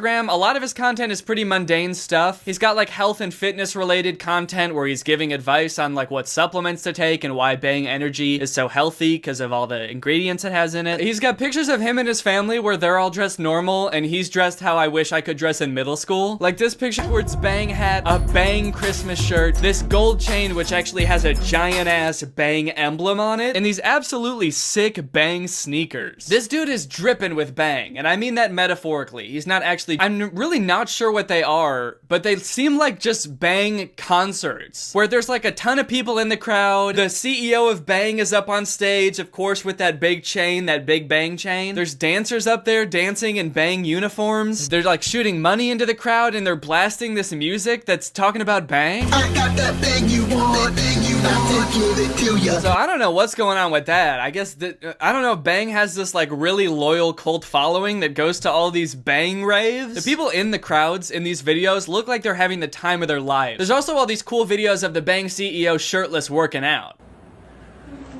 A lot of his content is pretty mundane stuff. He's got like health and fitness related content where he's giving advice on like what supplements to take and why Bang Energy is so healthy because of all the ingredients it has in it. He's got pictures of him and his family where they're all dressed normal and he's dressed how I wish I could dress in middle school. Like this picture where it's Bang hat, a Bang Christmas shirt, this gold chain which actually has a giant ass Bang emblem on it, and these absolutely sick Bang sneakers. This dude is dripping with Bang, and I mean that metaphorically. He's not actually, I'm really not sure what they are, but they seem like just Bang concerts where there's like a ton of people in the crowd. The CEO of Bang is up on stage, of course, with that big chain, that big Bang chain. There's dancers up there dancing in Bang uniforms. They're like shooting money into the crowd and they're blasting this music that's talking about Bang. I got that Bang you want, Bang you want, give it to ya. So I don't know what's going on with that. I guess that, I don't know, Bang has this like really loyal cult following that goes to all these Bang raves. The people in the crowds in these videos look like they're having the time of their lives. There's also all these cool videos of the Bang CEO shirtless working out.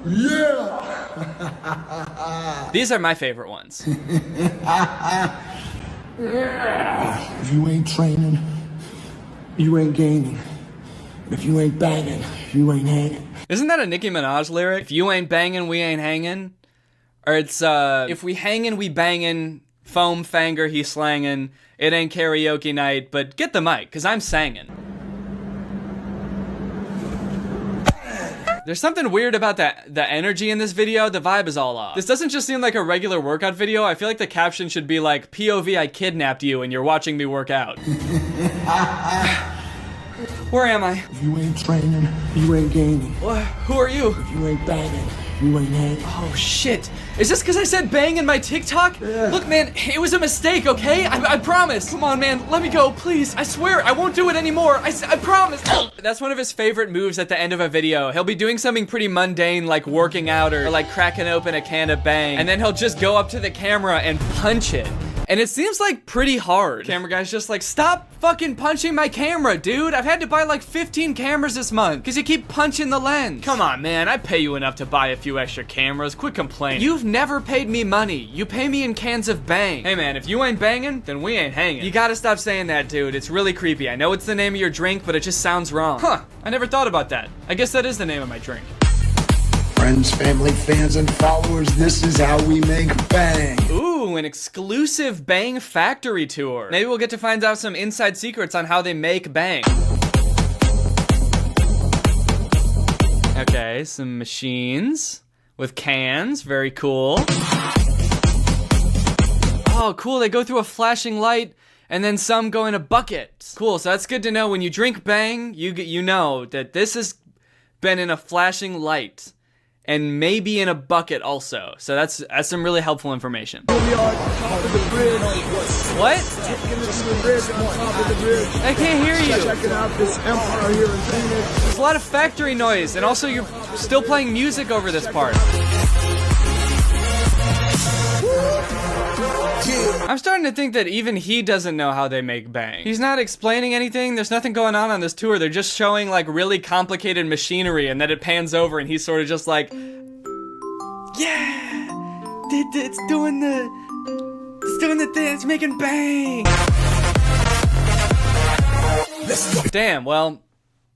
Yeah. These are my favorite ones. If you ain't training, you ain't gaining. If you ain't banging, you ain't hanging. Isn't that a Nicki Minaj lyric? If you ain't banging, we ain't hanging. Or it's, if we hangin', we bangin', foam fanger, he slangin', it ain't karaoke night, but get the mic, cause I'm sangin'. There's something weird about the energy in this video. The vibe is all off. This doesn't just seem like a regular workout video. I feel like the caption should be like, POV, I kidnapped you and you're watching me work out. Where am I? If you ain't training, you ain't gaining. Who are you? If you ain't banging, you ain't hanging. Oh shit. Is this because I said bang in my TikTok? Yeah. Look man, it was a mistake, okay? I promise. Come on man, let me go, please. I swear, I won't do it anymore. I promise. That's one of his favorite moves at the end of a video. He'll be doing something pretty mundane like working out or like cracking open a can of Bang, and then he'll just go up to the camera and punch it. And it seems like pretty hard. Camera guy's just like, stop fucking punching my camera, dude. I've had to buy like 15 cameras this month because you keep punching the lens. Come on, man. I pay you enough to buy a few extra cameras. Quit complaining. You've never paid me money. You pay me in cans of Bang. Hey, man, if you ain't banging, then we ain't hanging. You gotta stop saying that, dude. It's really creepy. I know it's the name of your drink, but it just sounds wrong. Huh. I never thought about that. I guess that is the name of my drink. Friends, family, fans, and followers, this is how we make Bang. Ooh, an exclusive Bang factory tour. Maybe we'll get to find out some inside secrets on how they make Bang. Okay, some machines with cans, very cool. Oh, cool, they go through a flashing light and then some go in a bucket. Cool, so that's good to know. When you drink Bang, you know that this has been in a flashing light. And maybe in a bucket also. So that's some really helpful information. We are top of the bridge. What? This is the bridge on top of the bridge. I can't hear you. Checking out this empire here in Phoenix. There's a lot of factory noise, and also you're still playing music over this part. I'm starting to think that even he doesn't know how they make Bang. He's not explaining anything. There's nothing going on this tour. They're just showing like really complicated machinery, and then it pans over and he's sort of just like, yeah, it's doing the thing, it's making Bang. Damn, well,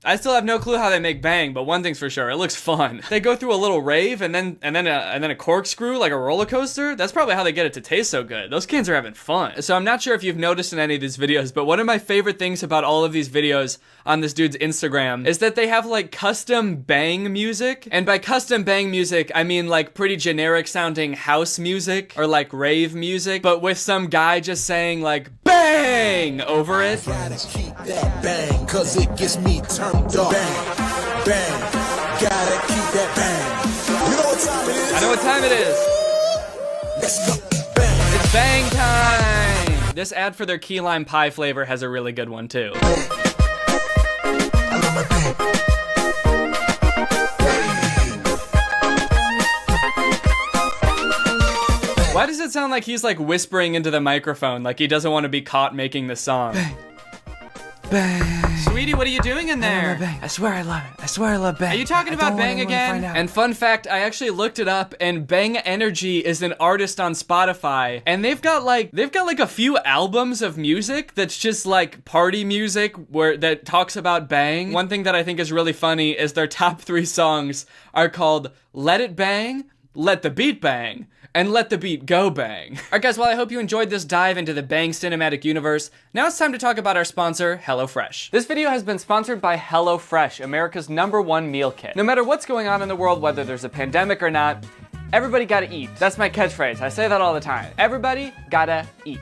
I still have no clue how they make Bang, but one thing's for sure, it looks fun. They go through a little rave and then a corkscrew like a roller coaster. That's probably how they get it to taste so good. Those kids are having fun. So I'm not sure if you've noticed in any of these videos, but one of my favorite things about all of these videos on this dude's Instagram is that they have like custom Bang music. And by custom Bang music, I mean like pretty generic sounding house music or like rave music, but with some guy just saying like Bang over it. Gotta keep that bang, cause it gets me turned up. Bang, bang, gotta keep that bang. You know what time it is? I know what time it is. Let's go. Bang. It's Bang time! This ad for their key lime pie flavor has a really good one too. I love my bang. Why does it sound like he's like whispering into the microphone, like he doesn't want to be caught making the song? Bang. Bang. Sweetie, what are you doing in there? Bang. I swear I love it. I swear I love Bang. Are you talking about Bang again? And fun fact, I actually looked it up, and Bang Energy is an artist on Spotify, and they've got like a few albums of music that's just like party music that talks about bang. One thing that I think is really funny is their top 3 songs are called Let It Bang, Let the Beat Bang, and Let the Beat Go Bang. Alright guys, well I hope you enjoyed this dive into the Bang cinematic universe. Now it's time to talk about our sponsor, HelloFresh. This video has been sponsored by HelloFresh, America's #1 meal kit. No matter what's going on in the world, whether there's a pandemic or not, everybody gotta eat. That's my catchphrase. I say that all the time. Everybody gotta eat.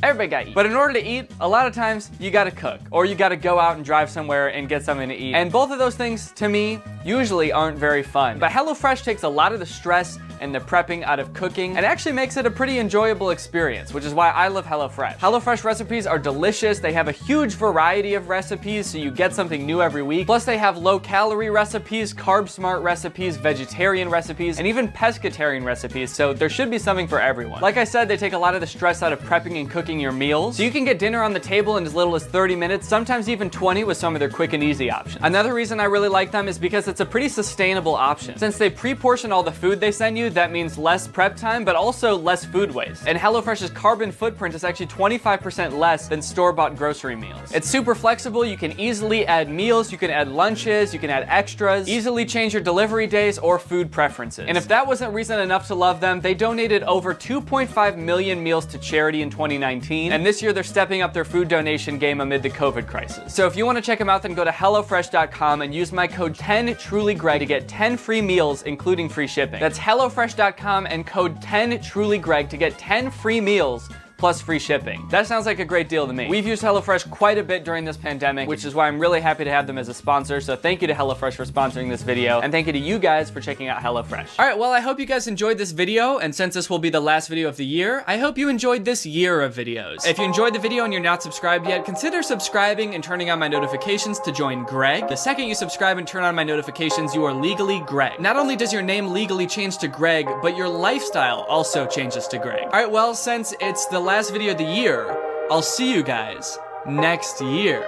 Everybody gotta eat. But in order to eat, a lot of times you gotta cook, or you gotta go out and drive somewhere and get something to eat. And both of those things, to me, usually aren't very fun. But HelloFresh takes a lot of the stress and the prepping out of cooking and actually makes it a pretty enjoyable experience, which is why I love HelloFresh. HelloFresh recipes are delicious. They have a huge variety of recipes, so you get something new every week. Plus they have low-calorie recipes, carb-smart recipes, vegetarian recipes, and even pescatarian recipes, so there should be something for everyone. Like I said, they take a lot of the stress out of prepping and cooking your meals, so you can get dinner on the table in as little as 30 minutes, sometimes even 20 with some of their quick and easy options. Another reason I really like them is because it's a pretty sustainable option. Since they pre-portion all the food they send you, that means less prep time, but also less food waste. And HelloFresh's carbon footprint is actually 25% less than store-bought grocery meals. It's super flexible. You can easily add meals, you can add lunches, you can add extras, easily change your delivery days or food preferences. And if that wasn't reason enough to love them, they donated over 2.5 million meals to charity in 2019. And this year they're stepping up their food donation game amid the COVID crisis. So if you want to check them out, then go to HelloFresh.com and use my code 10TrulyGreg to get 10 free meals, including free shipping. That's HelloFresh.com and code 10TrulyGreg to get 10 free meals plus free shipping. That sounds like a great deal to me. We've used HelloFresh quite a bit during this pandemic, which is why I'm really happy to have them as a sponsor. So thank you to HelloFresh for sponsoring this video, and thank you to you guys for checking out HelloFresh. All right, well, I hope you guys enjoyed this video, and since this will be the last video of the year, I hope you enjoyed this year of videos. If you enjoyed the video and you're not subscribed yet, consider subscribing and turning on my notifications to join Greg. The second you subscribe and turn on my notifications, you are legally Greg. Not only does your name legally change to Greg, but your lifestyle also changes to Greg. All right, well, since it's the last video of the year, I'll see you guys next year.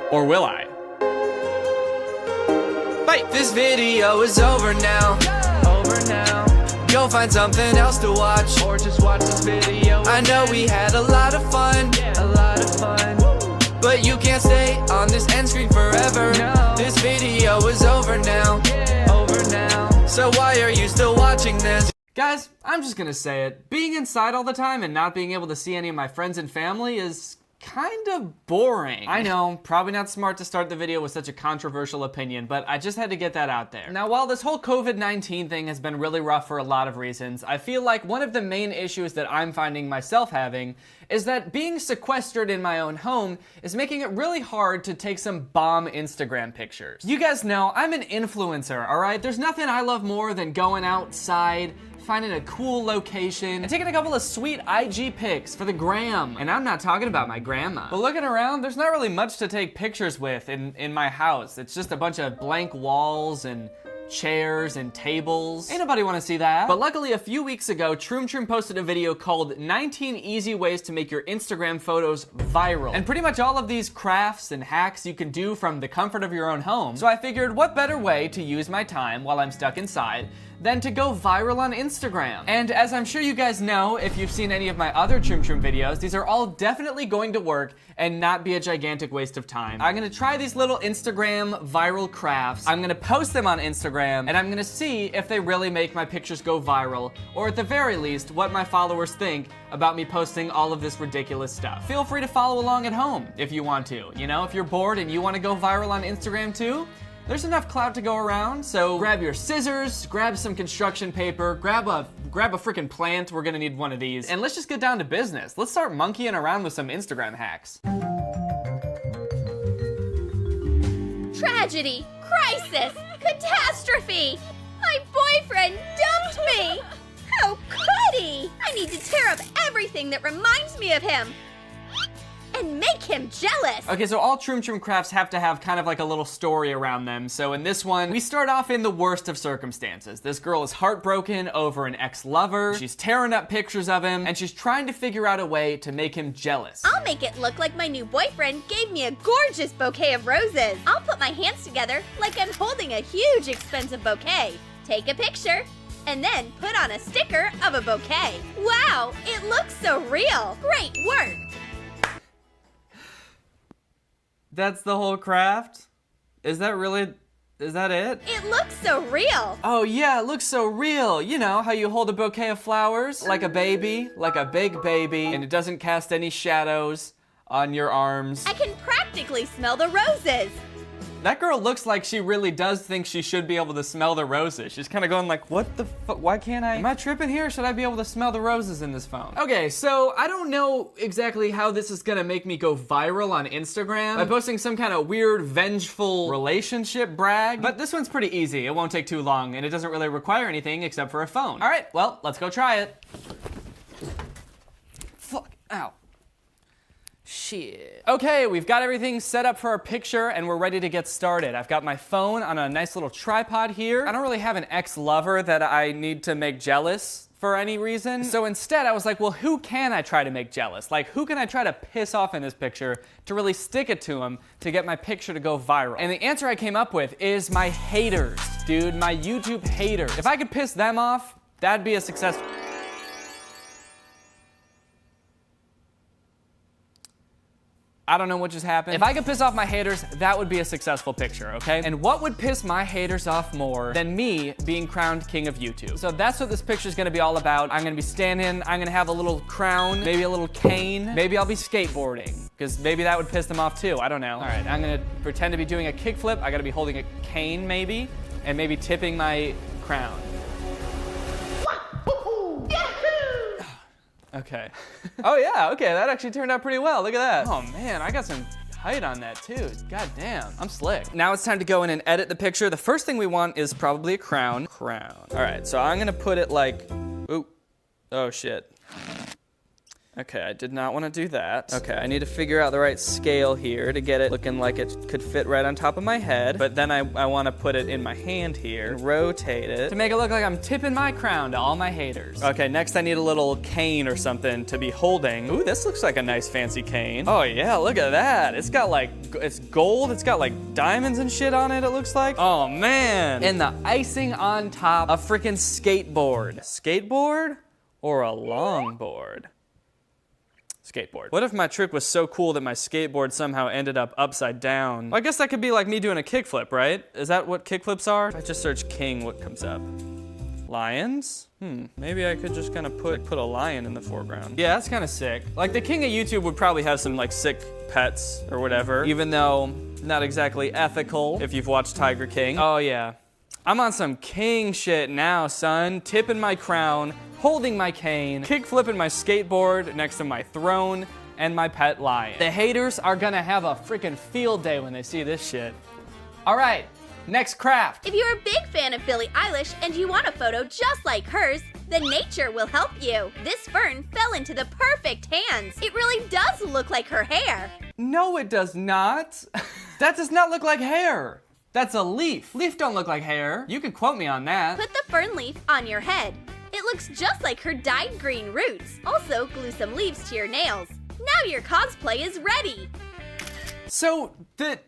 Or will I? Bye! This video is over now. Go find something else to watch, or just watch this video. I know we had a lot of fun. But you can't stay on this end screen forever. No. This video is over now. So why are you still watching this? Guys, I'm just gonna say it. Being inside all the time and not being able to see any of my friends and family is kind of boring. I know, probably not smart to start the video with such a controversial opinion, but I just had to get that out there. Now, while this whole COVID-19 thing has been really rough for a lot of reasons, I feel like one of the main issues that I'm finding myself having is that being sequestered in my own home is making it really hard to take some bomb Instagram pictures. You guys know, I'm an influencer, all right? There's nothing I love more than going outside, finding a cool location, and taking a couple of sweet IG pics for the gram. And I'm not talking about my grandma. But looking around, there's not really much to take pictures with in my house. It's just a bunch of blank walls and chairs and tables. Ain't nobody wanna see that. But luckily, a few weeks ago, Troom posted a video called 19 Easy Ways to Make Your Instagram Photos Viral. And pretty much all of these crafts and hacks you can do from the comfort of your own home. So I figured, what better way to use my time while I'm stuck inside than to go viral on Instagram. And as I'm sure you guys know, if you've seen any of my other Troom videos, these are all definitely going to work and not be a gigantic waste of time. I'm gonna try these little Instagram viral crafts. I'm gonna post them on Instagram, and I'm gonna see if they really make my pictures go viral, or at the very least, what my followers think about me posting all of this ridiculous stuff. Feel free to follow along at home if you want to. You know, if you're bored and you wanna go viral on Instagram too, there's enough clout to go around, so grab your scissors, grab some construction paper, grab a freaking plant, we're gonna need one of these, and let's just get down to business. Let's start monkeying around with some Instagram hacks. Tragedy, crisis, catastrophe! My boyfriend dumped me! How could he? I need to tear up everything that reminds me of him. and make him jealous. Okay, so all Troom Troom crafts have to have kind of like a little story around them. So in this one, we start off in the worst of circumstances. This girl is heartbroken over an ex-lover. She's tearing up pictures of him, and she's trying to figure out a way to make him jealous. I'll make it look like my new boyfriend gave me a gorgeous bouquet of roses. I'll put my hands together like I'm holding a huge expensive bouquet. Take a picture, and then put on a sticker of a bouquet. Wow, it looks so real. Great work. That's the whole craft? Is that it? It looks so real. Oh yeah, it looks so real. You know, how you hold a bouquet of flowers like a baby, like a big baby, and it doesn't cast any shadows on your arms. I can practically smell the roses. That girl looks like she really does think she should be able to smell the roses. She's kind of going like, what the fuck, why can't I? Am I tripping here? Or should I be able to smell the roses in this phone? Okay, so I don't know exactly how this is gonna make me go viral on Instagram by posting some kind of weird, vengeful relationship brag, but this one's pretty easy. It won't take too long, and it doesn't really require anything except for a phone. All right, well, let's go try it. Fuck, ow. Shit. Okay, we've got everything set up for our picture and we're ready to get started. I've got my phone on a nice little tripod here. I don't really have an ex-lover that I need to make jealous for any reason. So instead I was like, well, who can I try to make jealous? Like, who can I try to piss off in this picture to really stick it to him to get my picture to go viral? And the answer I came up with is my haters, dude, my YouTube haters. If I could piss them off, that'd be a success. I don't know what just happened. If I could piss off my haters, that would be a successful picture, okay? And what would piss my haters off more than me being crowned king of YouTube? So that's what this picture's gonna be all about. I'm gonna be standing, I'm gonna have a little crown, maybe a little cane, maybe I'll be skateboarding, because maybe that would piss them off too, I don't know. All right, I'm gonna pretend to be doing a kickflip. I gotta be holding a cane maybe, and maybe tipping my crown. Okay. Oh yeah, okay, that actually turned out pretty well. Look at that. Oh man, I got some height on that too. God damn, I'm slick. Now it's time to go in and edit the picture. The first thing we want is probably a crown. Crown. All right, so I'm gonna put it like, ooh, oh shit. Okay, I did not want to do that. Okay, I need to figure out the right scale here to get it looking like it could fit right on top of my head. But then I want to put it in my hand here, rotate it to make it look like I'm tipping my crown to all my haters. Okay, next I need a little cane or something to be holding. Ooh, this looks like a nice fancy cane. Oh yeah, look at that. It's got like, it's gold. It's got like diamonds and shit on it, it looks like. Oh man. And the icing on top, a freaking skateboard. A skateboard or a longboard? Skateboard. What if my trick was so cool that my skateboard somehow ended up upside down? Well, I guess that could be like me doing a kickflip, right? Is that what kickflips are? If I just search king, what comes up? Lions? Maybe I could just kind of put a lion in the foreground. Yeah, that's kind of sick. Like the king of YouTube would probably have some like sick pets or whatever, even though not exactly ethical if you've watched Tiger King. Oh yeah. I'm on some king shit now, son. Tipping my crown, holding my cane, kick flipping my skateboard next to my throne and my pet lion. The haters are gonna have a freaking field day when they see this shit. All right, next craft. If you're a big fan of Billie Eilish and you want a photo just like hers, then nature will help you. This fern fell into the perfect hands. It really does look like her hair. No, it does not. That does not look like hair. That's a leaf. Leaf don't look like hair. You can quote me on that. Put the fern leaf on your head. It looks just like her dyed green roots. Also, glue some leaves to your nails. Now your cosplay is ready. So,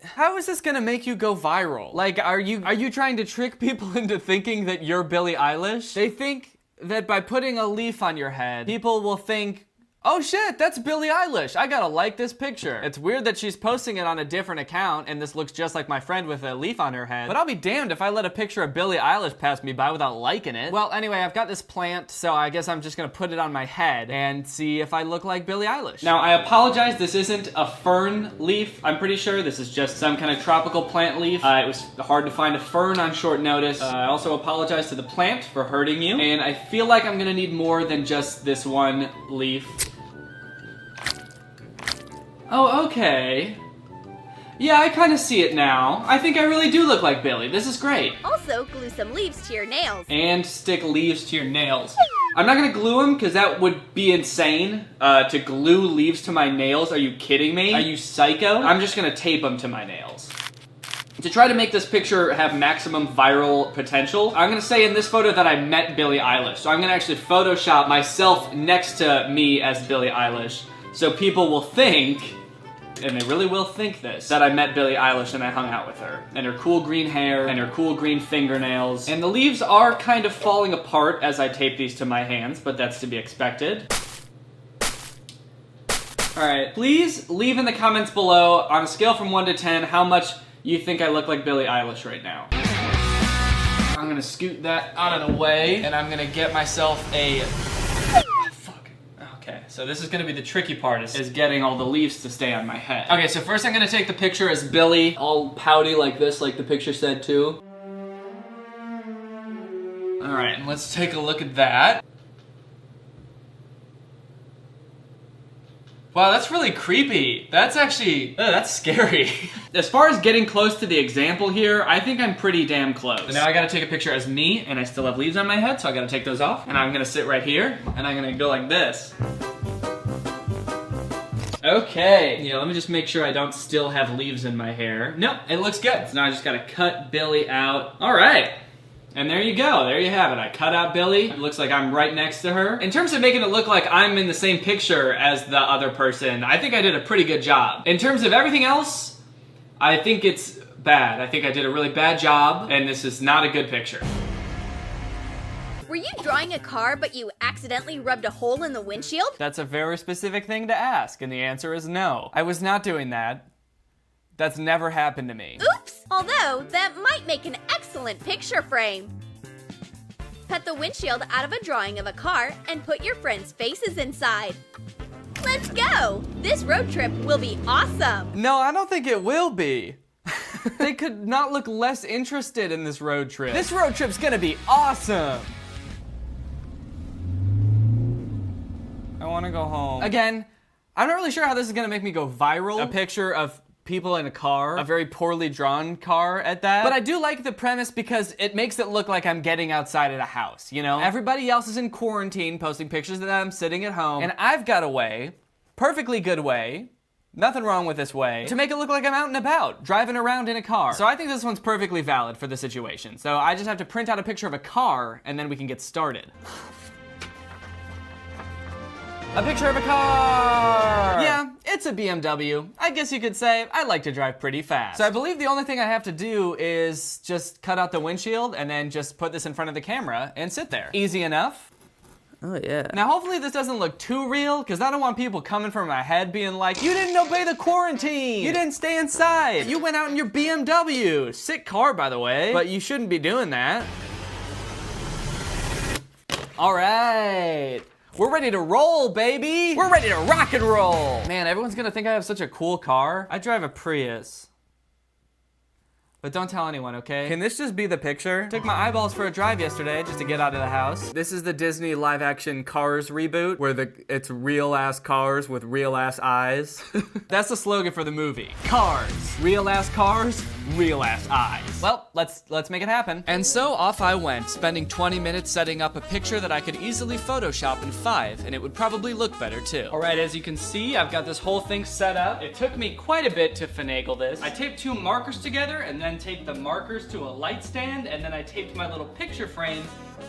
how is this gonna make you go viral? Like, are you trying to trick people into thinking that you're Billie Eilish? They think that by putting a leaf on your head, people will think, oh shit, that's Billie Eilish. I gotta like this picture. It's weird that she's posting it on a different account and this looks just like my friend with a leaf on her head. But I'll be damned if I let a picture of Billie Eilish pass me by without liking it. Well, anyway, I've got this plant, so I guess I'm just gonna put it on my head and see if I look like Billie Eilish. Now, I apologize, this isn't a fern leaf. I'm pretty sure this is just some kind of tropical plant leaf. It was hard to find a fern on short notice. I also apologize to the plant for hurting you. And I feel like I'm gonna need more than just this one leaf. Oh, okay. Yeah, I kind of see it now. I think I really do look like Billie. This is great. Also, glue some leaves to your nails. And stick leaves to your nails. I'm not gonna glue them because that would be insane. To glue leaves to my nails, are you kidding me? Are you psycho? I'm just gonna tape them to my nails. To try to make this picture have maximum viral potential, I'm gonna say in this photo that I met Billie Eilish. So I'm gonna actually Photoshop myself next to me as Billie Eilish. So people will think, and they really will think this, that I met Billie Eilish and I hung out with her. And her cool green hair, and her cool green fingernails. And the leaves are kind of falling apart as I tape these to my hands, but that's to be expected. Alright, please leave in the comments below, on a scale from 1 to 10, how much you think I look like Billie Eilish right now. I'm gonna scoot that out of the way, and I'm gonna get myself a... Okay, so this is gonna be the tricky part, is getting all the leaves to stay on my head. Okay, so first I'm gonna take the picture as Billy, all pouty like this, like the picture said too. All right, and let's take a look at that. Wow, that's really creepy. That's actually, that's scary. As far as getting close to the example here, I think I'm pretty damn close. So now I gotta take a picture as me, and I still have leaves on my head, so I gotta take those off. And I'm gonna sit right here, and I'm gonna go like this. Okay, yeah, let me just make sure I don't still have leaves in my hair. Nope, it looks good. So now I just gotta cut Billy out. All right. And there you go, there you have it. I cut out Billy. It looks like I'm right next to her. In terms of making it look like I'm in the same picture as the other person, I think I did a pretty good job. In terms of everything else, I think it's bad. I think I did a really bad job, and this is not a good picture. Were you drawing a car, but you accidentally rubbed a hole in the windshield? That's a very specific thing to ask, and the answer is no. I was not doing that. That's never happened to me. Oops! Although, that might make an excellent picture frame. Cut the windshield out of a drawing of a car and put your friends' faces inside. Let's go! This road trip will be awesome! No, I don't think it will be. They could not look less interested in this road trip. This road trip's gonna be awesome! I wanna go home. Again, I'm not really sure how this is gonna make me go viral. A picture of people in a car, a very poorly drawn car at that. But I do like the premise because it makes it look like I'm getting outside of the house, you know? Everybody else is in quarantine, posting pictures of them sitting at home, and I've got a way, perfectly good way, nothing wrong with this way, to make it look like I'm out and about, driving around in a car. So I think this one's perfectly valid for the situation. So I just have to print out a picture of a car, and then we can get started. A picture of a car! Yeah, it's a BMW. I guess you could say I like to drive pretty fast. So I believe the only thing I have to do is just cut out the windshield and then just put this in front of the camera and sit there. Easy enough. Oh yeah. Now hopefully this doesn't look too real, because I don't want people coming from my head being like, you didn't obey the quarantine! You didn't stay inside! You went out in your BMW! Sick car, by the way, but you shouldn't be doing that. All right. We're ready to roll, baby! We're ready to rock and roll! Man, everyone's gonna think I have such a cool car. I drive a Prius. But don't tell anyone, okay? Can this just be the picture? Took my eyeballs for a drive yesterday just to get out of the house. This is the Disney live-action Cars reboot, where it's real-ass cars with real-ass eyes. That's the slogan for the movie. Cars. Real-ass cars, real-ass eyes. Well, let's make it happen. And so off I went, spending 20 minutes setting up a picture that I could easily Photoshop in 5, and it would probably look better too. All right, as you can see, I've got this whole thing set up. It took me quite a bit to finagle this. I taped 2 markers together, and then taped the markers to a light stand, and then I taped my little picture frame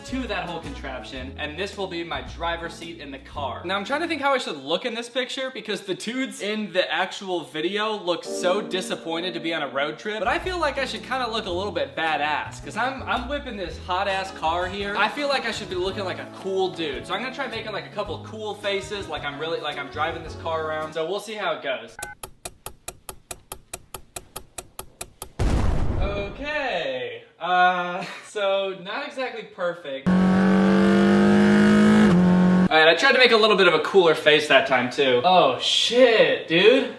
to that whole contraption, and this will be my driver's seat in the car. Now I'm trying to think how I should look in this picture, because the dudes in the actual video look so disappointed to be on a road trip, but I feel like I should kind of look a little bit badass, because I'm whipping this hot ass car here. I feel like I should be looking like a cool dude, so I'm gonna try making like a couple cool faces, like I'm driving this car around, so we'll see how it goes. Okay, so not exactly perfect. All right, I tried to make a little bit of a cooler face that time too. Oh shit, dude.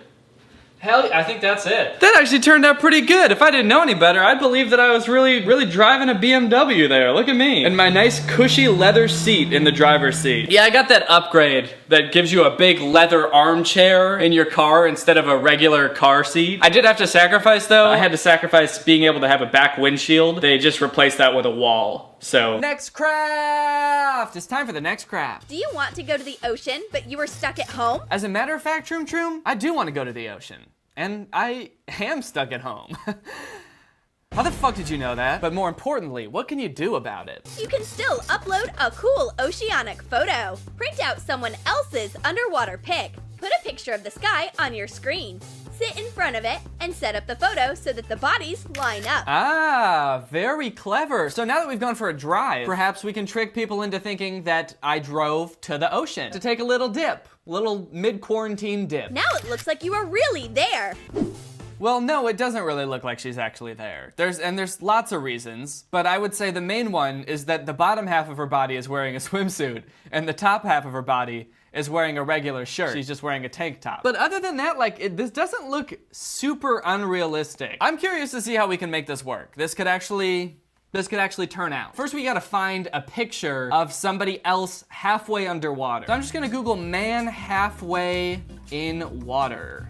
Hell, I think that's it. That actually turned out pretty good. If I didn't know any better, I'd believe that I was really driving a BMW there. Look at me. And my nice cushy leather seat in the driver's seat. Yeah, I got that upgrade that gives you a big leather armchair in your car instead of a regular car seat. I did have to sacrifice though. I had to sacrifice being able to have a back windshield. They just replaced that with a wall. So next craft! It's time for the next craft. Do you want to go to the ocean, but you were stuck at home? As a matter of fact, Troom Troom, I do want to go to the ocean. And I am stuck at home. How the fuck did you know that? But more importantly, what can you do about it? You can still upload a cool oceanic photo. Print out someone else's underwater pic. Put a picture of the sky on your screen. Sit in front of it and set up the photo so that the bodies line up. Ah, very clever. So now that we've gone for a drive, perhaps we can trick people into thinking that I drove to the ocean to take a little dip. Little mid-quarantine dip. Now it looks like you are really there. Well, no, it doesn't really look like she's actually there. There's lots of reasons, but I would say the main one is that the bottom half of her body is wearing a swimsuit, and the top half of her body is wearing a regular shirt. She's just wearing a tank top. But other than that, like, this doesn't look super unrealistic. I'm curious to see how we can make this work. This could actually turn out. First, we gotta find a picture of somebody else halfway underwater. So I'm just gonna Google man halfway in water.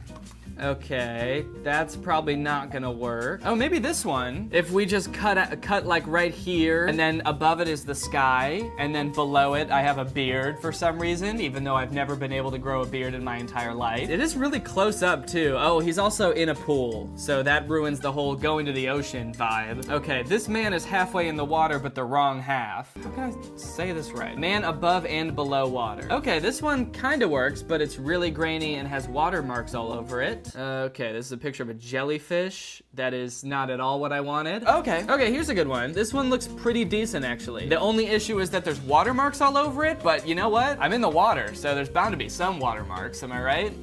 Okay, that's probably not gonna work. Oh, maybe this one. If we just cut like right here, and then above it is the sky, and then below it I have a beard for some reason, even though I've never been able to grow a beard in my entire life. It is really close up too. Oh, he's also in a pool, so that ruins the whole going to the ocean vibe. Okay, this man is halfway in the water, but the wrong half. How can I say this right? Man above and below water. Okay, this one kinda works, but it's really grainy and has watermarks all over it. Okay, this is a picture of a jellyfish. That is not at all what I wanted. Okay, here's a good one. This one looks pretty decent, actually. The only issue is that there's watermarks all over it, but you know what? I'm in the water, so there's bound to be some watermarks, am I right?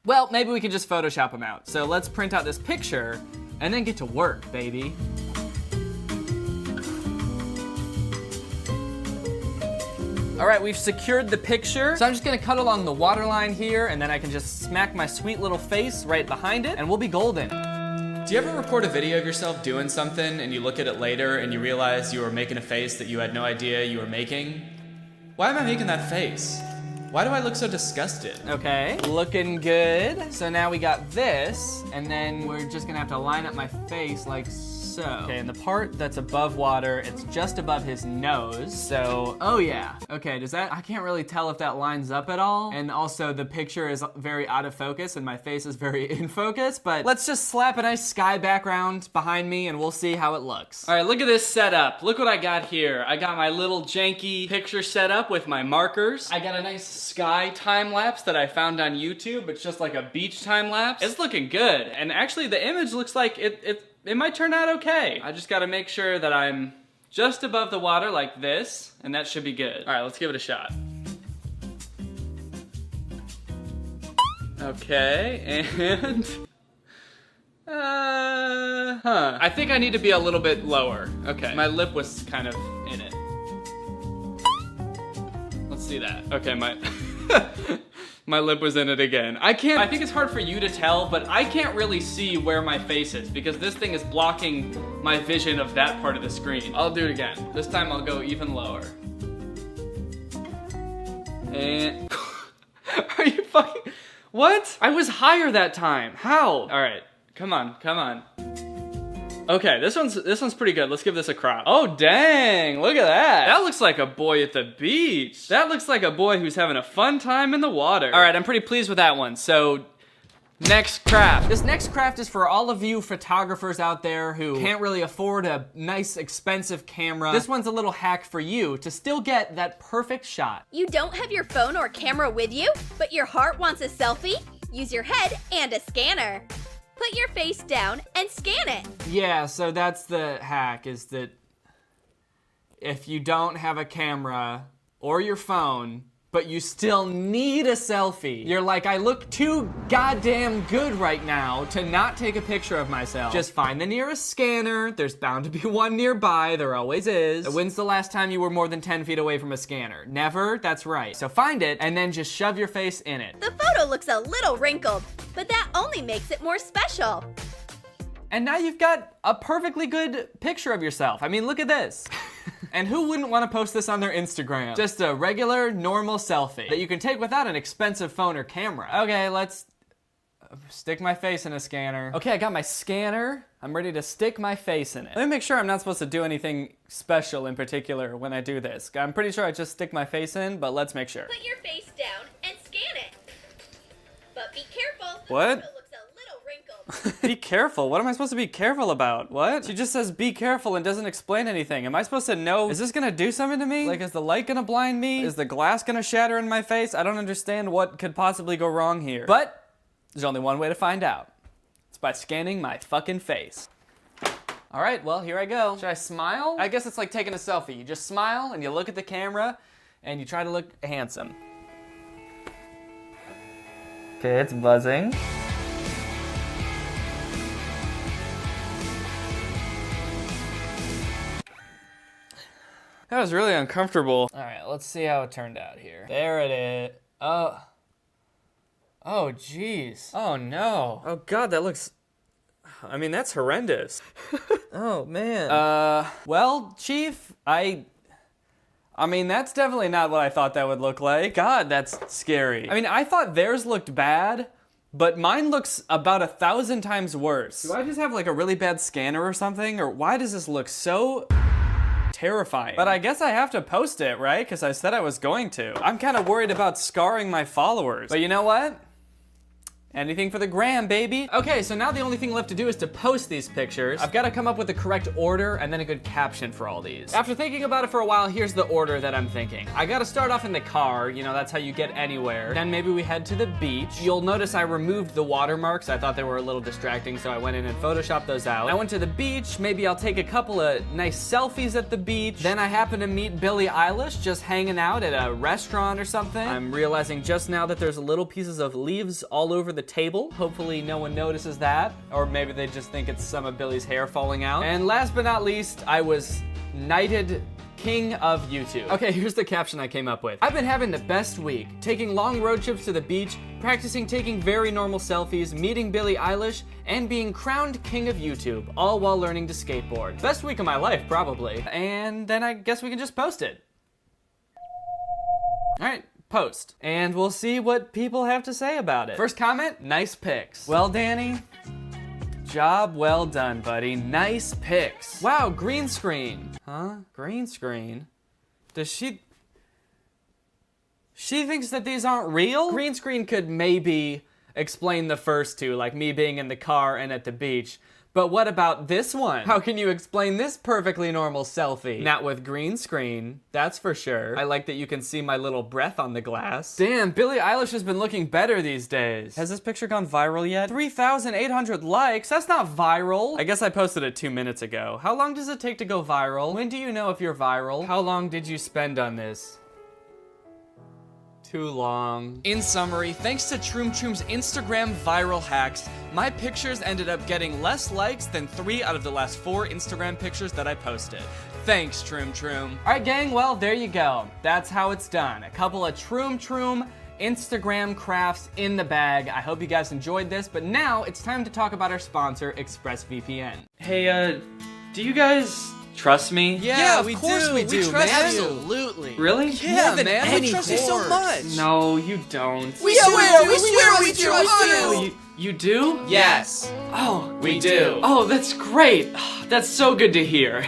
Well, maybe we can just Photoshop them out. So let's print out this picture and then get to work, baby. All right, we've secured the picture. So I'm just gonna cut along the water line here, and then I can just smack my sweet little face right behind it, and we'll be golden. Do you ever record a video of yourself doing something, and you look at it later, and you realize you were making a face that you had no idea you were making? Why am I making that face? Why do I look so disgusted? Okay, looking good. So now we got this, and then we're just gonna have to line up my face like so. Okay, and the part that's above water, it's just above his nose. So, oh yeah. Okay, I can't really tell if that lines up at all. And also the picture is very out of focus and my face is very in focus, but let's just slap a nice sky background behind me and we'll see how it looks. All right, look at this setup. Look what I got here. I got my little janky picture set up with my markers. I got a nice sky time lapse that I found on YouTube. It's just like a beach time lapse. It's looking good. And actually the image looks like it might turn out okay. I just gotta make sure that I'm just above the water like this, and that should be good. All right, let's give it a shot. Okay, and... I think I need to be a little bit lower. Okay, my lip was kind of in it. Let's see that. Okay, my lip was in it again. I think it's hard for you to tell, but I can't really see where my face is because this thing is blocking my vision of that part of the screen. I'll do it again. This time I'll go even lower. And, are you fucking, what? I was higher that time, how? All right, come on. Okay, this one's pretty good. Let's give this a crop. Oh, dang, look at that. That looks like a boy at the beach. That looks like a boy who's having a fun time in the water. All right, I'm pretty pleased with that one. So, next craft. This next craft is for all of you photographers out there who can't really afford a nice, expensive camera. This one's a little hack for you to still get that perfect shot. You don't have your phone or camera with you, but your heart wants a selfie? Use your head and a scanner. Put your face down and scan it. Yeah, so that's the hack, is that if you don't have a camera or your phone, but you still need a selfie, you're like, I look too goddamn good right now to not take a picture of myself. Just find the nearest scanner. There's bound to be one nearby. There always is. When's the last time you were more than 10 feet away from a scanner? Never? That's right. So find it and then just shove your face in it. The photo looks a little wrinkled, but that only makes it more special. And now you've got a perfectly good picture of yourself. I mean, look at this. And who wouldn't want to post this on their Instagram? Just a regular, normal selfie that you can take without an expensive phone or camera. Okay, Stick my face in a scanner. Okay, I got my scanner. I'm ready to stick my face in it. Let me make sure I'm not supposed to do anything special in particular when I do this. I'm pretty sure I just stick my face in, but let's make sure. Put your face down and scan it. But be careful. What? The photo looks a little wrinkled. Be careful? What am I supposed to be careful about? What? She just says be careful and doesn't explain anything. Am I supposed to know? Is this gonna do something to me? Like, is the light gonna blind me? Is the glass gonna shatter in my face? I don't understand what could possibly go wrong here. But there's only one way to find out. It's by scanning my fucking face. All right, well, here I go. Should I smile? I guess it's like taking a selfie. You just smile and you look at the camera and you try to look handsome. Okay, it's buzzing. That was really uncomfortable. All right, let's see how it turned out here. There it is. Oh, jeez. Oh, no. Oh, God, that looks... I mean, that's horrendous. Oh, man. Well, Chief, I mean, that's definitely not what I thought that would look like. God, that's scary. I mean, I thought theirs looked bad, but mine looks about 1,000 times worse. Do I just have, like, a really bad scanner or something? Or why does this look so... terrifying? But I guess I have to post it, right? Because I said I was going to. I'm kind of worried about scarring my followers. But you know what? Anything for the gram, baby. Okay, so now the only thing left to do is to post these pictures. I've got to come up with the correct order and then a good caption for all these. After thinking about it for a while, here's the order that I'm thinking. I gotta start off in the car, you know, that's how you get anywhere. Then maybe we head to the beach. You'll notice I removed the watermarks. I thought they were a little distracting, so I went in and photoshopped those out. I went to the beach. Maybe I'll take a couple of nice selfies at the beach. Then I happen to meet Billie Eilish just hanging out at a restaurant or something. I'm realizing just now that there's little pieces of leaves all over the table. Hopefully no one notices that, or maybe they just think it's some of Billie's hair falling out. And last but not least, I was knighted King of YouTube. Okay, here's the caption I came up with. I've been having the best week, taking long road trips to the beach, practicing taking very normal selfies, meeting Billie Eilish, and being crowned King of YouTube, all while learning to skateboard. Best week of my life, probably. And then I guess we can just post it. All right. Post. And we'll see what people have to say about it. First comment, nice pics. Well, Danny, job well done, buddy. Nice pics. Wow, green screen. Huh? Green screen? Does she thinks that these aren't real? Green screen could maybe explain the first two, like me being in the car and at the beach. But what about this one? How can you explain this perfectly normal selfie? Not with green screen, that's for sure. I like that you can see my little breath on the glass. Damn, Billie Eilish has been looking better these days. Has this picture gone viral yet? 3,800 likes? That's not viral. I guess I posted it 2 minutes ago. How long does it take to go viral? When do you know if you're viral? How long did you spend on this? Too long. In summary, thanks to Troom Troom's Instagram viral hacks, my pictures ended up getting less likes than 3 out of the last 4 Instagram pictures that I posted. Thanks, Troom Troom. All right, gang, well, there you go. That's how it's done. A couple of Troom Troom Instagram crafts in the bag. I hope you guys enjoyed this, but now it's time to talk about our sponsor, ExpressVPN. Hey, do you guys trust me? Yeah, of course we do, man. Absolutely. Really? Yeah, man. We trust you so much. No, you don't. We swear we trust you. You do? Yes. Oh, We do. Oh, that's great. That's so good to hear.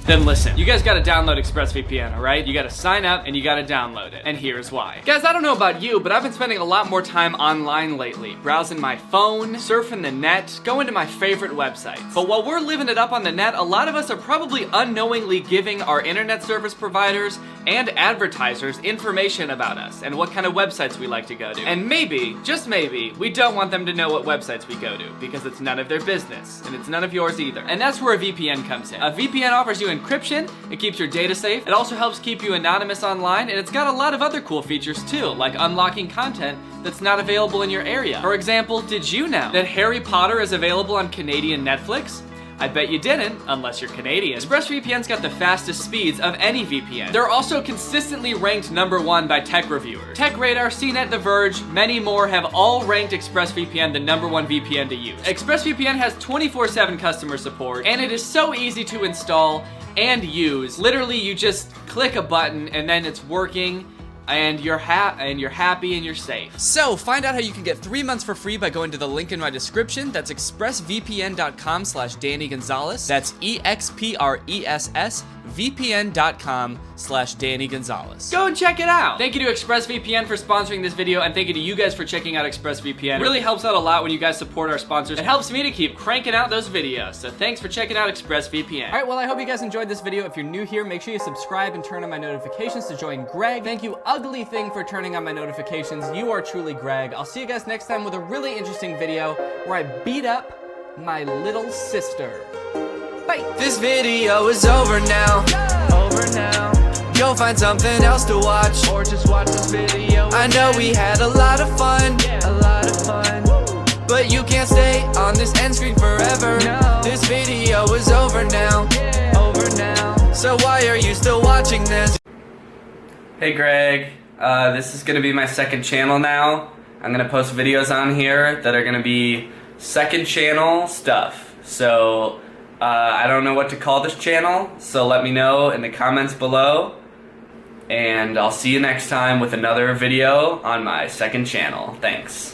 Then listen, you guys gotta download ExpressVPN, alright? You gotta sign up and you gotta download it. And here's why. Guys, I don't know about you, but I've been spending a lot more time online lately. Browsing my phone, surfing the net, going to my favorite websites. But while we're living it up on the net, a lot of us are probably unknowingly giving our internet service providers and advertisers information about us and what kind of websites we like to go to. And maybe, just maybe, we don't want them to know what websites we go to because it's none of their business and it's none of yours either. And that's where a VPN comes in. A VPN offers you encryption, it keeps your data safe, it also helps keep you anonymous online, and it's got a lot of other cool features too, like unlocking content that's not available in your area. For example, did you know that Harry Potter is available on Canadian Netflix? I bet you didn't, unless you're Canadian. ExpressVPN's got the fastest speeds of any VPN. They're also consistently ranked #1 by tech reviewers. TechRadar, CNET, The Verge, many more have all ranked ExpressVPN the #1 VPN to use. ExpressVPN has 24/7 customer support, and it is so easy to install and use. Literally, you just click a button and then it's working and you're happy and you're safe. So find out how you can get 3 months for free by going to the link in my description. That's expressvpn.com/Danny Gonzalez. That's expressvpn.com/Danny Gonzalez. Go and check it out. Thank you to ExpressVPN for sponsoring this video, and thank you to you guys for checking out ExpressVPN. It really helps out a lot when you guys support our sponsors. It helps me to keep cranking out those videos. So thanks for checking out ExpressVPN. All right, well, I hope you guys enjoyed this video. If you're new here, make sure you subscribe and turn on my notifications to join Greg. Thank you, Ugly Thing, for turning on my notifications. You are truly Greg. I'll see you guys next time with a really interesting video where I beat up my little sister. Bye. This video is over now. You'll find something else to watch, or just watch this video. I know we had a lot of fun, but you can't stay on this end screen forever. No. This video is over now. So why are you still watching this? Hey Greg, this is gonna be my second channel now. I'm gonna post videos on here that are gonna be second channel stuff. So I don't know what to call this channel, so let me know in the comments below. And I'll see you next time with another video on my second channel. Thanks.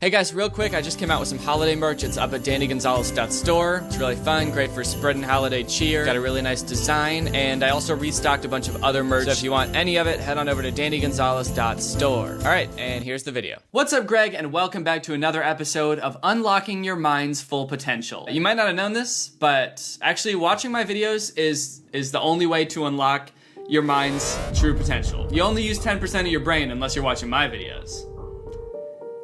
Hey guys, real quick, I just came out with some holiday merch. It's up at DannyGonzalez.store. It's really fun, great for spreading holiday cheer. Got a really nice design, and I also restocked a bunch of other merch. So if you want any of it, head on over to DannyGonzalez.store. All right, and here's the video. What's up, Greg, and welcome back to another episode of Unlocking Your Mind's Full Potential. You might not have known this, but actually watching my videos is the only way to unlock your mind's true potential. You only use 10% of your brain unless you're watching my videos.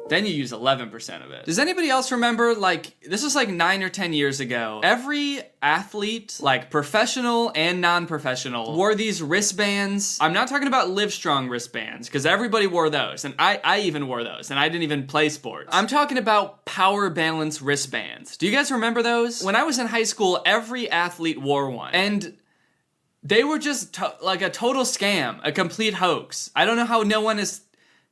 Then you use 11% of it. Does anybody else remember, like, this was like 9 or 10 years ago, every athlete, like professional and non-professional, wore these wristbands. I'm not talking about Livestrong wristbands, because everybody wore those, and I even wore those, and I didn't even play sports. I'm talking about power balance wristbands. Do you guys remember those? When I was in high school, every athlete wore one, and they were just like a total scam, a complete hoax. I don't know how no one has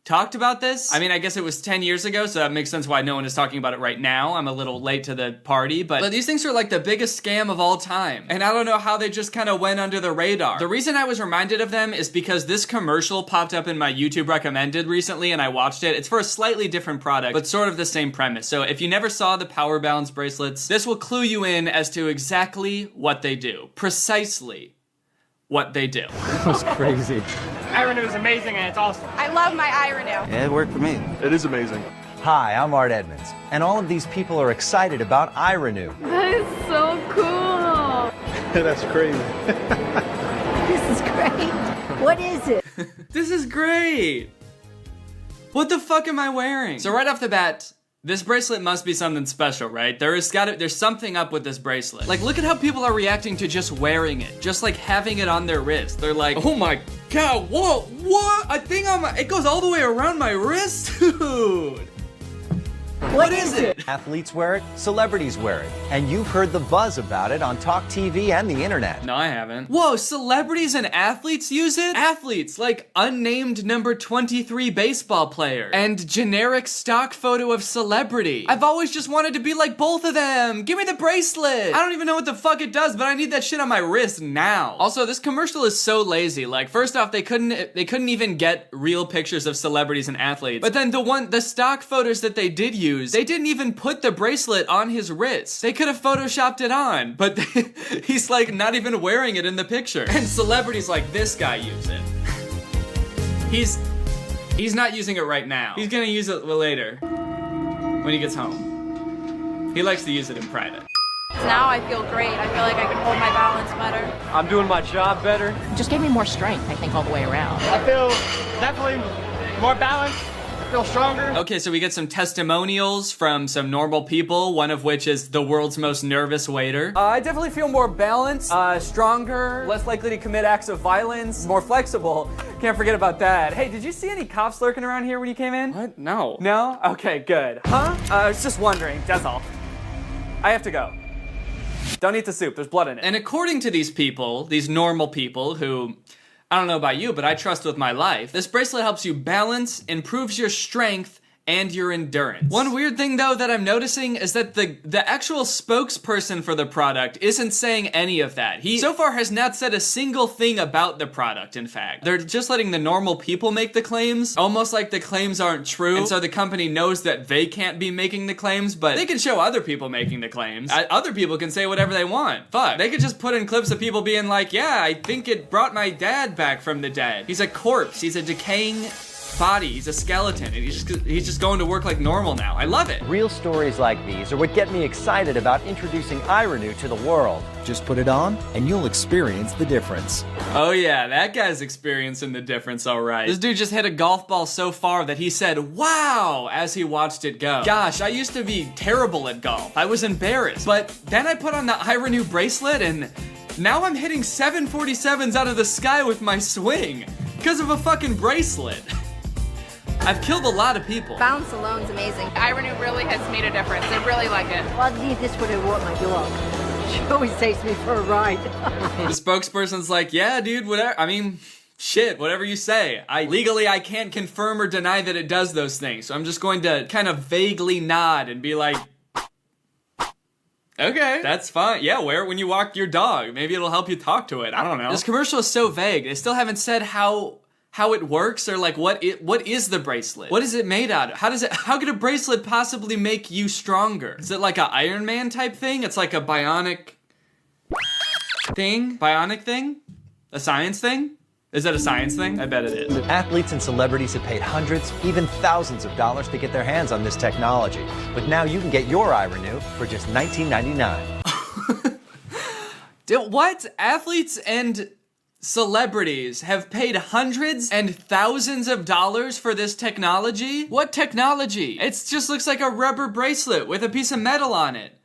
talked about this. I mean, I guess it was 10 years ago, so that makes sense why no one is talking about it right now. I'm a little late to the party, but these things are like the biggest scam of all time. And I don't know how they just kind of went under the radar. The reason I was reminded of them is because this commercial popped up in my YouTube recommended recently, and I watched it. It's for a slightly different product, but sort of the same premise. So if you never saw the Power Balance bracelets, this will clue you in as to exactly what they do. Precisely what they do. That was crazy. iRenew is amazing and it's awesome. I love my iRenew. Yeah, it worked for me. It is amazing. Hi, I'm Art Edmonds, and all of these people are excited about iRenew. That is so cool. That's crazy. This is great. What is it? This is great. What the fuck am I wearing? So right off the bat, this bracelet must be something special, right? There's something up with this bracelet. Like, look at how people are reacting to just wearing it. Just like having it on their wrist. They're like, oh my God, whoa, what? A thing on my, it goes all the way around my wrist? Dude. What is it? Athletes wear it, celebrities wear it, and you've heard the buzz about it on Talk TV and the internet. No, I haven't. Whoa, celebrities and athletes use it? Athletes, like unnamed number 23 baseball player and generic stock photo of celebrity. I've always just wanted to be like both of them. Give me the bracelet. I don't even know what the fuck it does, but I need that shit on my wrist now. Also, this commercial is so lazy. Like, first off, they couldn't even get real pictures of celebrities and athletes. But then the stock photos that they did use, they didn't even put the bracelet on his wrist. They could have photoshopped it on, but he's like not even wearing it in the picture. And celebrities like this guy use it. He's not using it right now. He's gonna use it later when he gets home. He likes to use it in private. Now I feel great. I feel like I can hold my balance better. I'm doing my job better. Just gave me more strength, I think, all the way around. I feel definitely more balanced. I feel stronger. Okay, so we get some testimonials from some normal people, one of which is the world's most nervous waiter. I definitely feel more balanced, stronger, less likely to commit acts of violence, more flexible. Can't forget about that. Hey, did you see any cops lurking around here when you came in? What? No. No? Okay, good. Huh? I was just wondering, that's all. I have to go. Don't eat the soup, there's blood in it. And according to these people, these normal people who, I don't know about you, but I trust with my life, this bracelet helps you balance, improves your strength, and your endurance. One weird thing though that I'm noticing is that the actual spokesperson for the product isn't saying any of that. He so far has not said a single thing about the product, in fact. They're just letting the normal people make the claims, almost like the claims aren't true, and so the company knows that they can't be making the claims, but they can show other people making the claims. Other people can say whatever they want. Fuck. They could just put in clips of people being like, yeah, I think it brought my dad back from the dead. He's a corpse. He's a decaying body. He's a skeleton, and he's just going to work like normal now. I love it. Real stories like these are what get me excited about introducing iRenew to the world. Just put it on, and you'll experience the difference. Oh yeah, that guy's experiencing the difference, all right. This dude just hit a golf ball so far that he said, wow, as he watched it go. Gosh, I used to be terrible at golf. I was embarrassed. But then I put on the iRenew bracelet, and now I'm hitting 747s out of the sky with my swing because of a fucking bracelet. I've killed a lot of people. Balance alone's amazing. iRenew really has made a difference. I really like it. Well, I leave this would I walk my dog. She always takes me for a ride. The spokesperson's like, yeah, dude, whatever. I mean, shit, whatever you say. Legally, I can't confirm or deny that it does those things. So I'm just going to kind of vaguely nod and be like, okay, that's fine. Yeah, wear it when you walk your dog. Maybe it'll help you talk to it. I don't know. This commercial is so vague. They still haven't said how it works, or like what is the bracelet? What is it made out of? How could a bracelet possibly make you stronger? Is it like a Iron Man type thing? It's like a bionic thing? Bionic thing? A science thing? Is that a science thing? I bet it is. Athletes and celebrities have paid hundreds, even thousands of dollars to get their hands on this technology. But now you can get your iRenew for just $19.99. What? Athletes and celebrities have paid hundreds and thousands of dollars for this technology? What technology? It just looks like a rubber bracelet with a piece of metal on it.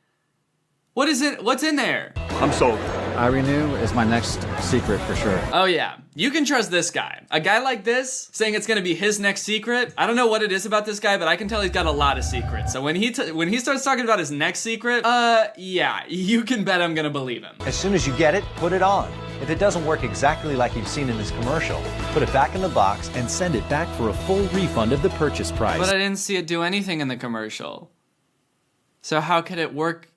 What is it? What's in there? I'm sold. iRenew is my next secret for sure. Oh yeah, you can trust this guy. A guy like this, saying it's gonna be his next secret. I don't know what it is about this guy, but I can tell he's got a lot of secrets. So when he starts talking about his next secret, yeah, you can bet I'm gonna believe him. As soon as you get it, put it on. If it doesn't work exactly like you've seen in this commercial, put it back in the box and send it back for a full refund of the purchase price. But I didn't see it do anything in the commercial. So how could it work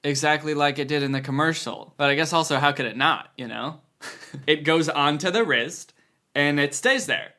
exactly like it did in the commercial? But I guess also, how could it not, you know? It goes onto the wrist, and it stays there.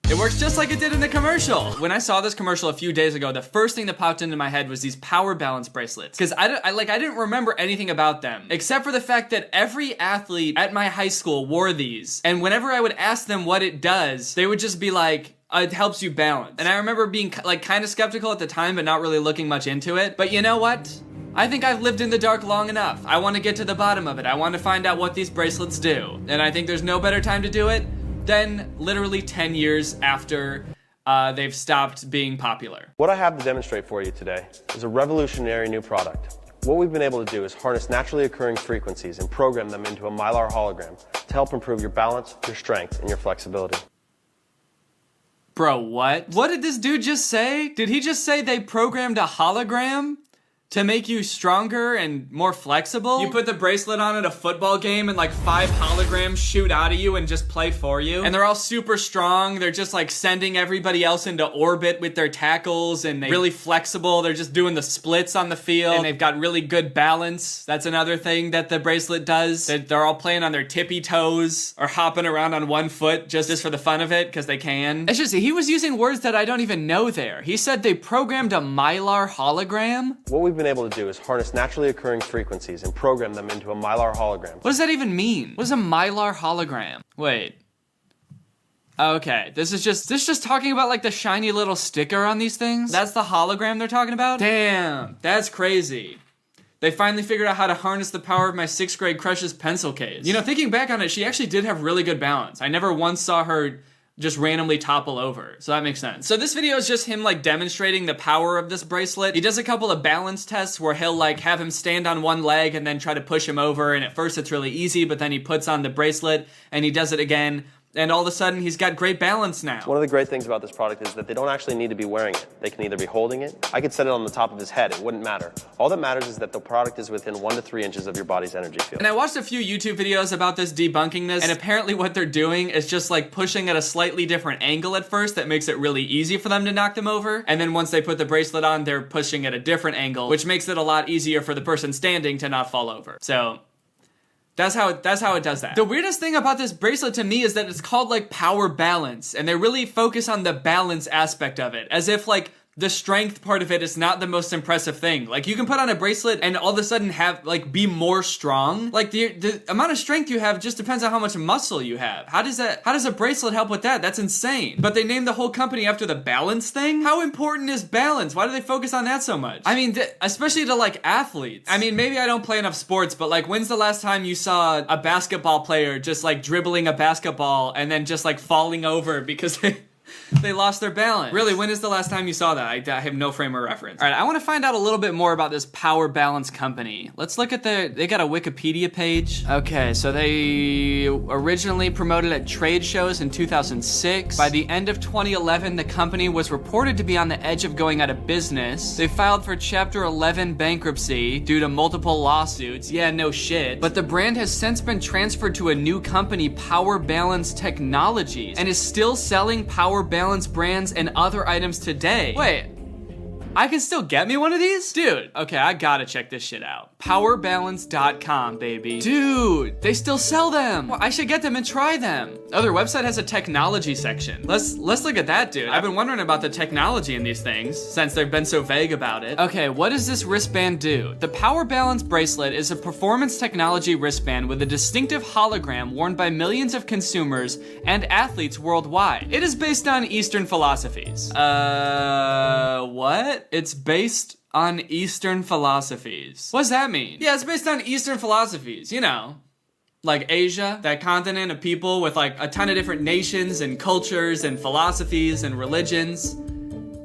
It works just like it did in the commercial. When I saw this commercial a few days ago, the first thing that popped into my head was these power balance bracelets. Because I didn't remember anything about them, except for the fact that every athlete at my high school wore these. And whenever I would ask them what it does, they would just be like, it helps you balance. And I remember being like kind of skeptical at the time, but not really looking much into it. But you know what? I think I've lived in the dark long enough. I want to get to the bottom of it. I want to find out what these bracelets do. And I think there's no better time to do it than literally 10 years after they've stopped being popular. What I have to demonstrate for you today is a revolutionary new product. What we've been able to do is harness naturally occurring frequencies and program them into a Mylar hologram to help improve your balance, your strength, and your flexibility. Bro, what? What did this dude just say? Did he just say they programmed a hologram to make you stronger and more flexible? You put the bracelet on at a football game and like 5 holograms shoot out of you and just play for you. And they're all super strong. They're just like sending everybody else into orbit with their tackles, and they're really flexible. They're just doing the splits on the field, and they've got really good balance. That's another thing that the bracelet does. They're all playing on their tippy toes or hopping around on one foot just for the fun of it because they can. It's just, he was using words that I don't even know there. He said they programmed a Mylar hologram. What we've been able to do is harness naturally occurring frequencies and program them into a Mylar hologram. What does that even mean? What is a Mylar hologram? Wait. Okay, this is just talking about like the shiny little sticker on these things? That's the hologram they're talking about? Damn, that's crazy. They finally figured out how to harness the power of my 6th grade crush's pencil case. You know, thinking back on it, she actually did have really good balance. I never once saw her just randomly topple over, so that makes sense. So this video is just him like demonstrating the power of this bracelet. He does a couple of balance tests where he'll like have him stand on one leg and then try to push him over, and at first it's really easy, but then he puts on the bracelet and he does it again, and all of a sudden he's got great balance now. One of the great things about this product is that they don't actually need to be wearing it. They can either be holding it. I could set it on the top of his head. It wouldn't matter. All that matters is that the product is within 1 to 3 inches of your body's energy field. And I watched a few YouTube videos about this debunking this, and apparently what they're doing is just like pushing at a slightly different angle at first that makes it really easy for them to knock them over. And then once they put the bracelet on, they're pushing at a different angle, which makes it a lot easier for the person standing to not fall over. So that's how it does that. The weirdest thing about this bracelet to me is that it's called like power balance, and they really focus on the balance aspect of it, as if like the strength part of it is not the most impressive thing. Like, you can put on a bracelet and all of a sudden have, like, be more strong. Like, the amount of strength you have just depends on how much muscle you have. How does a bracelet help with that? That's insane. But they named the whole company after the balance thing? How important is balance? Why do they focus on that so much? I mean, especially to, like, athletes. I mean, maybe I don't play enough sports, but, like, when's the last time you saw a basketball player just, like, dribbling a basketball and then just, like, falling over because they lost their balance? Really, when is the last time you saw that? I have no frame of reference. All right, I want to find out a little bit more about this Power Balance company. Let's look at they got a Wikipedia page. Okay, so they originally promoted at trade shows in 2006. By the end of 2011, the company was reported to be on the edge of going out of business. They filed for Chapter 11 bankruptcy due to multiple lawsuits. Yeah, no shit. But the brand has since been transferred to a new company, Power Balance Technologies, and is still selling Power Balance brands and other items today. Wait, I can still get me one of these? Dude, okay, I gotta check this shit out. Powerbalance.com, baby. Dude, they still sell them. Well, I should get them and try them. Oh, their website has a technology section. Let's look at that, dude. I've been wondering about the technology in these things since they've been so vague about it. Okay, what does this wristband do? The Power Balance bracelet is a performance technology wristband with a distinctive hologram worn by millions of consumers and athletes worldwide. It is based on Eastern philosophies. What? It's based on Eastern philosophies. What does that mean? Yeah, it's based on Eastern philosophies, you know. Like Asia, that continent of people with like a ton of different nations and cultures and philosophies and religions.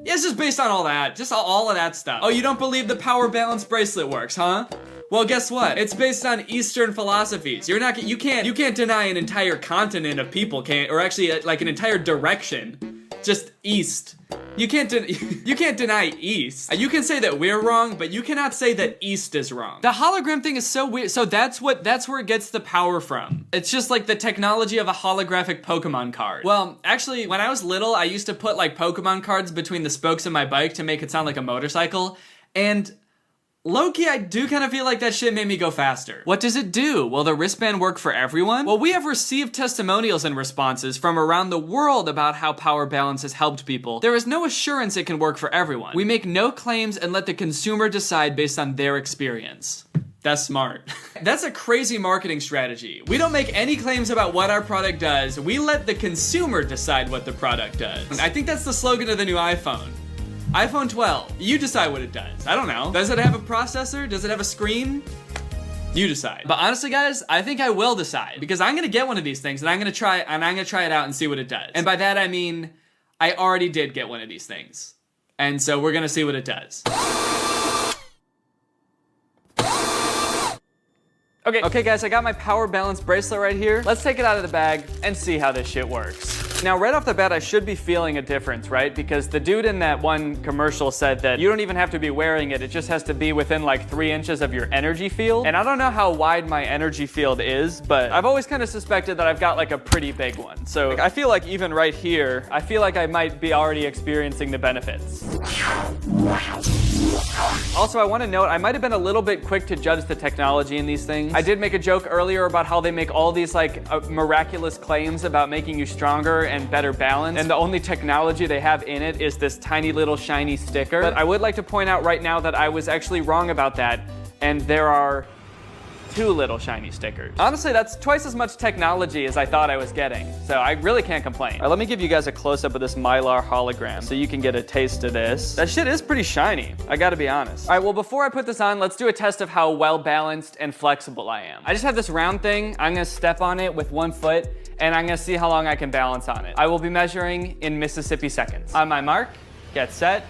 Yeah, it's just based on all that. Just all of that stuff. Oh, you don't believe the Power Balance bracelet works, huh? Well, guess what? It's based on Eastern philosophies. You can't deny an entire continent of people, or actually like an entire direction. Just East. You can't deny East. You can say that we're wrong, but you cannot say that East is wrong. The hologram thing is so weird. So that's where it gets the power from. It's just like the technology of a holographic Pokemon card. Well, actually, when I was little, I used to put like Pokemon cards between the spokes of my bike to make it sound like a motorcycle. And low-key, I do kind of feel like that shit made me go faster. What does it do? Will the wristband work for everyone? Well, we have received testimonials and responses from around the world about how Power Balance has helped people. There is no assurance it can work for everyone. We make no claims and let the consumer decide based on their experience. That's smart. That's a crazy marketing strategy. We don't make any claims about what our product does. We let the consumer decide what the product does. I think that's the slogan of the new iPhone. iPhone 12, you decide what it does. I don't know. Does it have a processor? Does it have a screen? You decide. But honestly, guys, I think I will decide because I'm gonna get one of these things and I'm gonna try it out and see what it does. And by that I mean, I already did get one of these things. And so we're gonna see what it does. Okay guys, I got my Power Balance bracelet right here. Let's take it out of the bag and see how this shit works. Now, right off the bat, I should be feeling a difference, right? Because the dude in that one commercial said that you don't even have to be wearing it. It just has to be within like 3 inches of your energy field. And I don't know how wide my energy field is, but I've always kind of suspected that I've got like a pretty big one. So I feel like even right here, I feel like I might be already experiencing the benefits. Also, I want to note, I might have been a little bit quick to judge the technology in these things. I did make a joke earlier about how they make all these like miraculous claims about making you stronger and better balance, and the only technology they have in it is this tiny little shiny sticker. But I would like to point out right now that I was actually wrong about that, and there are 2 little shiny stickers. Honestly, that's twice as much technology as I thought I was getting, so I really can't complain. All right, let me give you guys a close-up of this Mylar hologram so you can get a taste of this. That shit is pretty shiny, I gotta be honest. All right, well, before I put this on, let's do a test of how well-balanced and flexible I am. I just have this round thing. I'm gonna step on it with 1 foot, and I'm gonna see how long I can balance on it. I will be measuring in Mississippi seconds. On my mark, get set,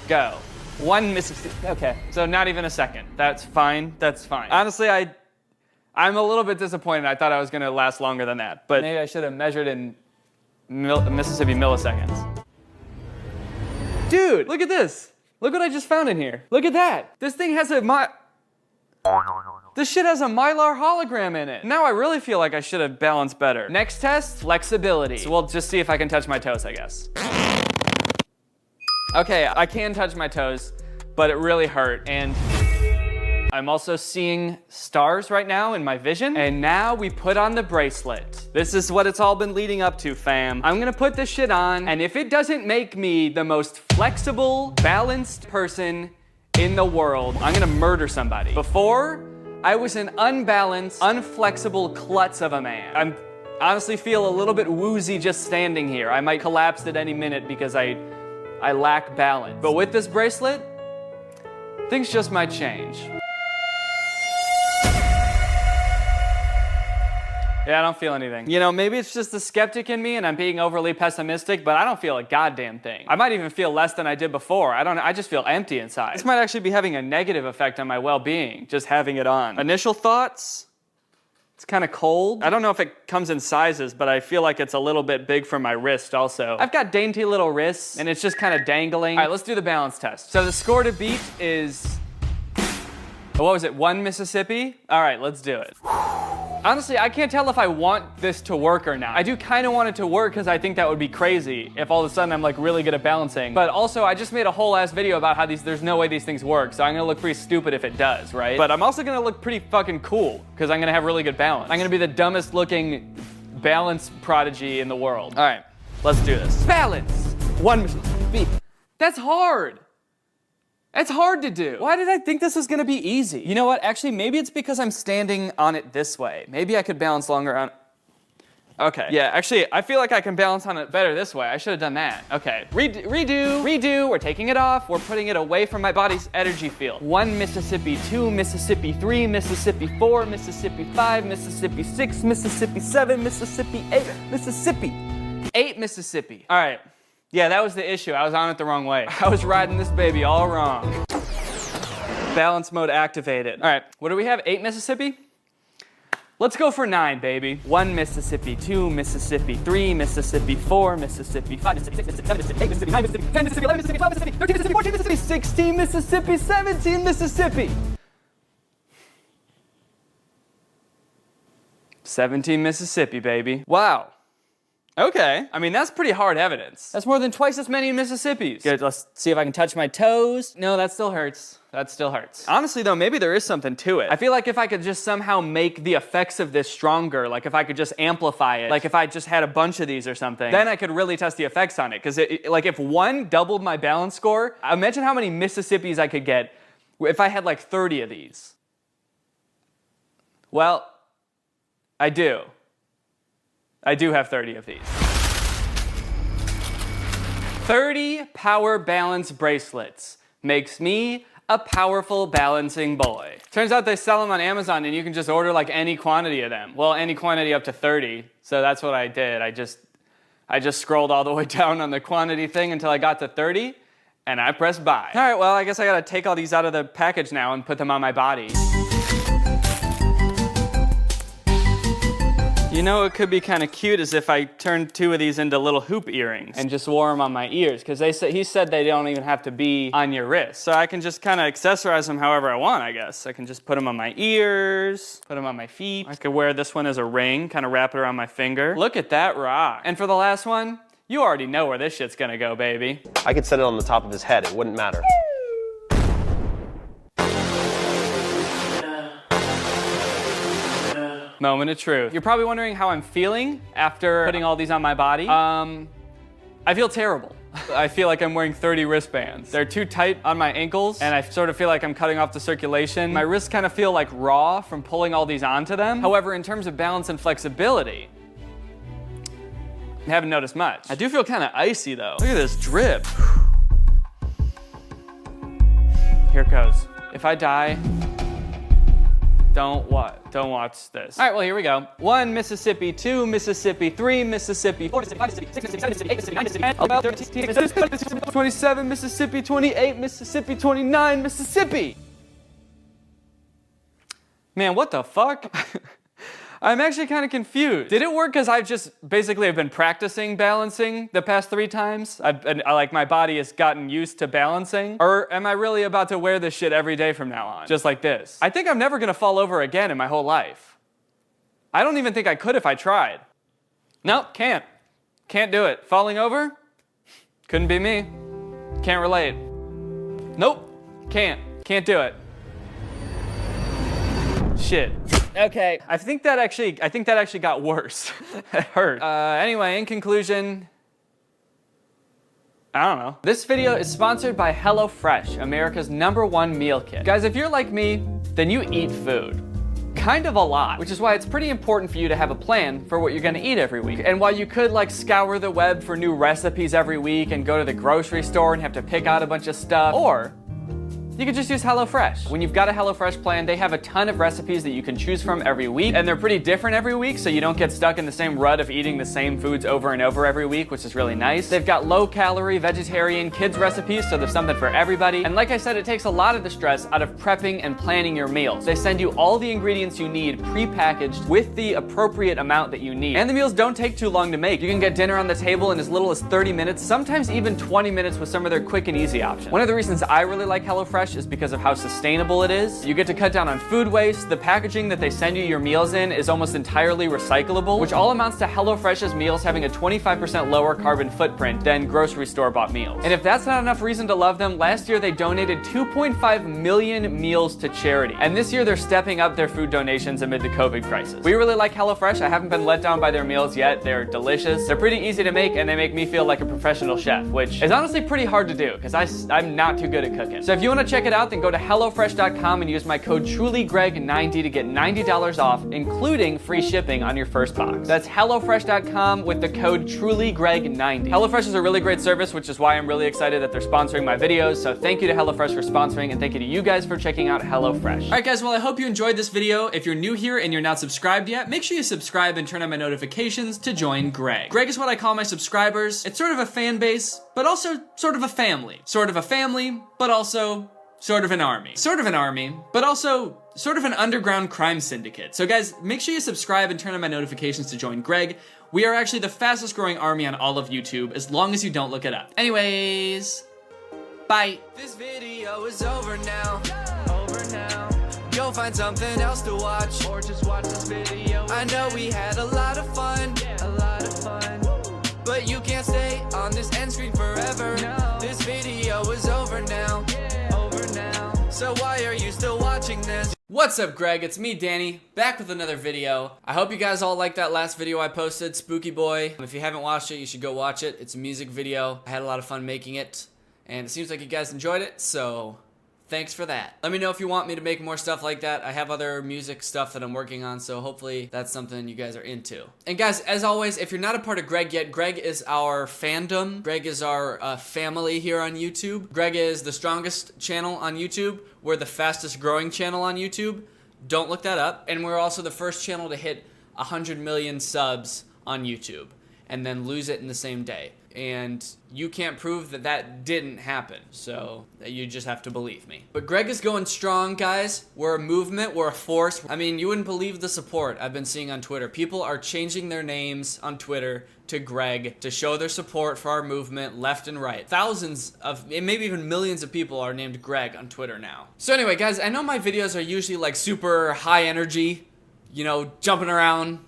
go. 1 Mississippi, okay. So not even a second. That's fine, that's fine. Honestly, I I'm a little bit disappointed. I thought I was gonna last longer than that, but maybe I should have measured in Mississippi milliseconds. Dude, look at this. Look what I just found in here. Look at that. This thing has this shit has a Mylar hologram in it. Now I really feel like I should have balanced better. Next test, flexibility. So we'll just see if I can touch my toes, I guess. Okay, I can touch my toes, but it really hurt. And I'm also seeing stars right now in my vision. And now we put on the bracelet. This is what it's all been leading up to, fam. I'm gonna put this shit on, and if it doesn't make me the most flexible, balanced person in the world, I'm gonna murder somebody. Before, I was an unbalanced, unflexible klutz of a man. I honestly feel a little bit woozy just standing here. I might collapse at any minute because I lack balance. But with this bracelet, things just might change. Yeah, I don't feel anything. You know, maybe it's just the skeptic in me and I'm being overly pessimistic, but I don't feel a goddamn thing. I might even feel less than I did before. I just feel empty inside. This might actually be having a negative effect on my well-being, just having it on. Initial thoughts? It's kind of cold. I don't know if it comes in sizes, but I feel like it's a little bit big for my wrist also. I've got dainty little wrists and it's just kind of dangling. All right, let's do the balance test. So the score to beat is, what was it, 1 Mississippi? All right, let's do it. Honestly, I can't tell if I want this to work or not. I do kind of want it to work because I think that would be crazy if all of a sudden I'm like really good at balancing. But also, I just made a whole ass video about how there's no way these things work, so I'm gonna look pretty stupid if it does, right? But I'm also gonna look pretty fucking cool because I'm gonna have really good balance. I'm gonna be the dumbest looking balance prodigy in the world. All right, let's do this. Balance! 1 Mississippi. That's hard. It's hard to do. Why did I think this was gonna be easy? You know what, actually, maybe it's because I'm standing on it this way. Maybe I could balance longer on, okay. Yeah, actually, I feel like I can balance on it better this way. I should have done that. Okay, redo, we're taking it off. We're putting it away from my body's energy field. 1 Mississippi, 2 Mississippi, 3 Mississippi, 4 Mississippi, 5 Mississippi, 6 Mississippi, 7 Mississippi, 8 Mississippi. 8 Mississippi. All right. Yeah, that was the issue. I was on it the wrong way. I was riding this baby all wrong. Balance mode activated. All right, what do we have? 8 Mississippi? Let's go for 9, baby. 1 Mississippi, 2 Mississippi, 3 Mississippi, 4 Mississippi, 5 Mississippi, 6 Mississippi, 7 Mississippi, 8 Mississippi, 9 Mississippi, 10 Mississippi, 11 Mississippi, 12 Mississippi, 13 Mississippi, 14 Mississippi, 16 Mississippi, 17 Mississippi. 17 Mississippi, baby. Wow. Okay. I mean, that's pretty hard evidence. That's more than twice as many Mississippis. Good, let's see if I can touch my toes. No, that still hurts. That still hurts. Honestly, though, maybe there is something to it. I feel like if I could just somehow make the effects of this stronger, like if I could just amplify it, like if I just had a bunch of these or something, then I could really test the effects on it. Because like if 1 doubled my balance score, imagine how many Mississippis I could get if I had like 30 of these. Well, I do. I do have 30 of these. 30 power balance bracelets makes me a powerful balancing boy. Turns out they sell them on Amazon and you can just order like any quantity of them. Well, any quantity up to 30. So that's what I did. I just scrolled all the way down on the quantity thing until I got to 30 and I pressed buy. All right, well, I guess I gotta take all these out of the package now and put them on my body. You know, it could be kind of cute as if I turned 2 of these into little hoop earrings and just wore them on my ears, because he said they don't even have to be on your wrist. So I can just kind of accessorize them however I want, I guess. I can just put them on my ears, put them on my feet. I could wear this one as a ring, kind of wrap it around my finger. Look at that rock. And for the last one, you already know where this shit's gonna go, baby. I could set it on the top of his head, it wouldn't matter. Moment of truth. You're probably wondering how I'm feeling after putting all these on my body. I feel terrible. I feel like I'm wearing 30 wristbands. They're too tight on my ankles, and I sort of feel like I'm cutting off the circulation. My wrists kind of feel like raw from pulling all these onto them. However, in terms of balance and flexibility, I haven't noticed much. I do feel kind of icy though. Look at this drip. Here it goes. If I die, don't watch this. All right, well, here we go. 1 Mississippi, 2 Mississippi, 3 Mississippi, 4 Mississippi, 5 Mississippi, 6 Mississippi, 7 Mississippi, 8 Mississippi, 9 Mississippi, 10 Mississippi, 27 Mississippi, 28 Mississippi, 29 Mississippi. Man, what the fuck? I'm actually kind of confused. Did it work because I've just basically have been practicing balancing the past 3 times? Like my body has gotten used to balancing? Or am I really about to wear this shit every day from now on? Just like this. I think I'm never gonna fall over again in my whole life. I don't even think I could if I tried. Nope, can't. Can't do it. Falling over? Couldn't be me. Can't relate. Nope, can't. Can't do it. Shit. Okay, I think that actually got worse. It hurt. Anyway, in conclusion, I don't know. This video is sponsored by HelloFresh, America's #1 meal kit. Guys, if you're like me, then you eat food. Kind of a lot, which is why it's pretty important for you to have a plan for what you're gonna eat every week. And while you could like scour the web for new recipes every week and go to the grocery store and have to pick out a bunch of stuff, or you could just use HelloFresh. When you've got a HelloFresh plan, they have a ton of recipes that you can choose from every week, and they're pretty different every week, so you don't get stuck in the same rut of eating the same foods over and over every week, which is really nice. They've got low-calorie, vegetarian, kids recipes, so there's something for everybody. And like I said, it takes a lot of the stress out of prepping and planning your meals. They send you all the ingredients you need pre-packaged with the appropriate amount that you need. And the meals don't take too long to make. You can get dinner on the table in as little as 30 minutes, sometimes even 20 minutes with some of their quick and easy options. One of the reasons I really like HelloFresh is because of how sustainable it is. You get to cut down on food waste. The packaging that they send you your meals in is almost entirely recyclable, which all amounts to HelloFresh's meals having a 25% lower carbon footprint than grocery store bought meals. And if that's not enough reason to love them, last year they donated 2.5 million meals to charity. And this year they're stepping up their food donations amid the COVID crisis. We really like HelloFresh. I haven't been let down by their meals yet. They're delicious. They're pretty easy to make, and they make me feel like a professional chef, which is honestly pretty hard to do because I'm not too good at cooking. So if you want to check it out, then go to HelloFresh.com and use my code TrulyGreg90 to get $90 off, including free shipping on your first box. That's HelloFresh.com with the code TrulyGreg90. HelloFresh is a really great service, which is why I'm really excited that they're sponsoring my videos. So thank you to HelloFresh for sponsoring, and thank you to you guys for checking out HelloFresh. All right, guys, well, I hope you enjoyed this video. If you're new here and you're not subscribed yet, make sure you subscribe and turn on my notifications to join Greg. Greg is what I call my subscribers. It's sort of a fan base, but also sort of a family. Sort of a family, but also sort of an army. Sort of an army, but also sort of an underground crime syndicate. So guys, make sure you subscribe and turn on my notifications to join Greg. We are actually the fastest growing army on all of YouTube, as long as you don't look it up. Anyways, bye. This video is over now. Go find something else to watch, or just watch this video. I know we had a lot of fun, but you can't stay on this end screen forever. This video is over now. So why are you still watching this? What's up, Greg? It's me, Danny, back with another video. I hope you guys all liked that last video I posted, Spooky Boy. If you haven't watched it, you should go watch it. It's a music video. I had a lot of fun making it, and it seems like you guys enjoyed it, so thanks for that. Let me know if you want me to make more stuff like that. I have other music stuff that I'm working on, so hopefully that's something you guys are into. And guys, as always, if you're not a part of Greg yet, Greg is our fandom. Greg is our family here on YouTube. Greg is the strongest channel on YouTube. We're the fastest growing channel on YouTube. Don't look that up. And we're also the first channel to hit 100 million subs on YouTube and then lose it in the same day. And you can't prove that that didn't happen, so you just have to believe me. But Greg is going strong, guys. We're a movement, we're a force. I mean, you wouldn't believe the support I've been seeing on Twitter. People are changing their names on Twitter to Greg to show their support for our movement left and right. Thousands of, maybe even millions of people are named Greg on Twitter now. So anyway, guys, I know my videos are usually like super high energy, you know, jumping around,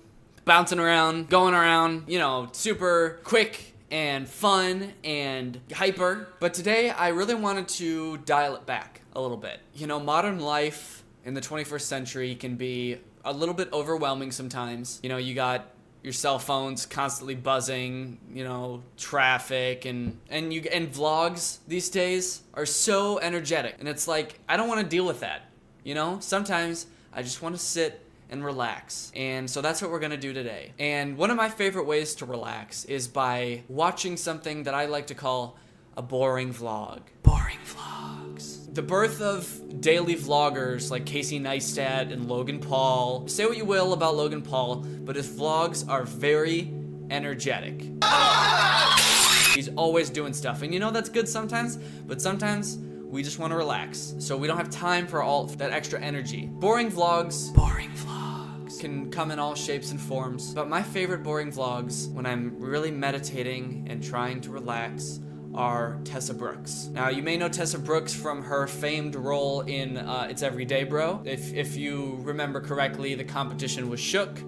bouncing around, going around, you know, super quick and fun and hyper. But today I really wanted to dial it back a little bit. You know, modern life in the 21st century can be a little bit overwhelming sometimes. You know, you got your cell phones constantly buzzing, you know, traffic and vlogs these days are so energetic. And it's like, I don't want to deal with that. You know, sometimes I just want to sit and relax. And so that's what we're gonna do today. And one of my favorite ways to relax is by watching something that I like to call a boring vlog. Boring vlogs. The birth of daily vloggers like Casey Neistat and Logan Paul. Say what you will about Logan Paul, but his vlogs are very energetic. He's always doing stuff. And you know that's good sometimes, but sometimes We just want to relax. So we don't have time for all that extra energy. Boring vlogs can come in all shapes and forms. But my favorite boring vlogs, when I'm really meditating and trying to relax, are Tessa Brooks. Now, you may know Tessa Brooks from her famed role in It's Everyday Bro. If you remember correctly, the competition was shook.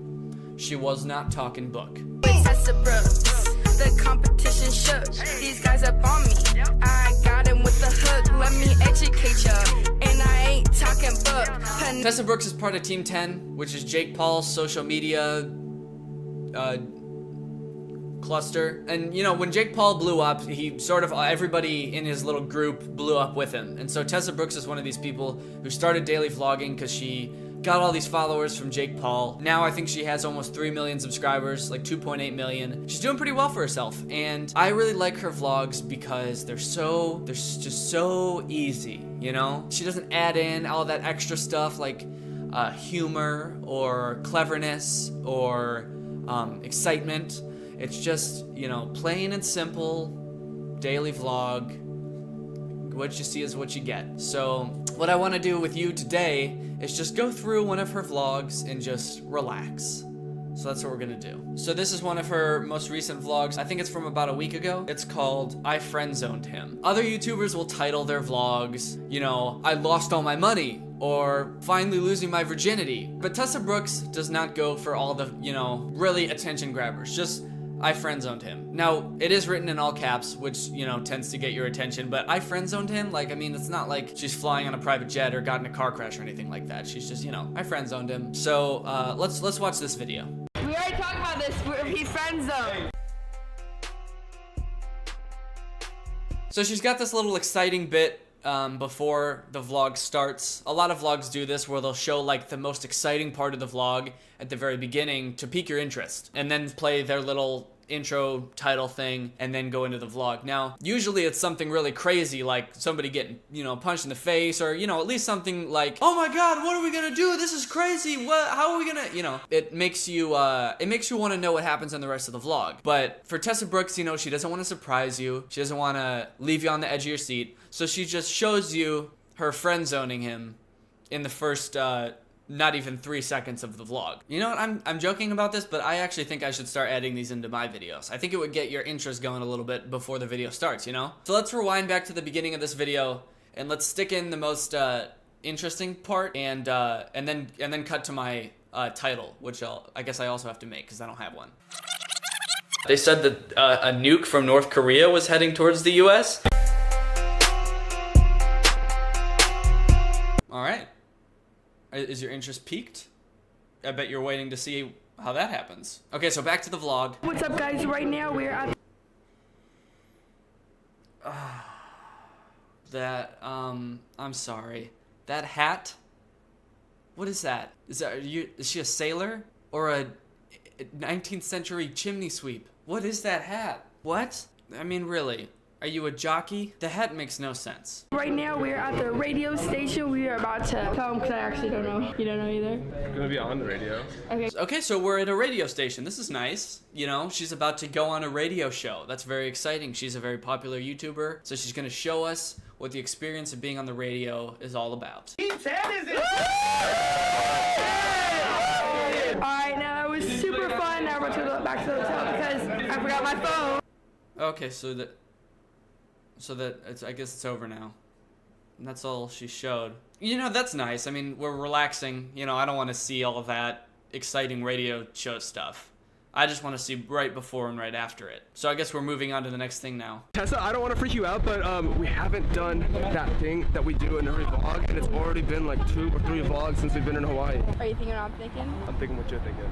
She was not talking book. Tessa Brooks, the competition shook. These guys up on me. I got him with the hook. Let me educate ya. And I ain't talking book. Tessa Brooks is part of Team 10, which is Jake Paul's social media cluster. And you know, when Jake Paul blew up, he sort of, everybody in his little group blew up with him. And so Tessa Brooks is one of these people who started daily vlogging because she got all these followers from Jake Paul. Now I think she has almost 3 million subscribers, like 2.8 million. She's doing pretty well for herself. And I really like her vlogs because they're just so easy, you know? She doesn't add in all that extra stuff like humor or cleverness or excitement. It's just, you know, plain and simple daily vlog. What you see is what you get. So what I want to do with you today is just go through one of her vlogs and just relax. So that's what we're gonna do. So this is one of her most recent vlogs. I think it's from about a week ago. It's called I Friend Zoned Him. Other YouTubers will title their vlogs, you know, I lost all my money, or finally losing my virginity. But Tessa Brooks does not go for all the, you know, really attention grabbers. Just I friend zoned him. Now, it is written in all caps, which, you know, tends to get your attention, but I friend zoned him, like, I mean, it's not like she's flying on a private jet or got in a car crash or anything like that. She's just, you know, I friend zoned him. So, let's watch this video. We already talked about this. He friend zoned. So she's got this little exciting bit before the vlog starts. A lot of vlogs do this where they'll show like the most exciting part of the vlog at the very beginning to pique your interest, and then play their little intro title thing and then go into the vlog. Now, usually it's something really crazy, like somebody getting, you know, punched in the face, or, you know, at least something like, oh my god, what are we gonna do? This is crazy. How are we gonna, you know, it makes you want to know what happens in the rest of the vlog. But for Tessa Brooks, you know, she doesn't want to surprise you. She doesn't want to leave you on the edge of your seat. So she just shows you her friend zoning him in the first, not even 3 seconds of the vlog. You know what, I'm joking about this, but I actually think I should start adding these into my videos. I think it would get your interest going a little bit before the video starts, you know? So let's rewind back to the beginning of this video, and let's stick in the most interesting part, and then cut to my title, which I guess I also have to make, because I don't have one. They said that a nuke from North Korea was heading towards the US. All right. Is your interest piqued? I bet you're waiting to see how that happens. Okay, so back to the vlog. What's up, guys? Right now we're at I'm sorry. That hat? What is that? Is she a sailor? Or a 19th century chimney sweep? What is that hat? What? I mean, really? Are you a jockey? The hat makes no sense. Right now we're at the radio station. We are about to tell them, because I actually don't know. You don't know either? I'm gonna be on the radio. Okay, so we're at a radio station. This is nice. You know, she's about to go on a radio show. That's very exciting. She's a very popular YouTuber, so she's gonna show us what the experience of being on the radio is all about. Alright, now that was super fun. Now we're back to the hotel because I forgot my phone. Okay, so I guess it's over now. And that's all she showed. You know, that's nice. I mean, we're relaxing. You know, I don't want to see all of that exciting radio show stuff. I just want to see right before and right after it. So I guess we're moving on to the next thing now. Tessa, I don't want to freak you out, but we haven't done that thing that we do in every vlog, and it's already been like 2 or 3 vlogs since we've been in Hawaii. Are you thinking what I'm thinking? I'm thinking what you're thinking.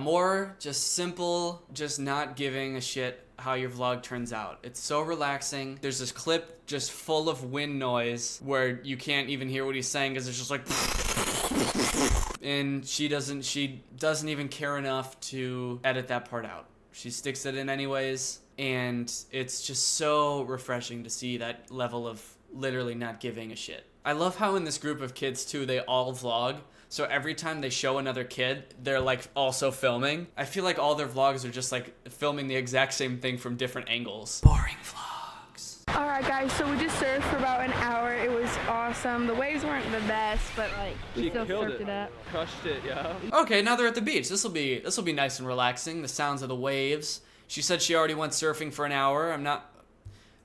More just simple, just not giving a shit how your vlog turns out. It's so relaxing. There's this clip just full of wind noise where you can't even hear what he's saying because it's just like and she doesn't even care enough to edit that part out. She sticks it in anyways, and it's just so refreshing to see that level of literally not giving a shit. I love how in this group of kids too, they all vlog. So every time they show another kid, they're like also filming. I feel like all their vlogs are just like filming the exact same thing from different angles. Boring vlogs. All right, guys, so we just surfed for about an hour. It was awesome. The waves weren't the best, but like we still surfed it up. Crushed it, yeah. Okay, now they're at the beach. This will be nice and relaxing. The sounds of the waves. She said she already went surfing for an hour. I'm not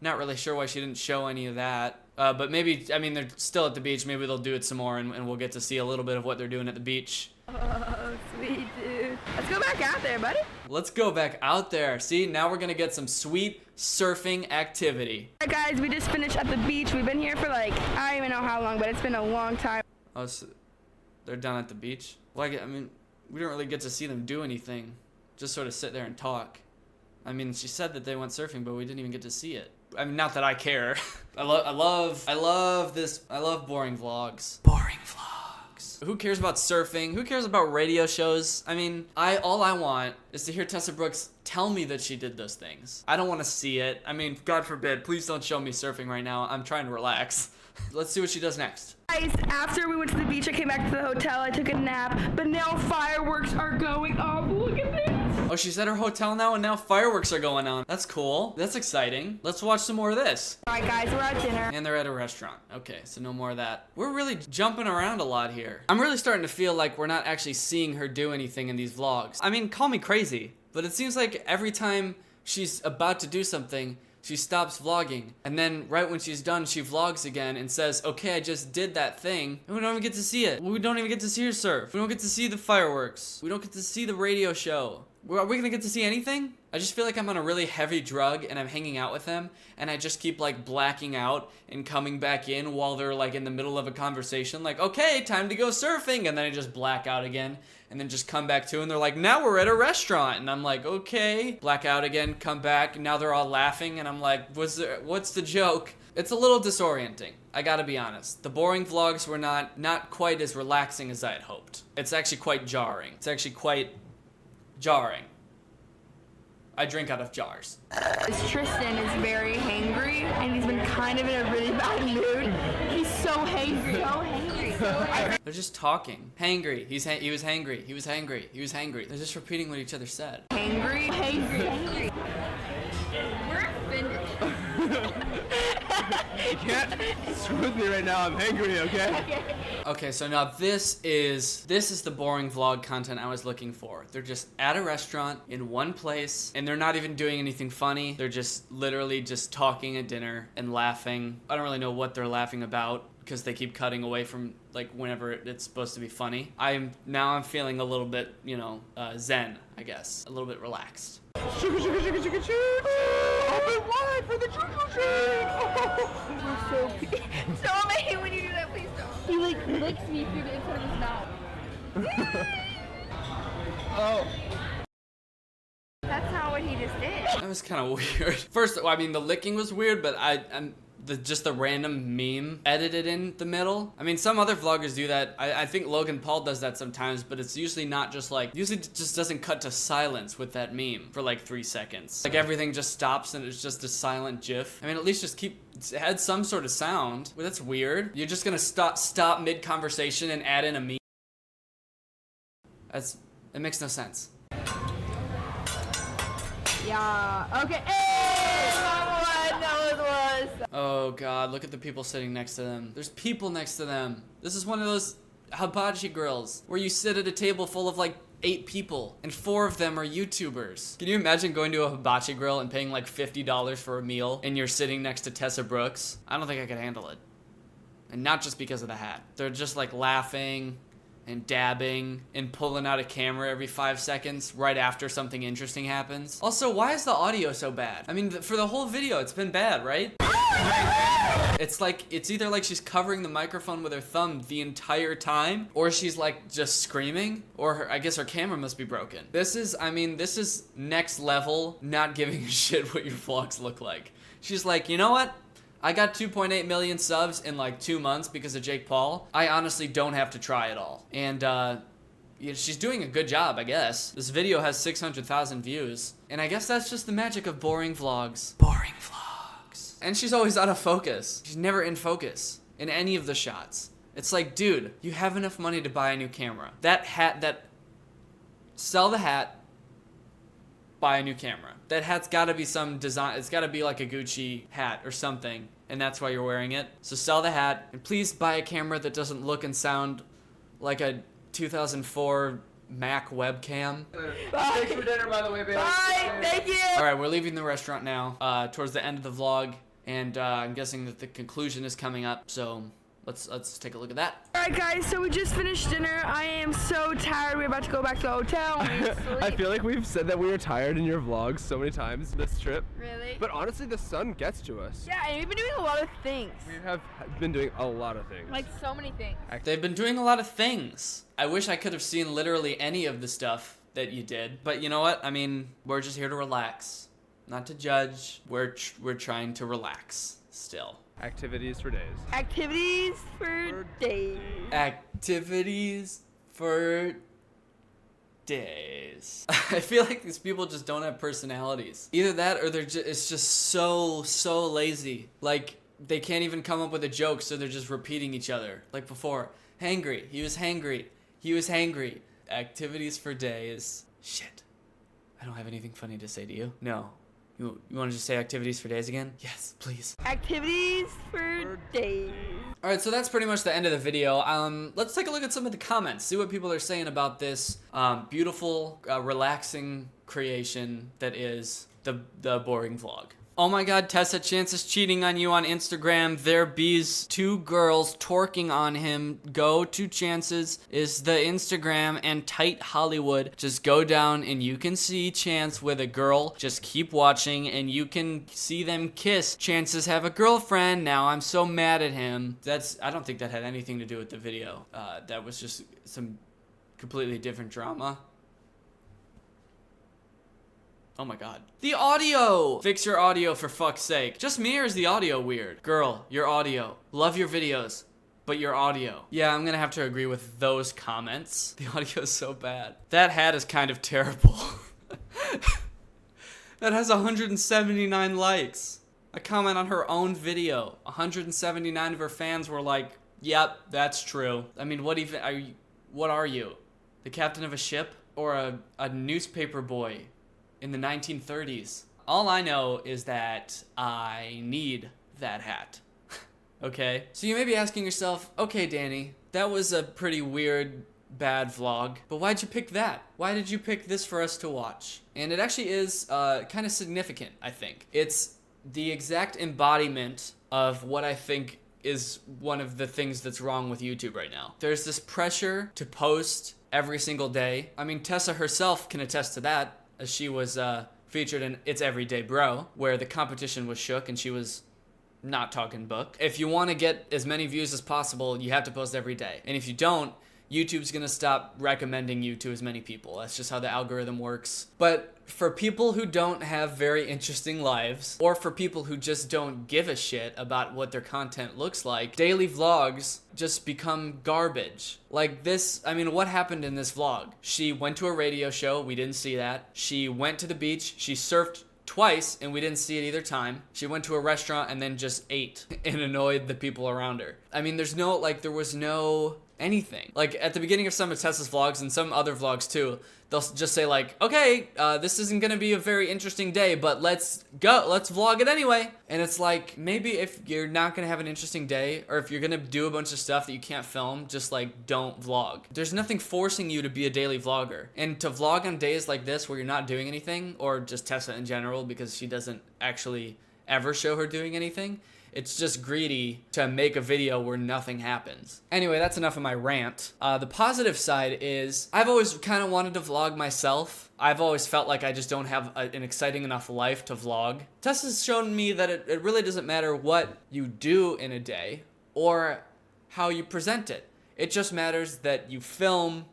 really sure why she didn't show any of that. But maybe, I mean, they're still at the beach. Maybe they'll do it some more, and we'll get to see a little bit of what they're doing at the beach. Oh, sweet dude. Let's go back out there, buddy. Let's go back out there. See, now we're gonna get some sweet surfing activity. All right, guys, we just finished at the beach. We've been here for like, I don't even know how long, but it's been a long time. Oh, so they're down at the beach? Well, I mean, we didn't really get to see them do anything. Just sort of sit there and talk. I mean, she said that they went surfing, but we didn't even get to see it. I mean, not that I care. I love boring vlogs. Boring vlogs. Who cares about surfing? Who cares about radio shows? I mean, all I want is to hear Tessa Brooks tell me that she did those things. I don't want to see it. I mean, God forbid, please don't show me surfing right now. I'm trying to relax. Let's see what she does next. Guys, after we went to the beach, I came back to the hotel. I took a nap, but now fireworks are going off. Look at this. Oh, she's at her hotel now, and now fireworks are going on. That's cool. That's exciting. Let's watch some more of this. All right, guys, we're at dinner. And they're at a restaurant. Okay, so no more of that. We're really jumping around a lot here. I'm really starting to feel like we're not actually seeing her do anything in these vlogs. I mean, call me crazy, but it seems like every time she's about to do something, she stops vlogging, and then right when she's done, she vlogs again and says, okay, I just did that thing, and we don't even get to see it. We don't even get to see her surf. We don't get to see the fireworks. We don't get to see the radio show. Are we gonna get to see anything? I just feel like I'm on a really heavy drug and I'm hanging out with them, and I just keep like blacking out and coming back in while they're like in the middle of a conversation, like, okay, time to go surfing, and then I just black out again, and then just come back to, and they're like, now we're at a restaurant, and I'm like, okay, black out again, come back, and now they're all laughing, and I'm like, what's the joke? It's a little disorienting, I gotta be honest. The boring vlogs were not quite as relaxing as I had hoped. It's actually quite jarring. It's actually quite jarring. I drink out of jars. Tristan is very hangry, and he's been kind of in a really bad mood. He's so hangry. So hangry. So hangry. They're just talking. Hangry. He was hangry. He was hangry. He was hangry. They're just repeating what each other said. Hangry. Hangry. Hangry. We're offended. You can't screw with me right now. I'm hangry, okay? Okay, so now this is the boring vlog content I was looking for. They're just at a restaurant in one place, and they're not even doing anything funny. They're just literally just talking at dinner and laughing. I don't really know what they're laughing about, because they keep cutting away from like whenever it's supposed to be funny. I'm feeling a little bit, zen, I guess. A little bit relaxed. Sugar, sugar, sugar, sugar, sugar! Open wide for the trick-or-treat! So I hate when you do that, please don't. He like licks me through the inside of his mouth. Oh. That's not what he just did. That was kind of weird. First, I mean, the licking was weird, but just the random meme edited in the middle. I mean, some other vloggers do that. I think Logan Paul does that sometimes, but it's usually not just like, usually it just doesn't cut to silence with that meme for like 3 seconds. Like everything just stops and it's just a silent GIF. I mean, at least just add some sort of sound. Well, that's weird. You're just gonna stop mid-conversation and add in a meme. It makes no sense. Yeah, okay. Hey, that was. Oh God, look at the people sitting next to them. There's people next to them. This is one of those hibachi grills where you sit at a table full of like 8 people and 4 of them are YouTubers. Can you imagine going to a hibachi grill and paying like $50 for a meal and you're sitting next to Tessa Brooks? I don't think I could handle it. And not just because of the hat. They're just like laughing and dabbing and pulling out a camera every 5 seconds right after something interesting happens. Also, why is the audio so bad? I mean, for the whole video, it's been bad, right? It's either like she's covering the microphone with her thumb the entire time, or she's like just screaming, or I guess her camera must be broken. This is next level not giving a shit what your vlogs look like. She's like, you know what? I got 2.8 million subs in like 2 months because of Jake Paul. I honestly don't have to try at all. And she's doing a good job, I guess. This video has 600,000 views. And I guess that's just the magic of boring vlogs. Boring vlogs. And she's always out of focus. She's never in focus in any of the shots. It's like, dude, you have enough money to buy a new camera. Sell the hat, buy a new camera. That hat's gotta be some design. It's gotta be like a Gucci hat or something. And that's why you're wearing it. So sell the hat. And please buy a camera that doesn't look and sound like a 2004 Mac webcam. Thanks for dinner, by the way, baby. Bye. Thank you. All right, we're leaving the restaurant now, towards the end of the vlog. And I'm guessing that the conclusion is coming up. So let's take a look at that. Alright guys, so we just finished dinner. I am so tired. We're about to go back to the hotel. I feel like we've said that we were tired in your vlogs so many times this trip. Really? But honestly, the sun gets to us. Yeah, and we've been doing a lot of things. We have been doing a lot of things. Like so many things. They've been doing a lot of things. I wish I could have seen literally any of the stuff that you did. But you know what? I mean, we're just here to relax. Not to judge. We're trying to relax still. Activities for days. Activities for days. Activities for days. I feel like these people just don't have personalities. Either that or it's just so lazy. Like they can't even come up with a joke, so they're just repeating each other. Like before, hangry. He was hangry. He was hangry. Activities for days. Shit. I don't have anything funny to say to you. No. You want to just say activities for days again? Yes, please. Activities for days. All right, so that's pretty much the end of the video. Let's take a look at some of the comments, see what people are saying about this beautiful, relaxing creation that is the boring vlog. Oh my god, Tessa, Chance is cheating on you on Instagram. There bees 2 girls twerking on him. Go to Chance's is the Instagram and Tight Hollywood. Just go down and you can see Chance with a girl. Just keep watching and you can see them kiss. Chances have a girlfriend. Now I'm so mad at him. I don't think that had anything to do with the video. That was just some completely different drama. Oh my god. The audio! Fix your audio for fuck's sake. Just me or is the audio weird? Girl, your audio. Love your videos, but your audio. Yeah, I'm gonna have to agree with those comments. The audio is so bad. That hat is kind of terrible. That has 179 likes. A comment on her own video. 179 of her fans were like, yep, that's true. I mean, what are you? The captain of a ship? Or a newspaper boy? In the 1930s. All I know is that I need that hat. Okay? So you may be asking yourself, okay, Danny, that was a pretty weird, bad vlog, but why'd you pick that? Why did you pick this for us to watch? And it actually is kind of significant, I think. It's the exact embodiment of what I think is one of the things that's wrong with YouTube right now. There's this pressure to post every single day. I mean, Tessa herself can attest to that, as she was featured in It's Everyday Bro, where the competition was shook and she was not talking book. If you want to get as many views as possible, you have to post every day. And if you don't, YouTube's gonna stop recommending you to as many people. That's just how the algorithm works. But for people who don't have very interesting lives, or for people who just don't give a shit about what their content looks like, daily vlogs just become garbage. Like this, I mean, what happened in this vlog? She went to a radio show, we didn't see that. She went to the beach, she surfed twice, and we didn't see it either time. She went to a restaurant and then just ate and annoyed the people around her. I mean, there was no anything. Like at the beginning of some of Tessa's vlogs and some other vlogs too, they'll just say like, okay, this isn't gonna be a very interesting day, but let's vlog it anyway. And it's like, maybe if you're not gonna have an interesting day, or if you're gonna do a bunch of stuff that you can't film, just like don't vlog. There's nothing forcing you to be a daily vlogger. And to vlog on days like this where you're not doing anything, or just Tessa in general, because she doesn't actually ever show her doing anything, it's just greedy to make a video where nothing happens. Anyway, that's enough of my rant. The positive side is I've always kind of wanted to vlog myself. I've always felt like I just don't have an exciting enough life to vlog. Tessa's shown me that it really doesn't matter what you do in a day or how you present it. It just matters that you film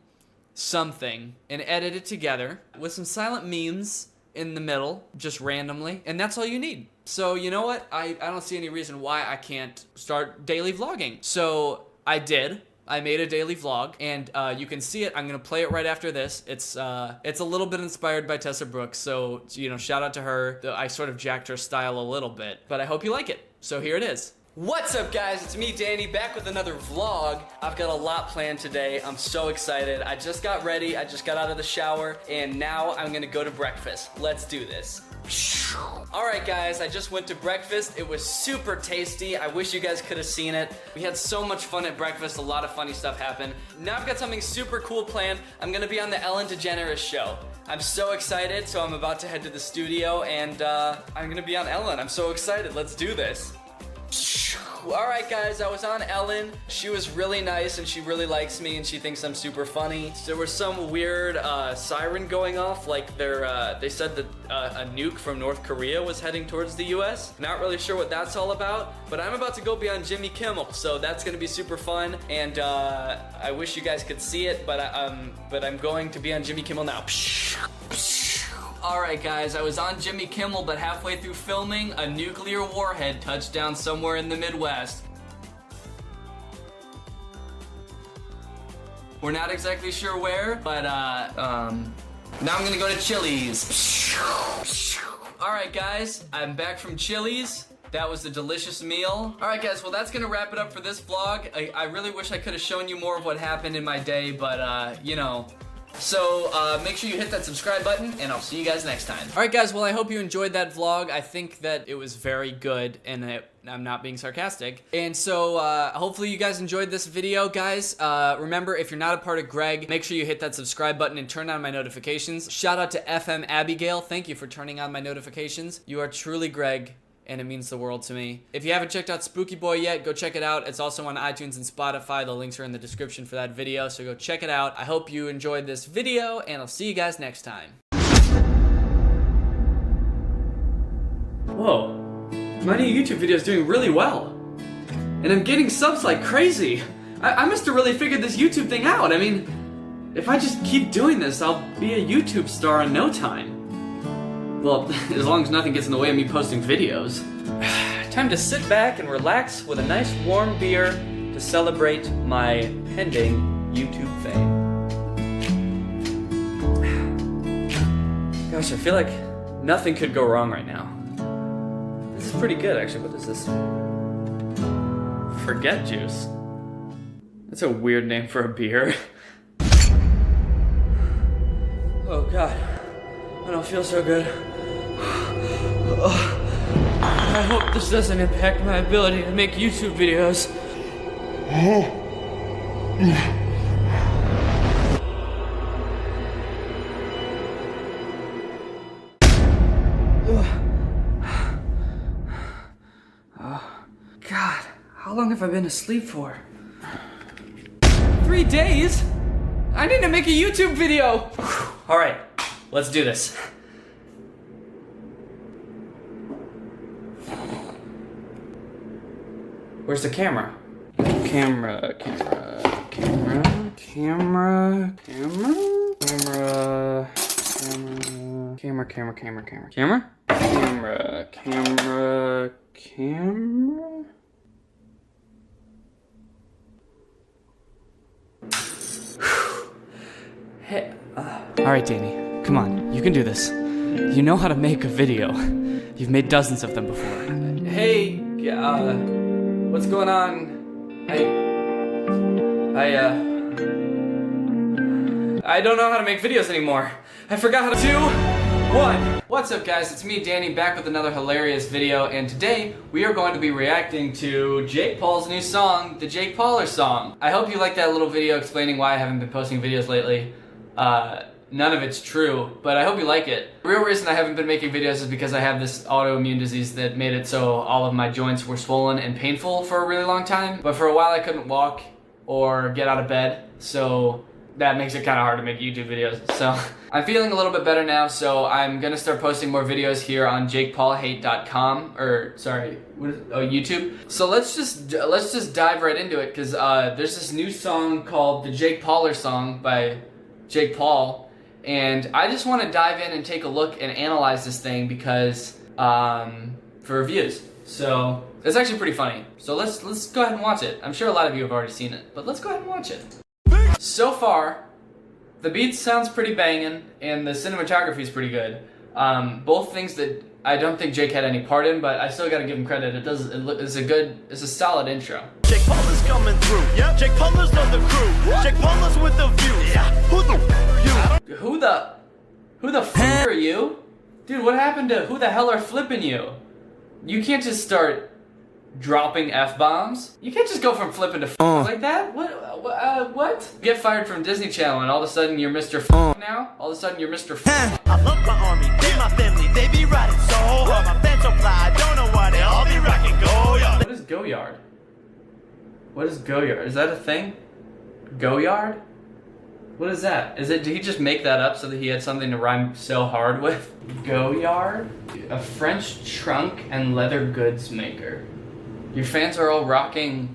something and edit it together with some silent memes in the middle, just randomly, and that's all you need. So you know what? I don't see any reason why I can't start daily vlogging. So I did. I made a daily vlog, and you can see it. I'm gonna play it right after this. It's a little bit inspired by Tessa Brooks, so you know, shout out to her. I sort of jacked her style a little bit, but I hope you like it. So here it is. What's up, guys? It's me, Danny, back with another vlog. I've got a lot planned today. I'm so excited. I just got ready. I just got out of the shower, and now I'm gonna go to breakfast. Let's do this. Alright guys, I just went to breakfast. It was super tasty. I wish you guys could have seen it. We had so much fun at breakfast. A lot of funny stuff happened. Now I've got something super cool planned. I'm gonna be on the Ellen DeGeneres show. I'm so excited, so I'm about to head to the studio and I'm gonna be on Ellen. I'm so excited. Let's do this. Alright guys, I was on Ellen. She was really nice and she really likes me and she thinks I'm super funny. There was some weird siren going off, like they said that a nuke from North Korea was heading towards the US. Not really sure what that's all about, but I'm about to go be on Jimmy Kimmel, so that's gonna be super fun. And I wish you guys could see it, but I'm going to be on Jimmy Kimmel now. Alright guys, I was on Jimmy Kimmel, but halfway through filming, a nuclear warhead touched down somewhere in the Midwest. We're not exactly sure where, but now I'm gonna go to Chili's. Alright guys, I'm back from Chili's. That was a delicious meal. Alright guys, well that's gonna wrap it up for this vlog. I really wish I could have shown you more of what happened in my day, but you know. So, make sure you hit that subscribe button, and I'll see you guys next time. Alright guys, well I hope you enjoyed that vlog. I think that it was very good, and I'm not being sarcastic. And so, hopefully you guys enjoyed this video, guys. Remember, if you're not a part of Greg, make sure you hit that subscribe button and turn on my notifications. Shout out to FM Abigail. Thank you for turning on my notifications. You are truly Greg, and it means the world to me. If you haven't checked out Spooky Boy yet, go check it out. It's also on iTunes and Spotify. The links are in the description for that video, so go check it out. I hope you enjoyed this video, and I'll see you guys next time. Whoa, my new YouTube video is doing really well. And I'm getting subs like crazy. I must have really figured this YouTube thing out. I mean, if I just keep doing this, I'll be a YouTube star in no time. Well, as long as nothing gets in the way of me posting videos. Time to sit back and relax with a nice warm beer to celebrate my pending YouTube fame. Gosh, I feel like nothing could go wrong right now. This is pretty good, actually. What is this? Forget juice. That's a weird name for a beer. Oh God, I don't feel so good. I hope this doesn't impact my ability to make YouTube videos. God, how long have I been asleep for? 3 days? I need to make a YouTube video! Alright, let's do this. Where's the camera? Camera. Hey, alright, Danny, come on, you can do this. You know how to make a video. You've made dozens of them before. Hey, what's going on? I don't know how to make videos anymore. I forgot how to 2, 1. What's up guys, it's me Danny back with another hilarious video, and today we are going to be reacting to Jake Paul's new song, the Jake Pauler song. I hope you liked that little video explaining why I haven't been posting videos lately. None of it's true, but I hope you like it. The real reason I haven't been making videos is because I have this autoimmune disease that made it so all of my joints were swollen and painful for a really long time. But for a while I couldn't walk or get out of bed, so that makes it kind of hard to make YouTube videos. So I'm feeling a little bit better now, so I'm gonna start posting more videos here on JakePaulHate.com, or sorry, YouTube. So let's just dive right into it, because there's this new song called the Jake Pauler song by Jake Paul. And I just want to dive in and take a look and analyze this thing because, for reviews. So, it's actually pretty funny. So let's go ahead and watch it. I'm sure a lot of you have already seen it, but let's go ahead and watch it. So far, the beat sounds pretty banging, and the cinematography is pretty good. Both things that I don't think Jake had any part in, but I still gotta give him credit. It's a solid intro. Jake Paul is coming through. Yep. Jake Paul is on the crew. What? Jake Paul is with the views. Yeah. Who the f are you? Who the f are you? Dude, what happened to who the hell are flipping you? You can't just start dropping F-bombs. You can't just go from flipping to like that. What? Get fired from Disney Channel and all of a sudden you're Mr. now? All of a sudden you're Mr. I love my army, they my family, they be riding so hard. My fans so fly, I don't know why they all be rocking Go-Yard. What is Go-Yard? What is Go-Yard? Is that a thing? Go-Yard? What is that? Did he just make that up so that he had something to rhyme so hard with? Go-Yard? A French trunk and leather goods maker. Your fans are all rocking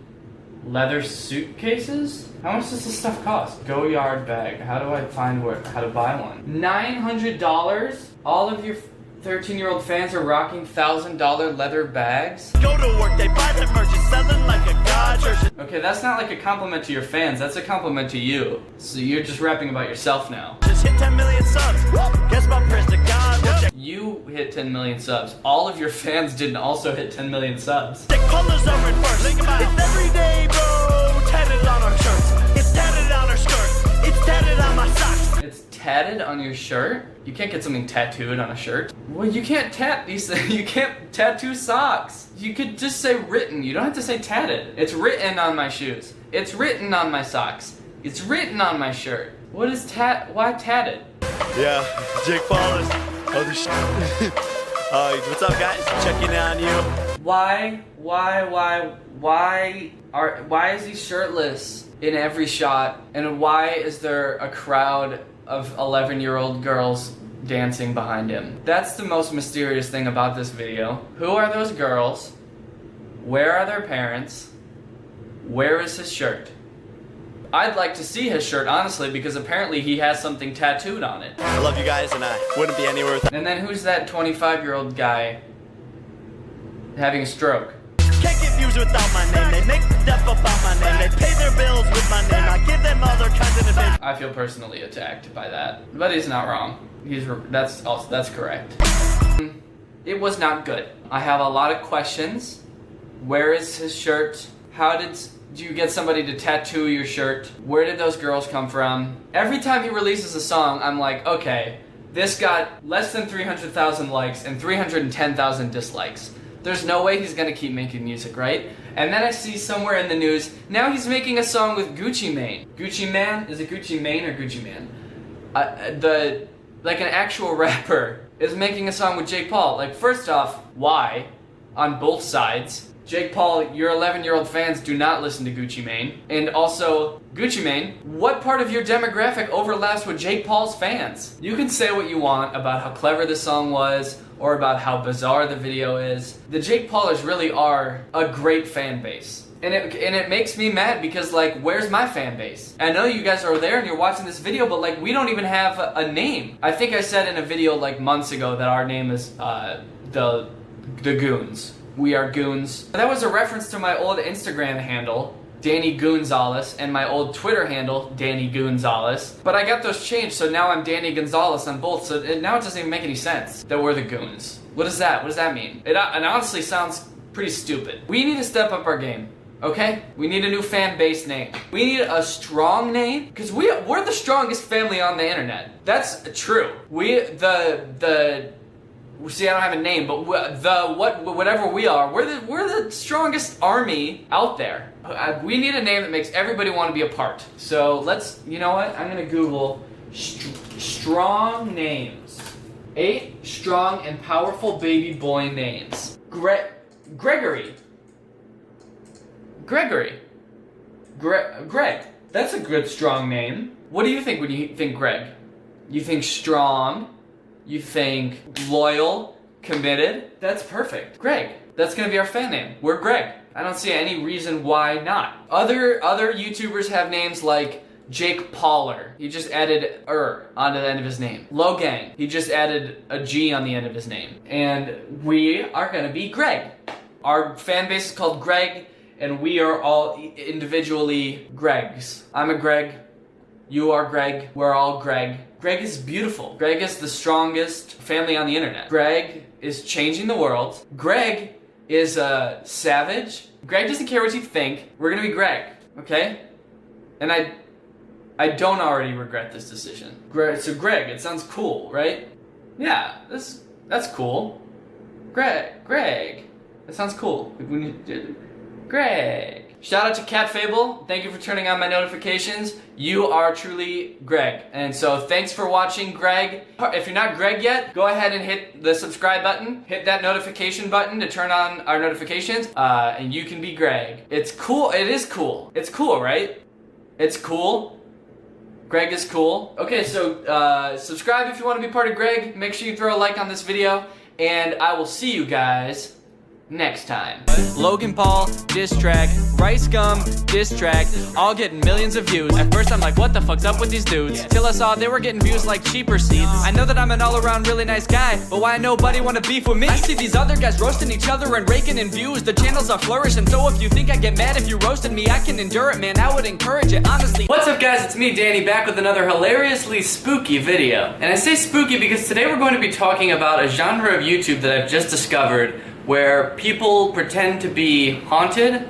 leather suitcases? How much does this stuff cost? Go-Yard bag. How do I find how to buy one? $900? All of your 13-year-old fans are rocking $1,000 leather bags? Go to work, they buy their merch, it's selling like a god church. Okay, that's not like a compliment to your fans, that's a compliment to you. So you're just rapping about yourself now. Just hit 10 million subs. Guess my prayers to God. You hit 10 million subs. All of your fans didn't also hit 10 million subs. The colors are in first. Think about it. It's everyday, bro. Tatted on our shirts. It's tatted on our skirts. It's tatted on my socks. It's tatted on your shirt? You can't get something tattooed on a shirt. Well, you can't tat these things. You can't tattoo socks. You could just say written. You don't have to say tatted. It's written on my shoes. It's written on my socks. It's written on my shirt. What is why tatted? Yeah, Jake Paul is. Holy shit. What's up, guys? Checking on you. Why is he shirtless in every shot? And why is there a crowd of 11-year-old girls dancing behind him? That's the most mysterious thing about this video. Who are those girls? Where are their parents? Where is his shirt? I'd like to see his shirt, honestly, because apparently he has something tattooed on it. I love you guys, and I wouldn't be anywhere without. And then who's that 25-year-old guy having a stroke? Can't get views without my name. They make stuff about my name. They pay their bills with my name. I give them other kinds of advice. I feel personally attacked by that, but he's not wrong. That's correct. It was not good. I have a lot of questions. Where is his shirt? How did you get somebody to tattoo your shirt? Where did those girls come from? Every time he releases a song, I'm like, okay, this got less than 300,000 likes and 310,000 dislikes. There's no way he's gonna keep making music, right? And then I see somewhere in the news, now he's making a song with Gucci Mane. Gucci Man? Is it Gucci Mane or Gucci Man? Like an actual rapper is making a song with Jake Paul. Like, first off, why? On both sides. Jake Paul, your 11-year-old fans do not listen to Gucci Mane. And also, Gucci Mane, what part of your demographic overlaps with Jake Paul's fans? You can say what you want about how clever the song was, or about how bizarre the video is. The Jake Paulers really are a great fan base. And it makes me mad because, like, where's my fan base? I know you guys are there and you're watching this video, but, like, we don't even have a name. I think I said in a video, like, months ago that our name is, the Goons. We are Goons. That was a reference to my old Instagram handle, Danny Gonzalez, and my old Twitter handle, Danny Gonzalez. But I got those changed, so now I'm Danny Gonzalez on both, so now it doesn't even make any sense that we're the Goons. What is that? What does that mean? It honestly sounds pretty stupid. We need to step up our game, okay? We need a new fan base name. We need a strong name, because we're the strongest family on the internet. That's true. See, I don't have a name, but whatever we are, we're the strongest army out there. We need a name that makes everybody want to be a part. So you know what? I'm gonna Google strong names. 8 strong and powerful baby boy names. Gregory. Greg. That's a good strong name. What do you think when you think Greg? You think strong? You think loyal, committed? That's perfect. Greg. That's gonna be our fan name. We're Greg. I don't see any reason why not. Other YouTubers have names like Jake Pauler. He just added onto the end of his name. Logang. He just added a G on the end of his name. And we are gonna be Greg. Our fan base is called Greg, and we are all individually Gregs. I'm a Greg. You are Greg. We're all Greg. Greg is beautiful. Greg is the strongest family on the internet. Greg is changing the world. Greg is a savage. Greg doesn't care what you think. We're gonna be Greg, okay? And I don't already regret this decision. So Greg, it sounds cool, right? Yeah, That's cool. Greg. That sounds cool. Greg. Shout out to Cat Fable. Thank you for turning on my notifications. You are truly Greg. And so thanks for watching, Greg. If you're not Greg yet, go ahead and hit the subscribe button. Hit that notification button to turn on our notifications. And you can be Greg. It's cool. It is cool. It's cool, right? It's cool. Greg is cool. Okay, so subscribe if you want to be part of Greg. Make sure you throw a like on this video. And I will see you guys next time. Logan Paul, diss track, Rice Gum, diss track, all getting millions of views. At first I'm like, what the fuck's up with these dudes? Till I saw they were getting views like cheaper seats. I know that I'm an all-around really nice guy, but why nobody wanna beef with me? I see these other guys roasting each other and raking in views. The channels are flourishing, so if you think I get mad if you roasted me, I can endure it, man. I would encourage it, honestly. What's up, guys? It's me, Danny, back with another hilariously spooky video. And I say spooky because today we're going to be talking about a genre of YouTube that I've just discovered where people pretend to be haunted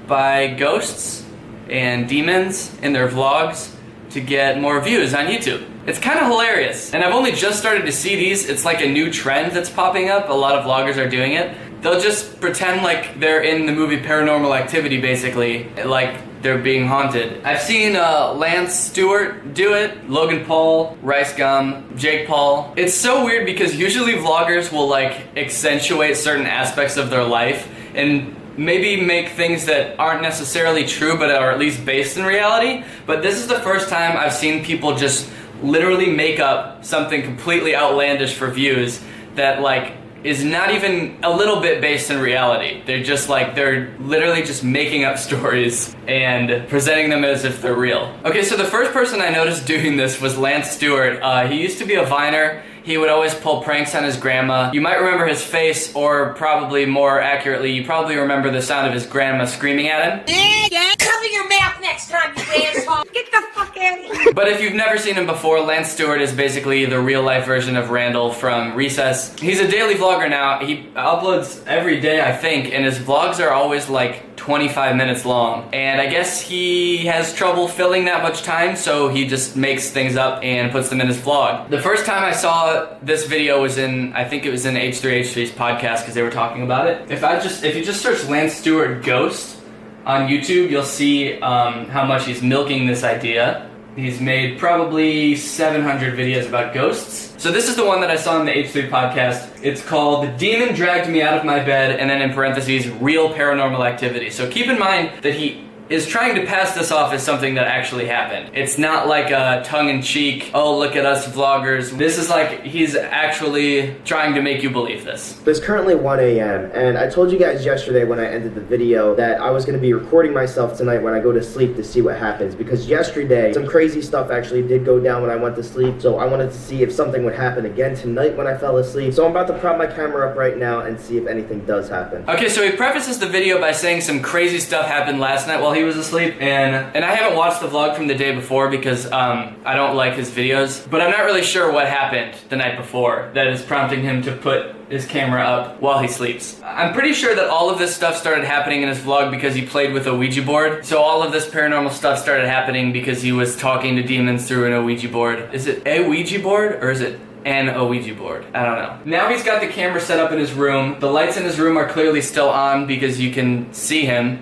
by ghosts and demons in their vlogs to get more views on YouTube. It's kind of hilarious, and I've only just started to see these. It's like a new trend that's popping up. A lot of vloggers are doing it. They'll just pretend like they're in the movie Paranormal Activity, basically, like they're being haunted. I've seen Lance Stewart do it, Logan Paul, Rice Gum, Jake Paul. It's so weird because usually vloggers will like accentuate certain aspects of their life and maybe make things that aren't necessarily true but are at least based in reality. But this is the first time I've seen people just literally make up something completely outlandish for views that like is not even a little bit based in reality. They're just like, they're literally just making up stories and presenting them as if they're real. Okay, so the first person I noticed doing this was Lance Stewart. He used to be a Viner. He would always pull pranks on his grandma. You might remember his face, or probably more accurately, you probably remember the sound of his grandma screaming at him. Cover your mouth next time, you asshole! Get the fuck out of here! But if you've never seen him before, Lance Stewart is basically the real-life version of Randall from Recess. He's a daily vlogger now. He uploads every day, I think, and his vlogs are always like 25 minutes long. And I guess he has trouble filling that much time, so he just makes things up and puts them in his vlog. The first time I saw this video was in, I think it was in H3H3's podcast because they were talking about it. If you just search Lance Stewart Ghost on YouTube, you'll see how much he's milking this idea. He's made probably 700 videos about ghosts. So this is the one that I saw on the H3 podcast. It's called "The Demon Dragged Me Out of My Bed," and then in parentheses, "Real Paranormal Activity." So keep in mind that he is trying to pass this off as something that actually happened. It's not like a tongue-in-cheek, oh look at us vloggers. This is like, he's actually trying to make you believe this. It's currently 1 a.m. and I told you guys yesterday when I ended the video that I was going to be recording myself tonight when I go to sleep to see what happens, because yesterday some crazy stuff actually did go down when I went to sleep, so I wanted to see if something would happen again tonight when I fell asleep. So I'm about to prop my camera up right now and see if anything does happen. Okay, so he prefaces the video by saying some crazy stuff happened last night while he was asleep, and I haven't watched the vlog from the day before because I don't like his videos, but I'm not really sure what happened the night before that is prompting him to put his camera up while he sleeps. I'm pretty sure that all of this stuff started happening in his vlog because he played with a Ouija board. So all of this paranormal stuff started happening because he was talking to demons through an Ouija board. Is it a Ouija board or is it an Ouija board? I don't know. Now he's got the camera set up in his room. The lights in his room are clearly still on because you can see him.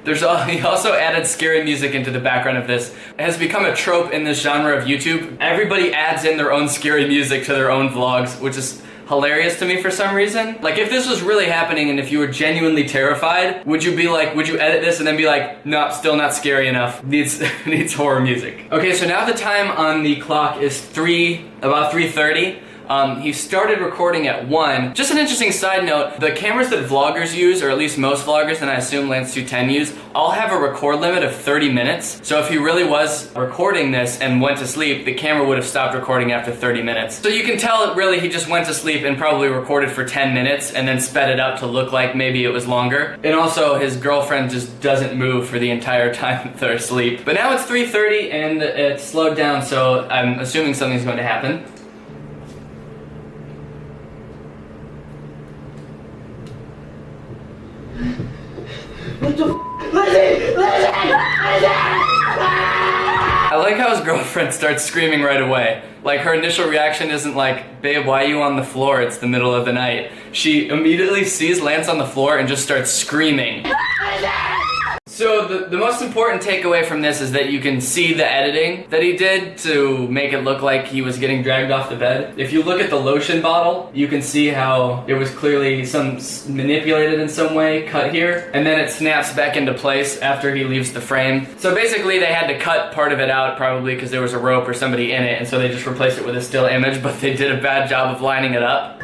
He also added scary music into the background of this. It has become a trope in this genre of YouTube. Everybody adds in their own scary music to their own vlogs, which is hilarious to me for some reason. Like, if this was really happening and if you were genuinely terrified, would you edit this and then be like, nope, still not scary enough, needs horror music. Okay, so now the time on the clock is about 3:30. He started recording at 1. Just an interesting side note, the cameras that vloggers use, or at least most vloggers, and I assume Lance 210 use, all have a record limit of 30 minutes. So if he really was recording this and went to sleep, the camera would have stopped recording after 30 minutes. So you can tell really he just went to sleep and probably recorded for 10 minutes and then sped it up to look like maybe it was longer. And also his girlfriend just doesn't move for the entire time that they're asleep. But now it's 3:30 and it's slowed down, so I'm assuming something's going to happen. What the Lizzie! I like how his girlfriend starts screaming right away. Like, her initial reaction isn't like, babe, why are you on the floor? It's the middle of the night. She immediately sees Lance on the floor and just starts screaming. So the most important takeaway from this is that you can see the editing that he did to make it look like he was getting dragged off the bed. If you look at the lotion bottle, you can see how it was clearly manipulated in some way, cut here, and then it snaps back into place after he leaves the frame. So basically they had to cut part of it out probably because there was a rope or somebody in it, and so they just replaced it with a still image, but they did a bad job of lining it up.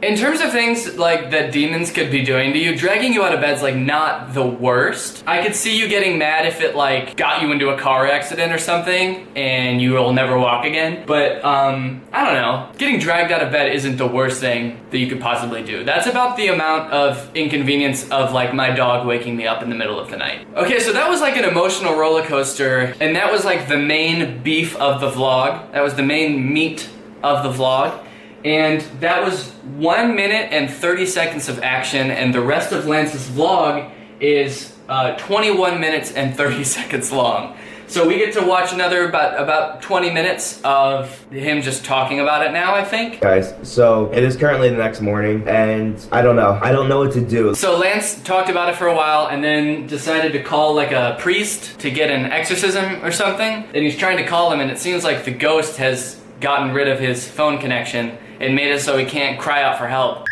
In terms of things like that demons could be doing to you, dragging you out of bed's like not the worst. I could see you getting mad if it like got you into a car accident or something and you will never walk again. But I don't know. Getting dragged out of bed isn't the worst thing that you could possibly do. That's about the amount of inconvenience of like my dog waking me up in the middle of the night. Okay, so that was like an emotional roller coaster, and that was like the main beef of the vlog. That was the main meat of the vlog. And that was 1 minute and 30 seconds of action, and the rest of Lance's vlog is 21 minutes and 30 seconds long. So we get to watch another about 20 minutes of him just talking about it now, I think. Guys, so it is currently the next morning, and I don't know what to do. So Lance talked about it for a while and then decided to call like a priest to get an exorcism or something. And he's trying to call him, and it seems like the ghost has gotten rid of his phone connection and made it so he can't cry out for help.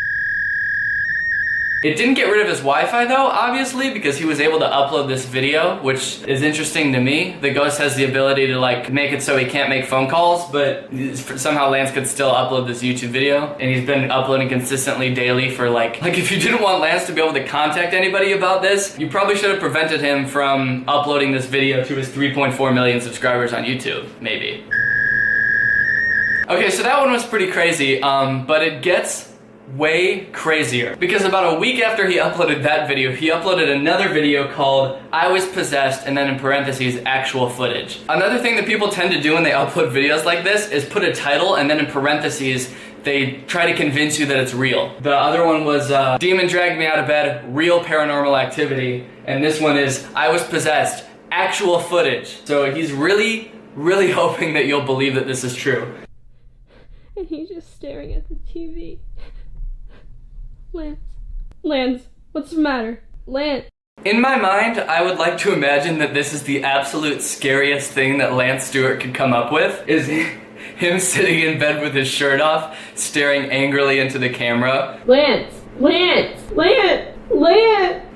It didn't get rid of his Wi-Fi though, obviously, because he was able to upload this video, which is interesting to me. The ghost has the ability to like make it so he can't make phone calls, but somehow Lance could still upload this YouTube video, and he's been uploading consistently daily for like if you didn't want Lance to be able to contact anybody about this, you probably should have prevented him from uploading this video to his 3.4 million subscribers on YouTube, maybe. Okay, so that one was pretty crazy, but it gets way crazier. Because about a week after he uploaded that video, he uploaded another video called I Was Possessed, and then in parentheses, actual footage. Another thing that people tend to do when they upload videos like this is put a title, and then in parentheses, they try to convince you that it's real. The other one was Demon Dragged Me Out of Bed, Real Paranormal Activity, and this one is I Was Possessed, actual footage. So he's really, really hoping that you'll believe that this is true. And he's just staring at the TV. Lance, what's the matter? Lance. In my mind, I would like to imagine that this is the absolute scariest thing that Lance Stewart could come up with, is him sitting in bed with his shirt off, staring angrily into the camera. Lance.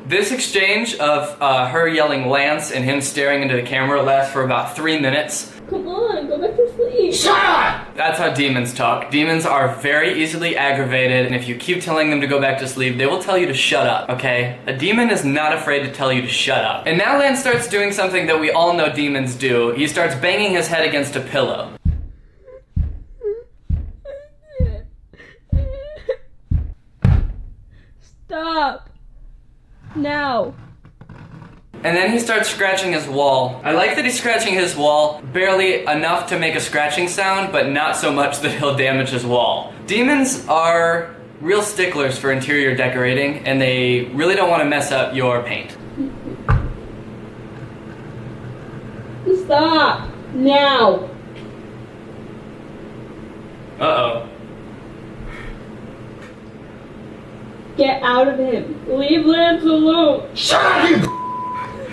This exchange of her yelling Lance and him staring into the camera lasts for about 3 minutes. Come on, go back to sleep. Shut up! That's how demons talk. Demons are very easily aggravated, and if you keep telling them to go back to sleep, they will tell you to shut up, okay? A demon is not afraid to tell you to shut up. And now Lance starts doing something that we all know demons do. He starts banging his head against a pillow. Stop. Now. And then he starts scratching his wall. I like that he's scratching his wall barely enough to make a scratching sound, but not so much that he'll damage his wall. Demons are real sticklers for interior decorating, and they really don't want to mess up your paint. Stop. Now. Uh-oh. Get out of him. Leave Lance alone. Shut up, you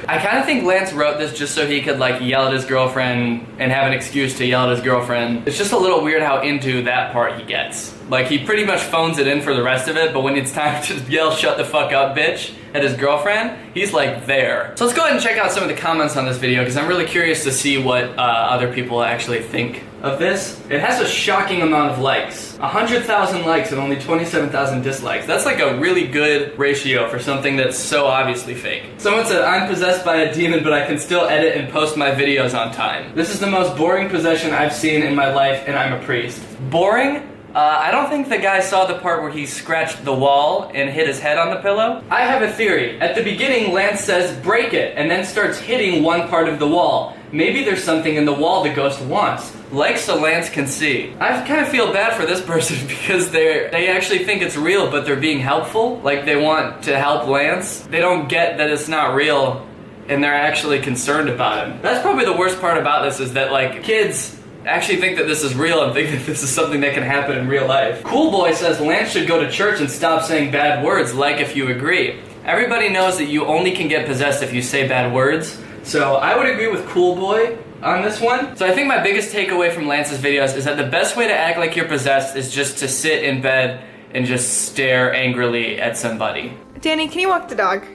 I kind of think Lance wrote this just so he could like yell at his girlfriend and have an excuse to yell at his girlfriend. It's just a little weird how into that part he gets. Like, he pretty much phones it in for the rest of it, but when it's time to yell shut the fuck up bitch at his girlfriend, he's like there. So let's go ahead and check out some of the comments on this video, because I'm really curious to see what other people actually think of this. It has a shocking amount of likes. 100,000 likes and only 27,000 dislikes. That's like a really good ratio for something that's so obviously fake. Someone said, I'm possessed by a demon, but I can still edit and post my videos on time. This is the most boring possession I've seen in my life, and I'm a priest. Boring? I don't think the guy saw the part where he scratched the wall and hit his head on the pillow. I have a theory. At the beginning, Lance says, break it, and then starts hitting one part of the wall. Maybe there's something in the wall the ghost wants. Like so Lance can see. I kind of feel bad for this person because they actually think it's real, but they're being helpful. Like, they want to help Lance. They don't get that it's not real, and they're actually concerned about him. That's probably the worst part about this, is that like kids actually think that this is real and think that this is something that can happen in real life. Cool Boy says Lance should go to church and stop saying bad words, like if you agree. Everybody knows that you only can get possessed if you say bad words, so I would agree with Cool Boy on this one. So I think my biggest takeaway from Lance's videos is that the best way to act like you're possessed is just to sit in bed and just stare angrily at somebody. Danny, can you walk the dog?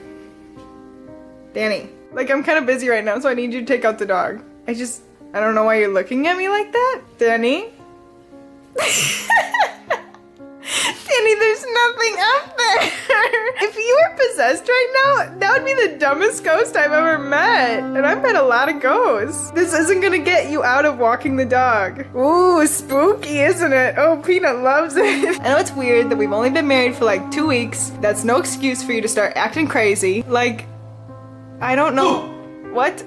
Danny, like I'm kind of busy right now, so I need you to take out the dog. I don't know why you're looking at me like that. Danny? Danny, there's nothing up there. If you were possessed right now, that would be the dumbest ghost I've ever met. And I've met a lot of ghosts. This isn't gonna get you out of walking the dog. Ooh, spooky, isn't it? Oh, Peanut loves it. I know it's weird that we've only been married for like 2 weeks. That's no excuse for you to start acting crazy. Like, I don't know. What?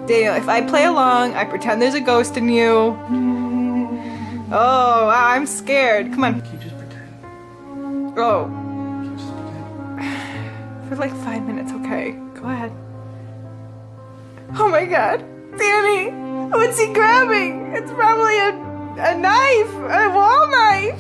Daniel, if I play along, I pretend there's a ghost in you. Oh, I'm scared. Come on. Oh. For like 5 minutes, okay. Go ahead. Oh my god. Danny! What's he grabbing? It's probably a knife! A wall knife!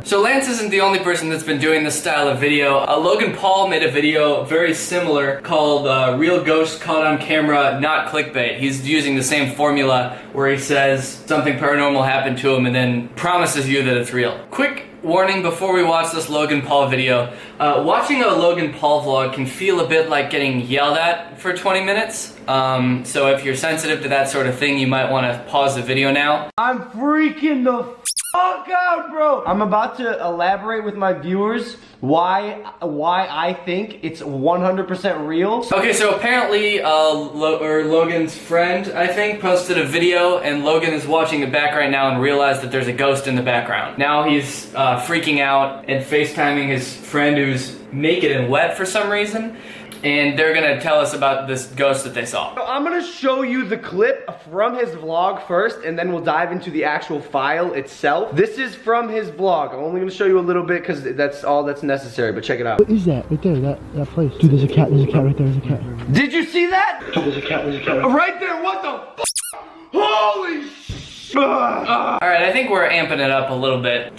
So Lance isn't the only person that's been doing this style of video. Logan Paul made a video very similar called Real Ghost Caught on Camera, Not Clickbait. He's using the same formula where he says something paranormal happened to him and then promises you that it's real. Quick warning before we watch this Logan Paul video. Watching a Logan Paul vlog can feel a bit like getting yelled at for 20 minutes. So if you're sensitive to that sort of thing, you might want to pause the video now. I'm freaking the fuck out, bro. I'm about to elaborate with my viewers why I think it's 100% real. Okay, so apparently Logan's friend, I think, posted a video, and Logan is watching it back right now and realized that there's a ghost in the background. Now he's freaking out and FaceTiming his friend who's naked and wet for some reason, and they're gonna tell us about this ghost that they saw. So I'm gonna show you the clip from his vlog first, and then we'll dive into the actual file itself. This is from his vlog. I'm only gonna show you a little bit because that's all that's necessary, but check it out. What is that right there? That place. Dude, there's a cat right there. There's a cat. Did you see that? There's a cat right there. What the f? Holy shit. Alright, I think we're amping it up a little bit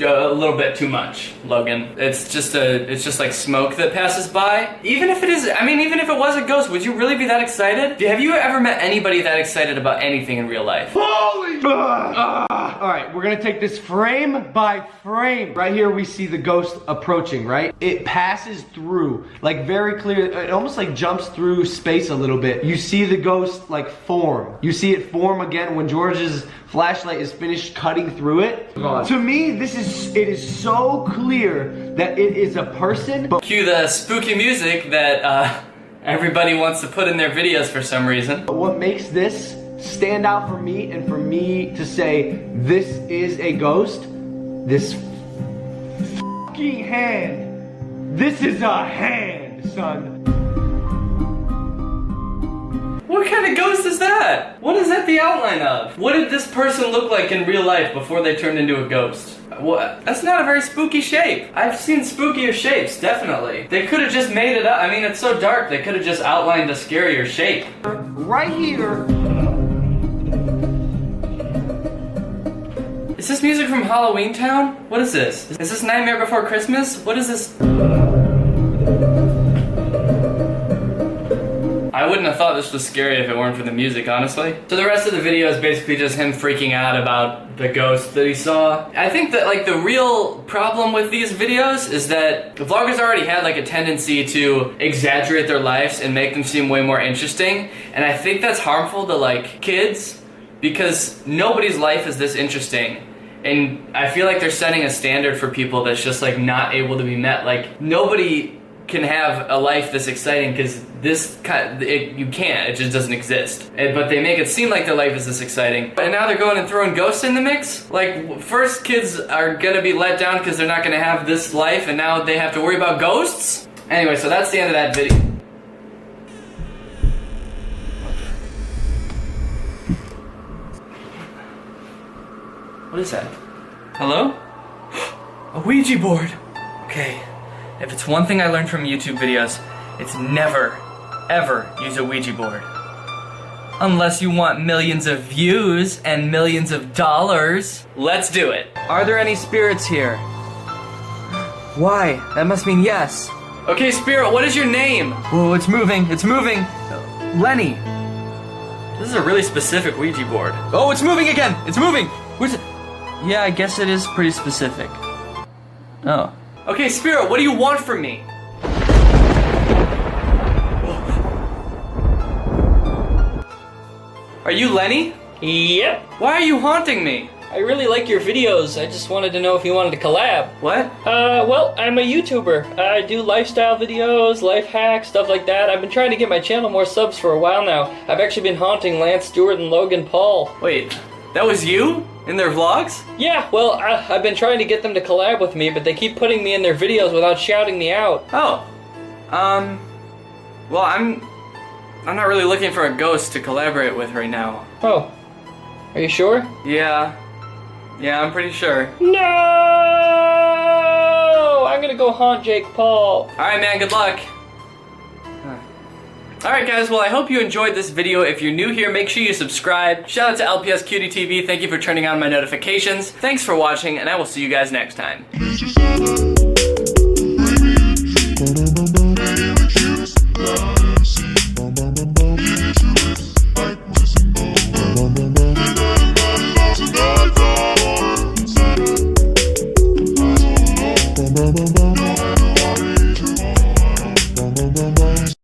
too much, Logan. It's just like smoke that passes by. Even if it was a ghost, would you really be that excited? Have you ever met anybody that excited about anything in real life? Holy Alright, we're gonna take this frame by frame. Right here we see the ghost approaching, right? It passes through, like very clear, it almost like jumps through space a little bit. You see the ghost like form. You see it form again when George's flashlight is finished cutting through it. To me, it is so clear that it is a person. Cue the spooky music that everybody wants to put in their videos for some reason. What makes this stand out for me, and for me to say this is a ghost, this fucking hand. This is a hand, son. What kind of ghost is that? What is that the outline of? What did this person look like in real life before they turned into a ghost? What? That's not a very spooky shape. I've seen spookier shapes, definitely. They could have just made it up. I mean, it's so dark, they could have just outlined a scarier shape. Right here. Is this music from Halloween Town? What is this? Is this Nightmare Before Christmas? What is this? I wouldn't have thought this was scary if it weren't for the music, honestly. So the rest of the video is basically just him freaking out about the ghost that he saw. I think that like the real problem with these videos is that the vloggers already had like a tendency to exaggerate their lives and make them seem way more interesting. And I think that's harmful to like kids because nobody's life is this interesting. And I feel like they're setting a standard for people that's just like not able to be met. Like nobody can have a life this exciting because you can't, it just doesn't exist. But they make it seem like their life is this exciting. And now they're going and throwing ghosts in the mix? Like, first kids are gonna be let down because they're not gonna have this life and now they have to worry about ghosts? Anyway, so that's the end of that video. What is that? Hello? A Ouija board! Okay. If it's one thing I learned from YouTube videos, it's never ever use a Ouija board. Unless you want millions of views and millions of dollars. Let's do it. Are there any spirits here? Why? That must mean yes. Okay, spirit, what is your name? Whoa, it's moving, it's moving. Lenny. This is a really specific Ouija board. Oh, it's moving again, it's moving. Where's it? Yeah, I guess it is pretty specific. Oh. Okay, spirit, what do you want from me? Are you Lenny? Yep. Why are you haunting me? I really like your videos. I just wanted to know if you wanted to collab. What? Well, I'm a YouTuber. I do lifestyle videos, life hacks, stuff like that. I've been trying to get my channel more subs for a while now. I've actually been haunting Lance Stewart and Logan Paul. Wait, that was you? In their vlogs? Yeah, well, I've been trying to get them to collab with me, but they keep putting me in their videos without shouting me out. Oh. Well, I'm not really looking for a ghost to collaborate with right now. Oh. Are you sure? Yeah, I'm pretty sure. No! I'm gonna go haunt Jake Paul. Alright, man, good luck. Alright guys, well I hope you enjoyed this video. If you're new here, make sure you subscribe. Shout out to LPS Cutie TV, thank you for turning on my notifications. Thanks for watching, and I will see you guys next time.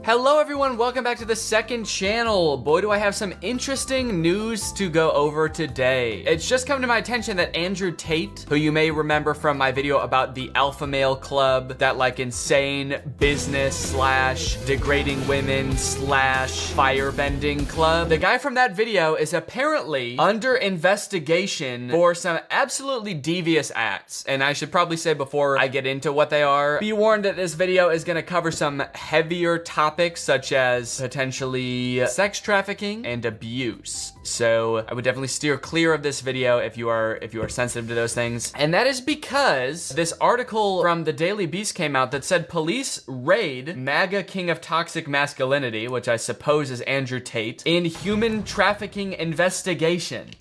Hello everyone, welcome back to the second channel. Boy, do I have some interesting news to go over today. It's just come to my attention that Andrew Tate, who you may remember from my video about the Alpha Male Club, that like insane business slash degrading women slash firebending club, the guy from that video is apparently under investigation for some absolutely devious acts. And I should probably say before I get into what they are, be warned that this video is gonna cover some heavier topics such as potentially sex trafficking and abuse. So I would definitely steer clear of this video if you are sensitive to those things. And that is because this article from the Daily Beast came out that said police raid MAGA king of toxic masculinity, which I suppose is Andrew Tate, in human trafficking investigation.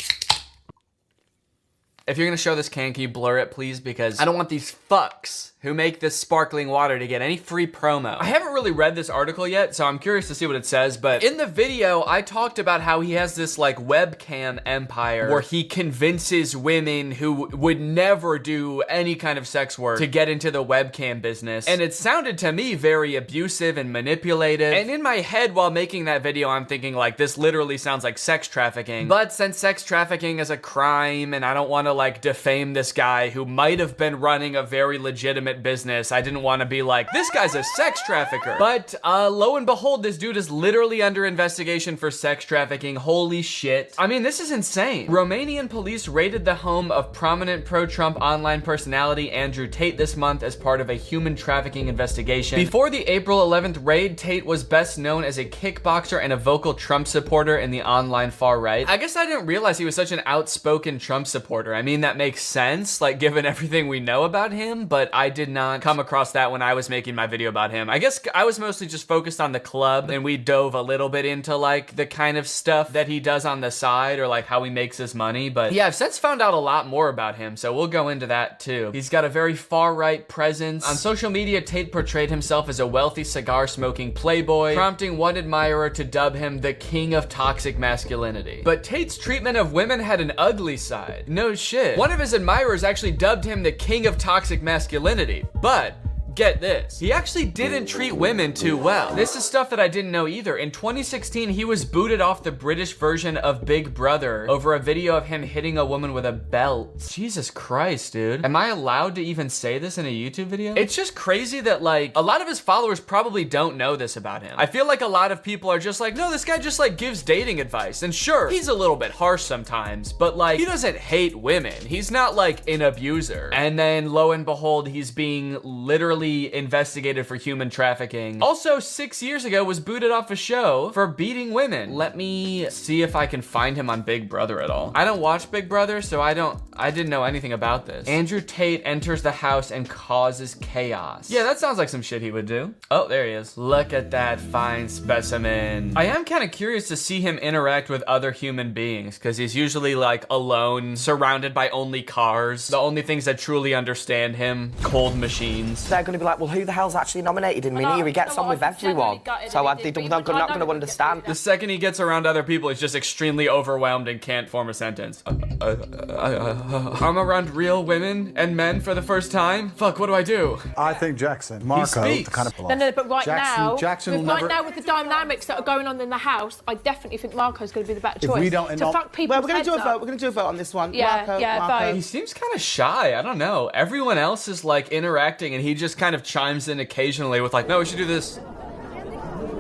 If you're gonna show this can you blur it, please? Because I don't want these fucks who make this sparkling water to get any free promo. I haven't really read this article yet, so I'm curious to see what it says, but in the video, I talked about how he has this like webcam empire where he convinces women who would never do any kind of sex work to get into the webcam business. And it sounded to me very abusive and manipulative. And in my head while making that video, I'm thinking like, this literally sounds like sex trafficking. But since sex trafficking is a crime and I don't wanna like defame this guy who might have been running a very legitimate business, I didn't want to be like, this guy's a sex trafficker. But lo and behold, this dude is literally under investigation for sex trafficking. Holy shit. I mean, this is insane. Romanian police raided the home of prominent pro-Trump online personality Andrew Tate this month as part of a human trafficking investigation. Before the April 11th raid, Tate was best known as a kickboxer and a vocal Trump supporter in the online far right. I guess I didn't realize he was such an outspoken Trump supporter. I mean, that makes sense, like given everything we know about him, but I did not come across that when I was making my video about him. I guess I was mostly just focused on the club, and we dove a little bit into like the kind of stuff that he does on the side or like how he makes his money. But yeah, I've since found out a lot more about him, so we'll go into that too. He's got a very far right presence. On social media, Tate portrayed himself as a wealthy cigar smoking playboy, prompting one admirer to dub him the king of toxic masculinity. But Tate's treatment of women had an ugly side. No shit. One of his admirers actually dubbed him the king of toxic masculinity. But get this, he actually didn't treat women too well. This is stuff that I didn't know either. In 2016, he was booted off the British version of Big Brother over a video of him hitting a woman with a belt. Jesus Christ, dude. Am I allowed to even say this in a YouTube video? It's just crazy that like a lot of his followers probably don't know this about him. I feel like a lot of people are just like, no, this guy just like gives dating advice. And sure, he's a little bit harsh sometimes, but like he doesn't hate women. He's not like an abuser. And then lo and behold, he's being literally literally investigated for human trafficking. Also, 6 years ago was booted off a show for beating women. Let me see if I can find him on Big Brother at all. I don't watch Big Brother, so I didn't know anything about this. Andrew Tate enters the house and causes chaos. Yeah, that sounds like some shit he would do. Oh, there he is. Look at that fine specimen. I am kind of curious to see him interact with other human beings, because he's usually like alone, surrounded by only cars. The only things that truly understand him, cold machines. They're going to be like, well, who the hell's actually nominated him? Here he gets on with everyone. So they're not going to understand. The second he gets around other people, he's just extremely overwhelmed and can't form a sentence. I'm around real women and men for the first time? Fuck, what do I do? I think Jackson, Marco, the kind of No, but right now with the dynamics that are going on in the house, I definitely think Marco's going to be the better choice. If we don't end up... fuck people's Well, we're going to do a heads vote. up. We're going to do a vote on this one. Yeah, Marco. vote. He seems kind of shy. I don't know. Everyone else is like interacting and he just kind of chimes in occasionally with like, no, we should do this.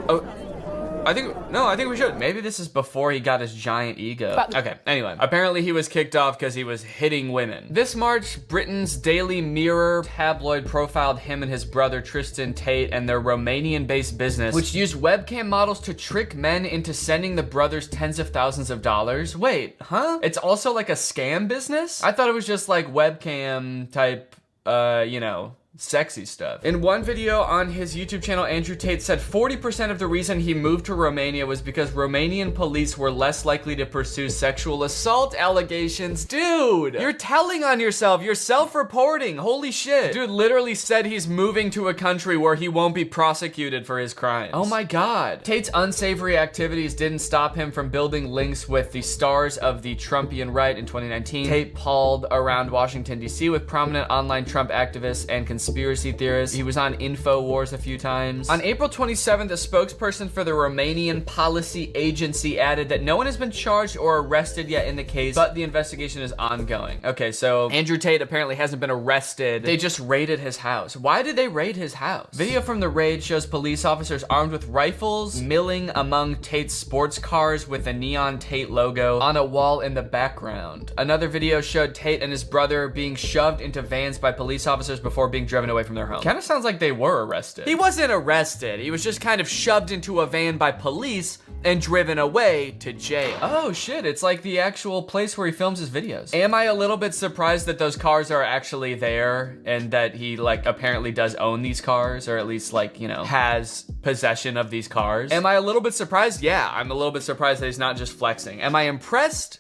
Oh, I think we should. Maybe this is before he got his giant ego. Okay, anyway. Apparently he was kicked off because he was hitting women. This March, Britain's Daily Mirror tabloid profiled him and his brother Tristan Tate and their Romanian-based business, which used webcam models to trick men into sending the brothers tens of thousands of dollars. Wait, huh? It's also like a scam business? I thought it was just like webcam type, sexy stuff. In one video on his YouTube channel, Andrew Tate said 40% of the reason he moved to Romania was because Romanian police were less likely to pursue sexual assault allegations. Dude, you're telling on yourself. You're self-reporting. Holy shit. Dude literally said he's moving to a country where he won't be prosecuted for his crimes. Oh my God. Tate's unsavory activities didn't stop him from building links with the stars of the Trumpian right in 2019. Tate palled around Washington, D.C. with prominent online Trump activists and conspiracy theorists. He was on InfoWars a few times. On April 27th, a spokesperson for the Romanian Policy Agency added that no one has been charged or arrested yet in the case, but the investigation is ongoing. Okay, so Andrew Tate apparently hasn't been arrested. They just raided his house. Why did they raid his house? Video from the raid shows police officers armed with rifles milling among Tate's sports cars with the neon Tate logo on a wall in the background. Another video showed Tate and his brother being shoved into vans by police officers before being driven away from their home. Kind of sounds like they were arrested. He wasn't arrested. He was just kind of shoved into a van by police and driven away to jail. Oh shit, it's like the actual place where he films his videos. Am I a little bit surprised that those cars are actually there and that he like apparently does own these cars, or at least like, has possession of these cars? Am I a little bit surprised? Yeah, I'm a little bit surprised that he's not just flexing. Am I impressed?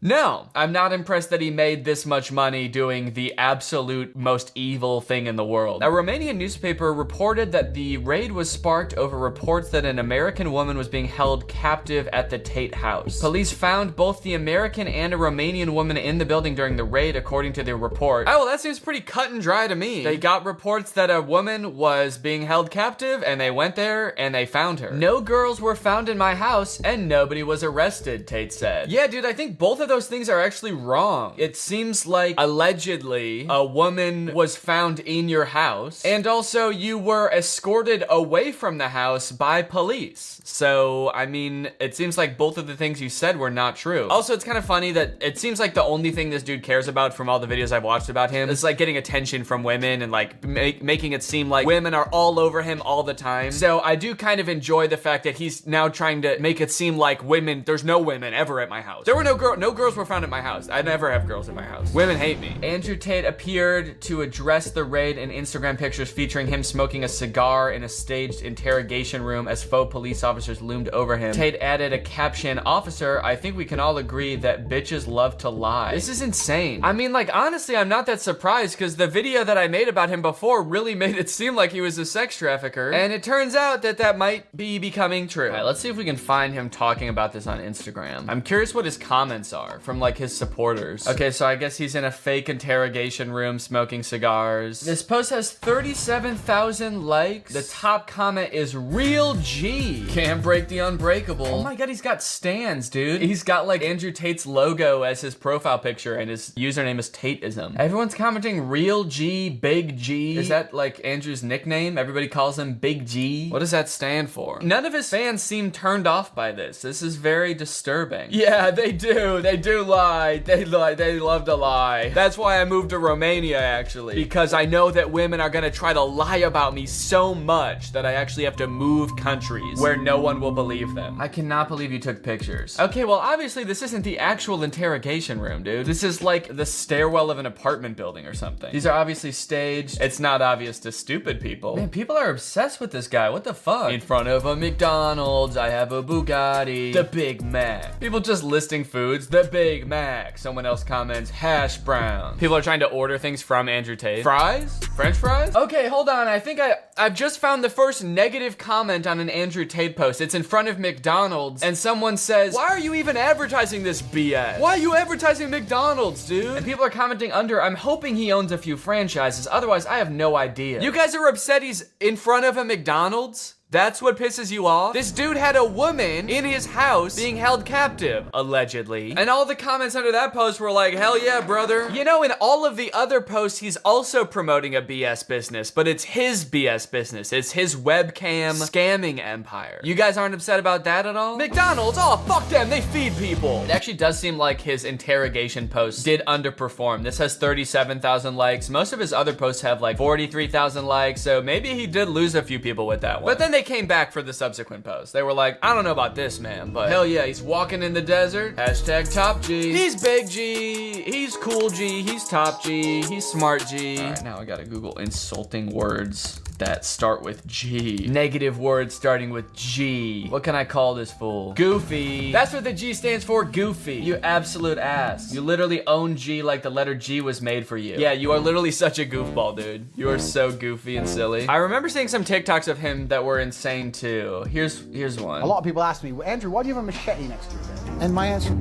No, I'm not impressed that he made this much money doing the absolute most evil thing in the world. A Romanian newspaper reported that the raid was sparked over reports that an American woman was being held captive at the Tate house. Police found both the American and a Romanian woman in the building during the raid, according to the report. Oh, well, that seems pretty cut and dry to me. They got reports that a woman was being held captive, and they went there and they found her. No girls were found in my house, and nobody was arrested, Tate said. Yeah, dude, I think both of those things are actually wrong. It seems like allegedly a woman was found in your house, and also you were escorted away from the house by police. So, I mean, it seems like both of the things you said were not true. Also, it's kind of funny that it seems like the only thing this dude cares about from all the videos I've watched about him is like getting attention from women and like making it seem like women are all over him all the time. So I do kind of enjoy the fact that he's now trying to make it seem like there's no women ever at my house. There were no girls were found at my house. I never have girls at my house. Women hate me. Andrew Tate appeared to address the raid in Instagram pictures featuring him smoking a cigar in a staged interrogation room as faux police officers loomed over him. Tate added a caption, "Officer, I think we can all agree that bitches love to lie." This is insane. I mean, like, honestly, I'm not that surprised because the video that I made about him before really made it seem like he was a sex trafficker, and it turns out that might be becoming true. All right, let's see if we can find him talking about this on Instagram. I'm curious what his comments are from like his supporters. Okay, so I guess he's in a fake interrogation room smoking cigars. This post has 37,000 likes. The top comment is "Real G. Can't break the unbreakable." Oh my God, he's got stans, dude. He's got like Andrew Tate's logo as his profile picture and his username is Tateism. Everyone's commenting "Real G, Big G." Is that like Andrew's nickname? Everybody calls him Big G. What does that stand for? None of his fans seem turned off by this. This is very disturbing. Yeah, they do. They do lie. They lie. They love to lie. That's why I moved to Romania, actually. Because I know that women are gonna try to lie about me so much that I actually have to move countries where no one will believe them. I cannot believe you took pictures. Okay, well, obviously this isn't the actual interrogation room, dude. This is like the stairwell of an apartment building or something. These are obviously staged. It's not obvious to stupid people. Man, people are obsessed with this guy. What the fuck? In front of a McDonald's, I have a Bugatti. The Big Mac. People just listing foods. The Big Mac. Someone else comments, hash brown. People are trying to order things from Andrew Tate. Fries? French fries? Okay, hold on. I think I've just found the first negative comment on an Andrew Tate post. It's in front of McDonald's, and someone says, why are you even advertising this BS? Why are you advertising McDonald's, dude? And people are commenting under, I'm hoping he owns a few franchises, otherwise I have no idea. You guys are upset he's in front of a McDonald's? That's what pisses you off? This dude had a woman in his house being held captive, allegedly. And all the comments under that post were like, hell yeah, brother. You know, in all of the other posts, he's also promoting a BS business, but it's his BS business. It's his webcam scamming empire. You guys aren't upset about that at all? McDonald's, oh, fuck them, they feed people. It actually does seem like his interrogation post did underperform. This has 37,000 likes. Most of his other posts have like 43,000 likes, so maybe he did lose a few people with that one. But then they came back for the subsequent post. They were like, I don't know about this man, but hell yeah, he's walking in the desert. Hashtag top G. He's big G. He's cool G. He's top G. He's smart G. All right, now I gotta Google insulting words that start with G. Negative words starting with G. What can I call this fool? Goofy. That's what the G stands for, goofy. You absolute ass. You literally own G like the letter G was made for you. Yeah, you are literally such a goofball, dude. You are so goofy and silly. I remember seeing some TikToks of him that were insane too. Here's one. A lot of people ask me, Andrew, why do you have a machete next to your bed? And my answer...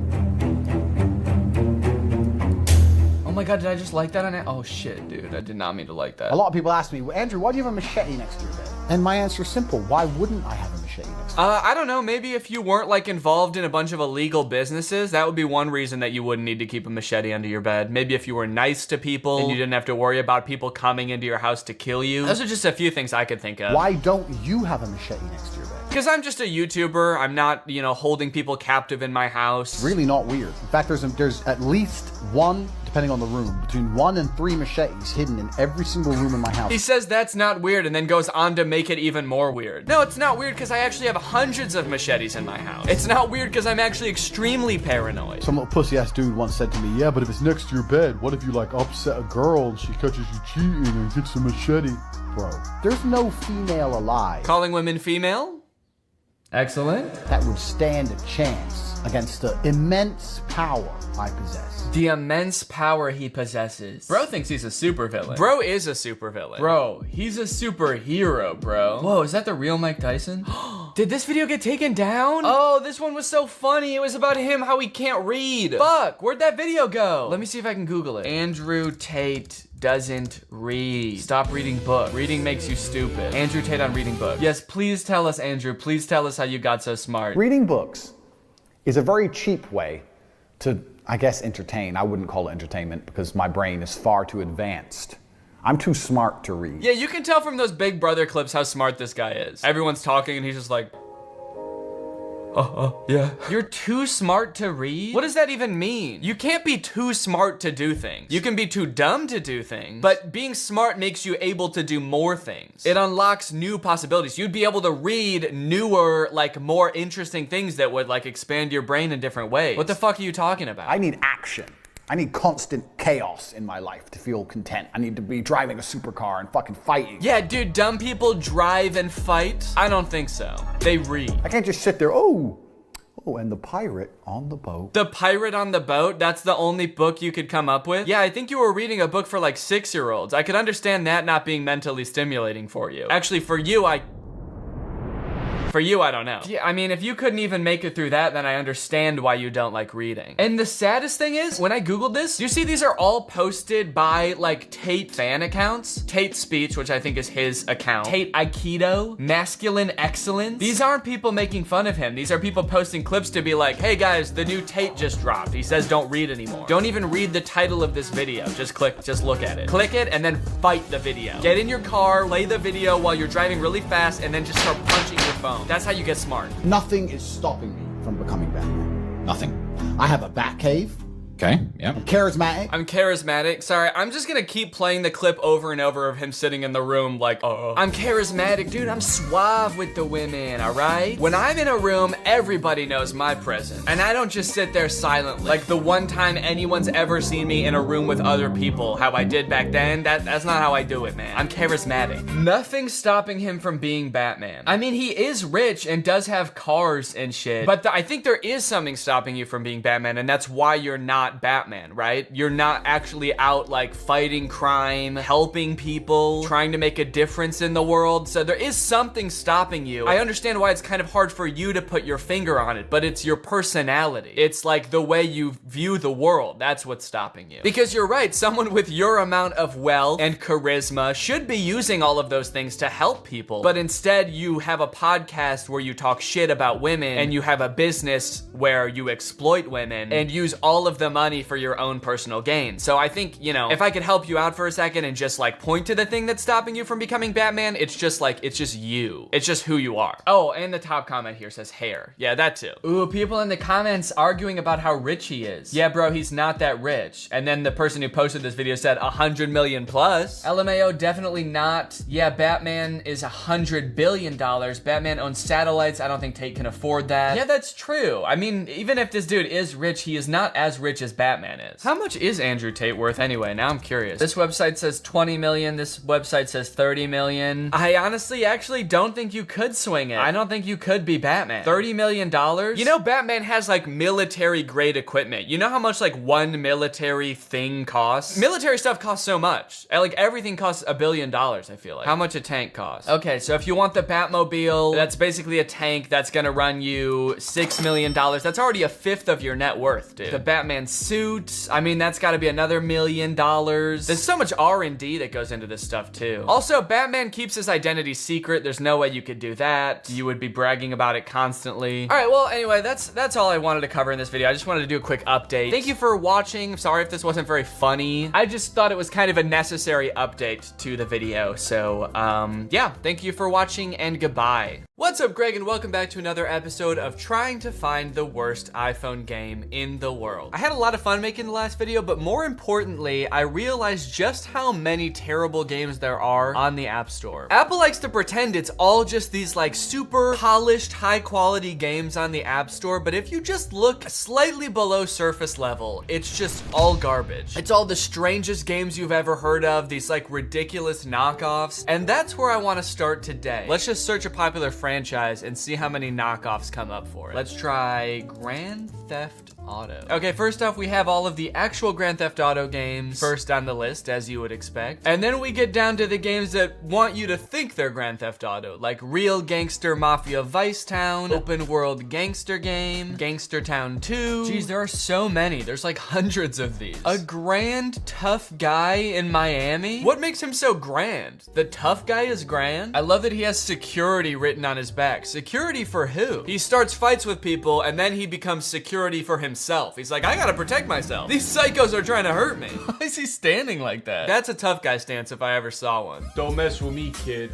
Oh my God, did I just like that on it? Oh shit, dude, I did not mean to like that. A lot of people ask me, Andrew, why do you have a machete next to your bed? And my answer is simple, why wouldn't I have a machete next to your bed? I don't know, maybe if you weren't like involved in a bunch of illegal businesses, that would be one reason that you wouldn't need to keep a machete under your bed. Maybe if you were nice to people and you didn't have to worry about people coming into your house to kill you. Those are just a few things I could think of. Why don't you have a machete next to your bed? Because I'm just a YouTuber. I'm not, you know, holding people captive in my house. It's really not weird. In fact, there's at least one, depending on the room, between 1 and 3 machetes hidden in every single room in my house. He says that's not weird and then goes on to make it even more weird. No, it's not weird because I actually have hundreds of machetes in my house. It's not weird because I'm actually extremely paranoid. Some little pussy-ass dude once said to me, yeah, but if it's next to your bed, what if you like upset a girl and she catches you cheating and gets a machete? Bro, there's no female alive. Calling women female? Excellent. That would stand a chance against the immense power I possess. The immense power he possesses. Bro thinks he's a supervillain. Bro is a supervillain. Bro, he's a superhero, bro. Whoa, is that the real Mike Tyson? Did this video get taken down? Oh, this one was so funny. It was about him, how he can't read. Fuck, where'd that video go? Let me see if I can Google it. Andrew Tate doesn't read. Stop reading book. Reading makes you stupid. Andrew Tate on reading book. Yes, please tell us, Andrew. Please tell us how you got so smart. Reading books is a very cheap way to, I guess, entertain. I wouldn't call it entertainment because my brain is far too advanced. I'm too smart to read. Yeah, you can tell from those Big Brother clips how smart this guy is. Everyone's talking and he's just like, yeah. You're too smart to read? What does that even mean? You can't be too smart to do things. You can be too dumb to do things, but being smart makes you able to do more things. It unlocks new possibilities. You'd be able to read newer, like more interesting things that would like expand your brain in different ways. What the fuck are you talking about? I need action. I need constant chaos in my life to feel content. I need to be driving a supercar and fucking fighting. Yeah, dude, dumb people drive and fight? I don't think so. They read. I can't just sit there, oh, and the pirate on the boat. The Pirate on the Boat? That's the only book you could come up with? Yeah, I think you were reading a book for like 6-year-olds. I could understand that not being mentally stimulating for you. Actually, for you, I don't know. Yeah, I mean, if you couldn't even make it through that, then I understand why you don't like reading. And the saddest thing is, when I Googled this, you see these are all posted by like Tate fan accounts. Tate Speech, which I think is his account. Tate Aikido, Masculine Excellence. These aren't people making fun of him. These are people posting clips to be like, hey guys, the new Tate just dropped. He says don't read anymore. Don't even read the title of this video. Just look at it. Click it and then fight the video. Get in your car, play the video while you're driving really fast, and then just start punching your phone. That's how you get smart. Nothing is stopping me from becoming Batman. Nothing. I have a bat cave. Okay, yeah. I'm charismatic. I'm charismatic. Sorry, I'm just gonna keep playing the clip over and over of him sitting in the room like, oh. I'm charismatic, dude. I'm suave with the women, all right? When I'm in a room, everybody knows my presence. And I don't just sit there silently. Like the one time anyone's ever seen me in a room with other people, how I did back then, that's not how I do it, man. I'm charismatic. Nothing's stopping him from being Batman. I mean, he is rich and does have cars and shit, but I think there is something stopping you from being Batman, and that's why you're not Batman, right? You're not actually out like fighting crime, helping people, trying to make a difference in the world. So there is something stopping you. I understand why it's kind of hard for you to put your finger on it, but it's your personality. It's like the way you view the world. That's what's stopping you. Because you're right, someone with your amount of wealth and charisma should be using all of those things to help people. But instead, you have a podcast where you talk shit about women, and you have a business where you exploit women and use all of the money for your own personal gain. So I think, you know, if I could help you out for a second and just like point to the thing that's stopping you from becoming Batman, it's just like, it's just you. It's just who you are. Oh, and the top comment here says hair. Yeah, that too. Ooh, people in the comments arguing about how rich he is. Yeah, bro, he's not that rich. And then the person who posted this video said 100 million plus. LMAO, definitely not. Yeah, Batman is $100 billion. Batman owns satellites. I don't think Tate can afford that. Yeah, that's true. I mean, even if this dude is rich, he is not as rich as Batman is. How much is Andrew Tate worth anyway? Now I'm curious. This website says 20 million. This website says 30 million. I honestly actually don't think you could swing it. I don't think you could be Batman. $30 million? You know, Batman has like military grade equipment. You know how much like one military thing costs? Military stuff costs so much. Like everything costs $1 billion, I feel like. How much a tank costs? Okay, so if you want the Batmobile, that's basically a tank that's gonna run you $6 million. That's already a fifth of your net worth, dude. The Batman suit, I mean, that's gotta be another $1 million. There's so much R&D that goes into this stuff too. Also, Batman keeps his identity secret. There's no way you could do that. You would be bragging about it constantly. All right, well, anyway, that's all I wanted to cover in this video. I just wanted to do a quick update. Thank you for watching. Sorry if this wasn't very funny. I just thought it was kind of a necessary update to the video. So, yeah, thank you for watching and goodbye. What's up, Greg, and welcome back to another episode of trying to find the worst iPhone game in the world. I had a lot of fun making the last video, but more importantly, I realized just how many terrible games there are on the App Store. Apple likes to pretend it's all just these like super polished, high quality games on the App Store, but if you just look slightly below surface level, it's just all garbage. It's all the strangest games you've ever heard of, these like ridiculous knockoffs, and that's where I want to start today. Let's just search a popular franchise and see how many knockoffs come up for it. Let's try Grand Theft Auto. Okay, first off, we have all of the actual Grand Theft Auto games first on the list, as you would expect. And then we get down to the games that want you to think they're Grand Theft Auto, like Real Gangster Mafia Vice Town, Open World Gangster Game, Gangster Town 2. Geez, there are so many. There's like hundreds of these. A grand tough guy in Miami? What makes him so grand? The tough guy is grand? I love that he has security written on his back. Security for who? He starts fights with people and then he becomes security for himself. He's like, I gotta protect myself. These psychos are trying to hurt me. Why is he standing like that? That's a tough guy stance if I ever saw one. Don't mess with me, kid.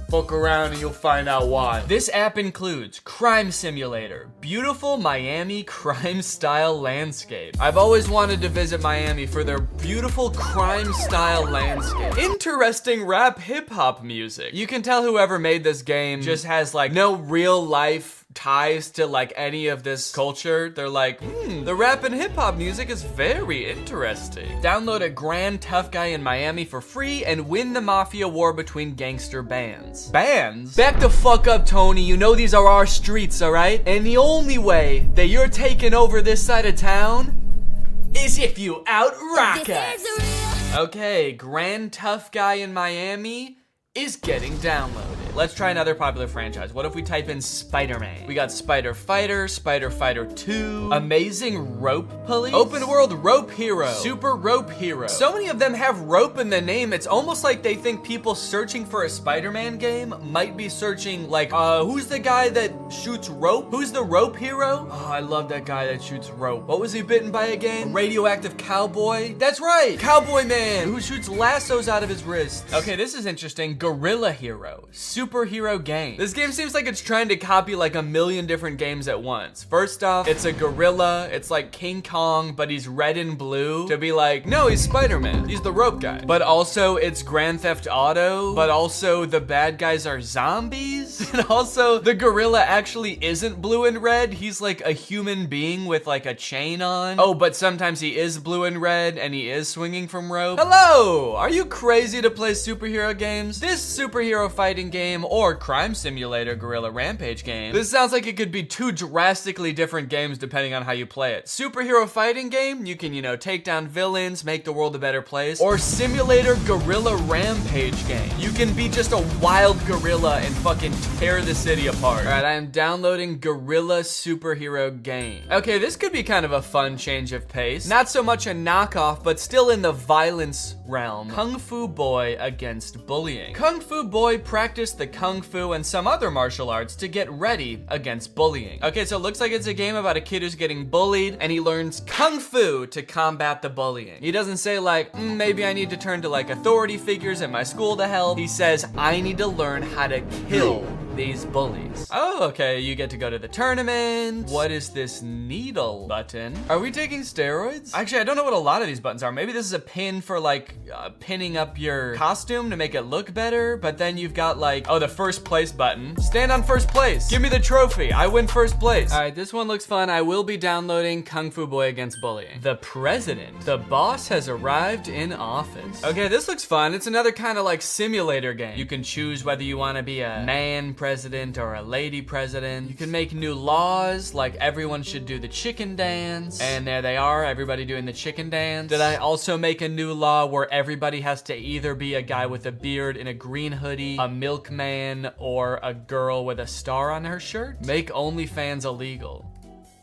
Fuck around and you'll find out why. This app includes Crime Simulator, beautiful Miami crime style landscape. I've always wanted to visit Miami for their beautiful crime style landscape. Interesting rap hip hop music. You can tell whoever made this game just has like no real life ties to like any of this culture. They're like, the rap and hip hop music is very interesting. Download a grand tough guy in Miami for free and win the mafia war between gangster bands. Bands? Back the fuck up, Tony. You know these are our streets, all right? And the only way that you're taking over this side of town is if you out-rock us. Okay, grand tough guy in Miami is getting downloaded. Let's try another popular franchise. What if we type in Spider-Man? We got Spider Fighter, Spider Fighter 2, Amazing Rope Police, Open World Rope Hero, Super Rope Hero. So many of them have rope in the name, it's almost like they think people searching for a Spider-Man game might be searching like, who's the guy that shoots rope? Who's the rope hero? Oh, I love that guy that shoots rope. What was he bitten by again? A radioactive cowboy? That's right, Cowboy Man, who shoots lassos out of his wrists. Okay, this is interesting. Gorilla Hero, superhero game. This game seems like it's trying to copy like a million different games at once. First off, it's a gorilla. It's like King Kong, but he's red and blue to be like, no, he's Spider-Man. He's the rope guy. But also it's Grand Theft Auto, but also the bad guys are zombies. And also the gorilla actually isn't blue and red. He's like a human being with like a chain on. Oh, but sometimes he is blue and red and he is swinging from rope. Hello, are you crazy to play superhero games? This superhero fighting game or crime simulator gorilla rampage game, this sounds like it could be two drastically different games depending on how you play it. Superhero fighting game, you can, you know, take down villains, make the world a better place. Or simulator gorilla rampage game. You can be just a wild gorilla and fucking tear the city apart. All right, I am downloading gorilla superhero game. Okay, this could be kind of a fun change of pace. Not so much a knockoff, but still in the violence realm. Kung Fu Boy against bullying. Kung Fu Boy practiced the Kung Fu and some other martial arts to get ready against bullying. Okay, so it looks like it's a game about a kid who's getting bullied and he learns Kung Fu to combat the bullying. He doesn't say like, maybe I need to turn to like authority figures at my school to help. He says, I need to learn how to kill these bullies. Oh, okay, you get to go to the tournament. What is this needle button? Are we taking steroids? Actually, I don't know what a lot of these buttons are. Maybe this is a pin for like pinning up your costume to make it look better, but then you've got like, oh, the first place button. Stand on first place. Give me the trophy. I win first place. All right, this one looks fun. I will be downloading Kung Fu Boy against bullying. The president. The boss has arrived in office. Okay, this looks fun. It's another kind of like simulator game. You can choose whether you want to be a man president or a lady president. You can make new laws, like everyone should do the chicken dance. And there they are, everybody doing the chicken dance. Did I also make a new law where everybody has to either be a guy with a beard in a green hoodie, a milkman, or a girl with a star on her shirt? Make OnlyFans illegal.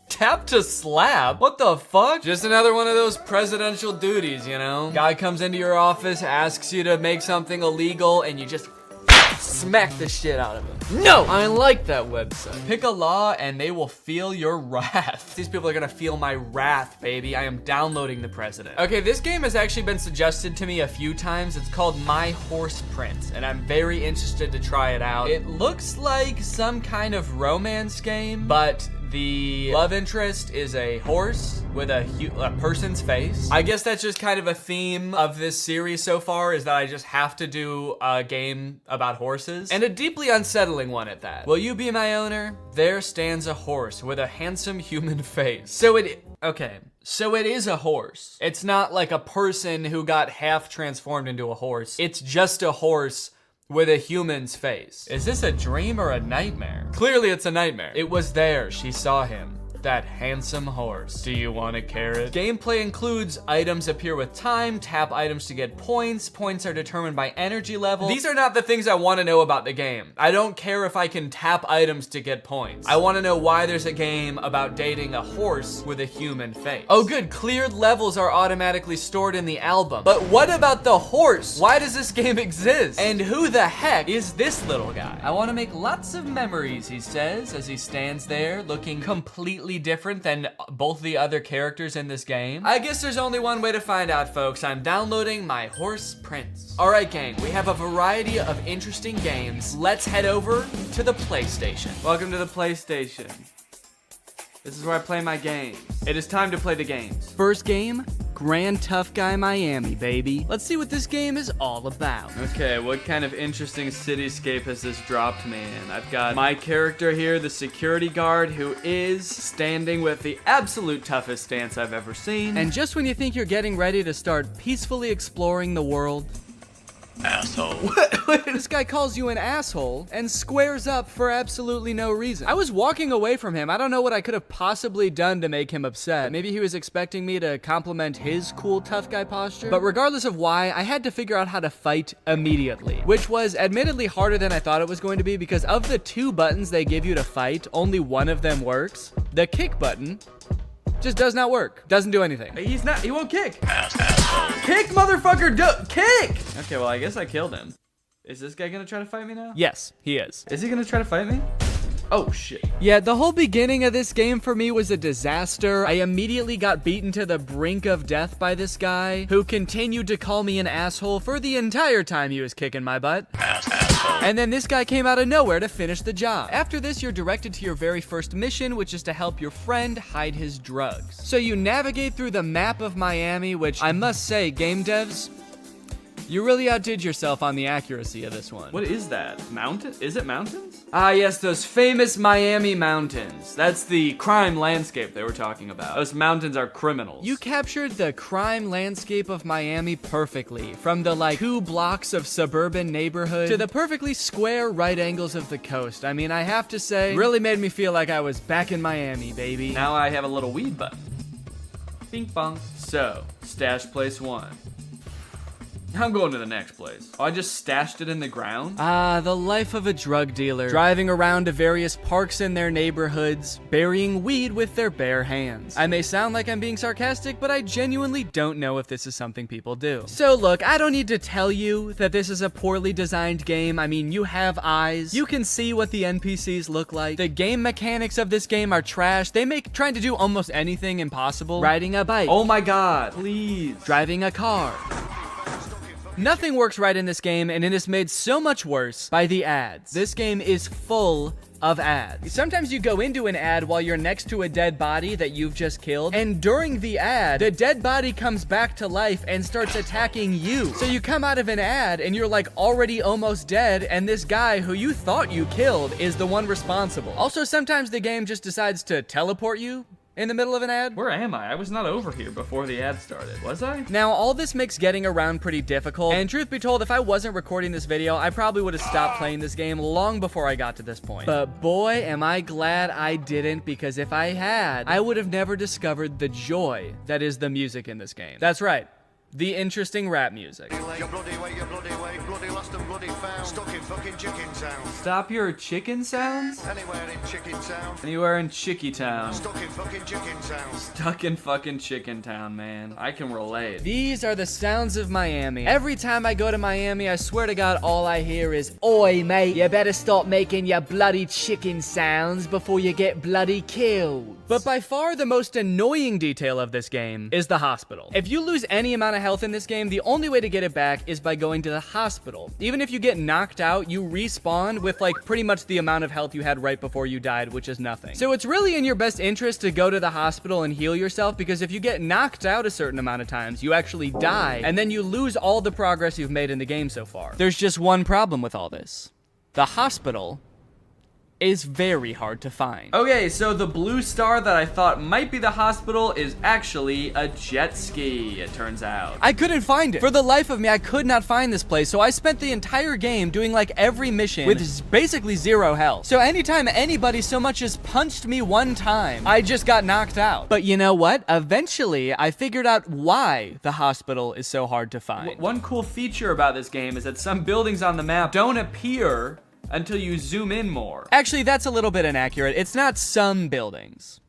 Tap to slap? What the fuck? Just another one of those presidential duties, you know? Guy comes into your office, asks you to make something illegal, and you just smack the shit out of him. No, I like that website. Pick a law and they will feel your wrath. These people are gonna feel my wrath, baby. I am downloading the president. Okay, this game has actually been suggested to me a few times. It's called My Horse Prince, and I'm very interested to try it out. It looks like some kind of romance game, but the love interest is a horse with a person's face. I guess that's just kind of a theme of this series so far, is that I just have to do a game about horses, and a deeply unsettling one at that. Will you be my owner? There stands a horse with a handsome human face. So it is a horse. It's not like a person who got half transformed into a horse. It's just a horse with a human's face. Is this a dream or a nightmare? Clearly it's a nightmare. It was there, she saw him. That handsome horse. Do you want a carrot? Gameplay includes items appear with time, tap items to get points. Points are determined by energy level. These are not the things I want to know about the game. I don't care if I can tap items to get points. I want to know why there's a game about dating a horse with a human face. Oh good, cleared levels are automatically stored in the album. But what about the horse? Why does this game exist? And who the heck is this little guy? I want to make lots of memories, he says, as he stands there looking completely different than both the other characters in this game. I guess there's only one way to find out, folks. I'm downloading My Horse Prince. All right, gang, we have a variety of interesting games. Let's head over to the PlayStation. Welcome to the PlayStation. This is where I play my games. It is time to play the games. First game, Grand Tough Guy Miami, baby. Let's see what this game is all about. Okay, what kind of interesting cityscape has this dropped me in? I've got my character here, the security guard, who is standing with the absolute toughest stance I've ever seen. And just when you think you're getting ready to start peacefully exploring the world, asshole. This guy calls you an asshole and squares up for absolutely no reason. I was walking away from him. I don't know what I could have possibly done to make him upset. Maybe he was expecting me to compliment his cool tough guy posture. But regardless of why, I had to figure out how to fight immediately, which was admittedly harder than I thought it was going to be, because of the 2 buttons they give you to fight, only one of them works. The kick button just does not work. Doesn't do anything. He won't kick. Kick, motherfucker, kick! Okay, well, I guess I killed him. Is this guy gonna try to fight me now? Yes, he is. Is he gonna try to fight me? Oh, shit. Yeah, the whole beginning of this game for me was a disaster. I immediately got beaten to the brink of death by this guy, who continued to call me an asshole for the entire time he was kicking my butt. Asshole. And then this guy came out of nowhere to finish the job. After this, you're directed to your very first mission, which is to help your friend hide his drugs. So you navigate through the map of Miami, which I must say, game devs, you really outdid yourself on the accuracy of this one. What is that? Mountain? Is it mountains? Ah, yes, those famous Miami mountains. That's the crime landscape they were talking about. Those mountains are criminals. You captured the crime landscape of Miami perfectly. From the, like, 2 blocks of suburban neighborhood to the perfectly square right angles of the coast. I mean, I have to say, really made me feel like I was back in Miami, baby. Now I have a little weed button. Bing bong. So, stash place 1. I'm going to the next place. Oh, I just stashed it in the ground? Ah, the life of a drug dealer. Driving around to various parks in their neighborhoods, burying weed with their bare hands. I may sound like I'm being sarcastic, but I genuinely don't know if this is something people do. So look, I don't need to tell you that this is a poorly designed game. I mean, you have eyes. You can see what the NPCs look like. The game mechanics of this game are trash. They make trying to do almost anything impossible. Riding a bike. Oh my god, please. Driving a car. Nothing works right in this game, and it is made so much worse by the ads. This game is full of ads. Sometimes you go into an ad while you're next to a dead body that you've just killed, and during the ad, the dead body comes back to life and starts attacking you. So you come out of an ad and you're like already almost dead, and this guy who you thought you killed is the one responsible. Also, sometimes the game just decides to teleport you in the middle of an ad. Where am I? I was not over here before the ad started, was I? Now, all this makes getting around pretty difficult, and truth be told, if I wasn't recording this video, I probably would have stopped playing this game long before I got to this point. But boy, am I glad I didn't, because if I had, I would have never discovered the joy that is the music in this game. That's right. The interesting rap music. Stop your chicken sounds? Anywhere in Chicken Town. Anywhere in Chicky Town. Stuck in fucking Chicken Town. Stuck in fucking Chicken Town, man. I can relate. These are the sounds of Miami. Every time I go to Miami, I swear to God, all I hear is, "Oi, mate, you better stop making your bloody chicken sounds before you get bloody killed." But by far the most annoying detail of this game is the hospital. If you lose any amount of health in this game, the only way to get it back is by going to the hospital. Even if you get knocked out, you respawn with like pretty much the amount of health you had right before you died, which is nothing. So it's really in your best interest to go to the hospital and heal yourself, because if you get knocked out a certain amount of times, you actually die, and then you lose all the progress you've made in the game so far. There's just one problem with all this. The hospital is very hard to find. Okay, so the blue star that I thought might be the hospital is actually a jet ski, it turns out. I couldn't find it. For the life of me, I could not find this place, so I spent the entire game doing like every mission with basically 0 health. So anytime anybody so much as punched me one time, I just got knocked out. But you know what? Eventually, I figured out why the hospital is so hard to find. One cool feature about this game is that some buildings on the map don't appear until you zoom in more. Actually, that's a little bit inaccurate. It's not some buildings.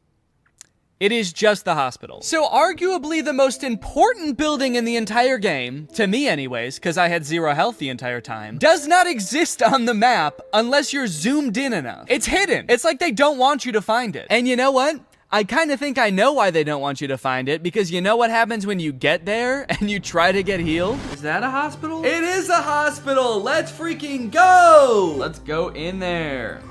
It is just the hospital. So arguably the most important building in the entire game, to me anyways, because I had 0 health the entire time, does not exist on the map unless you're zoomed in enough. It's hidden. It's like they don't want you to find it. And you know what? I kind of think I know why they don't want you to find it, because you know what happens when you get there and you try to get healed? Is that a hospital? It is a hospital! Let's freaking go! Let's go in there.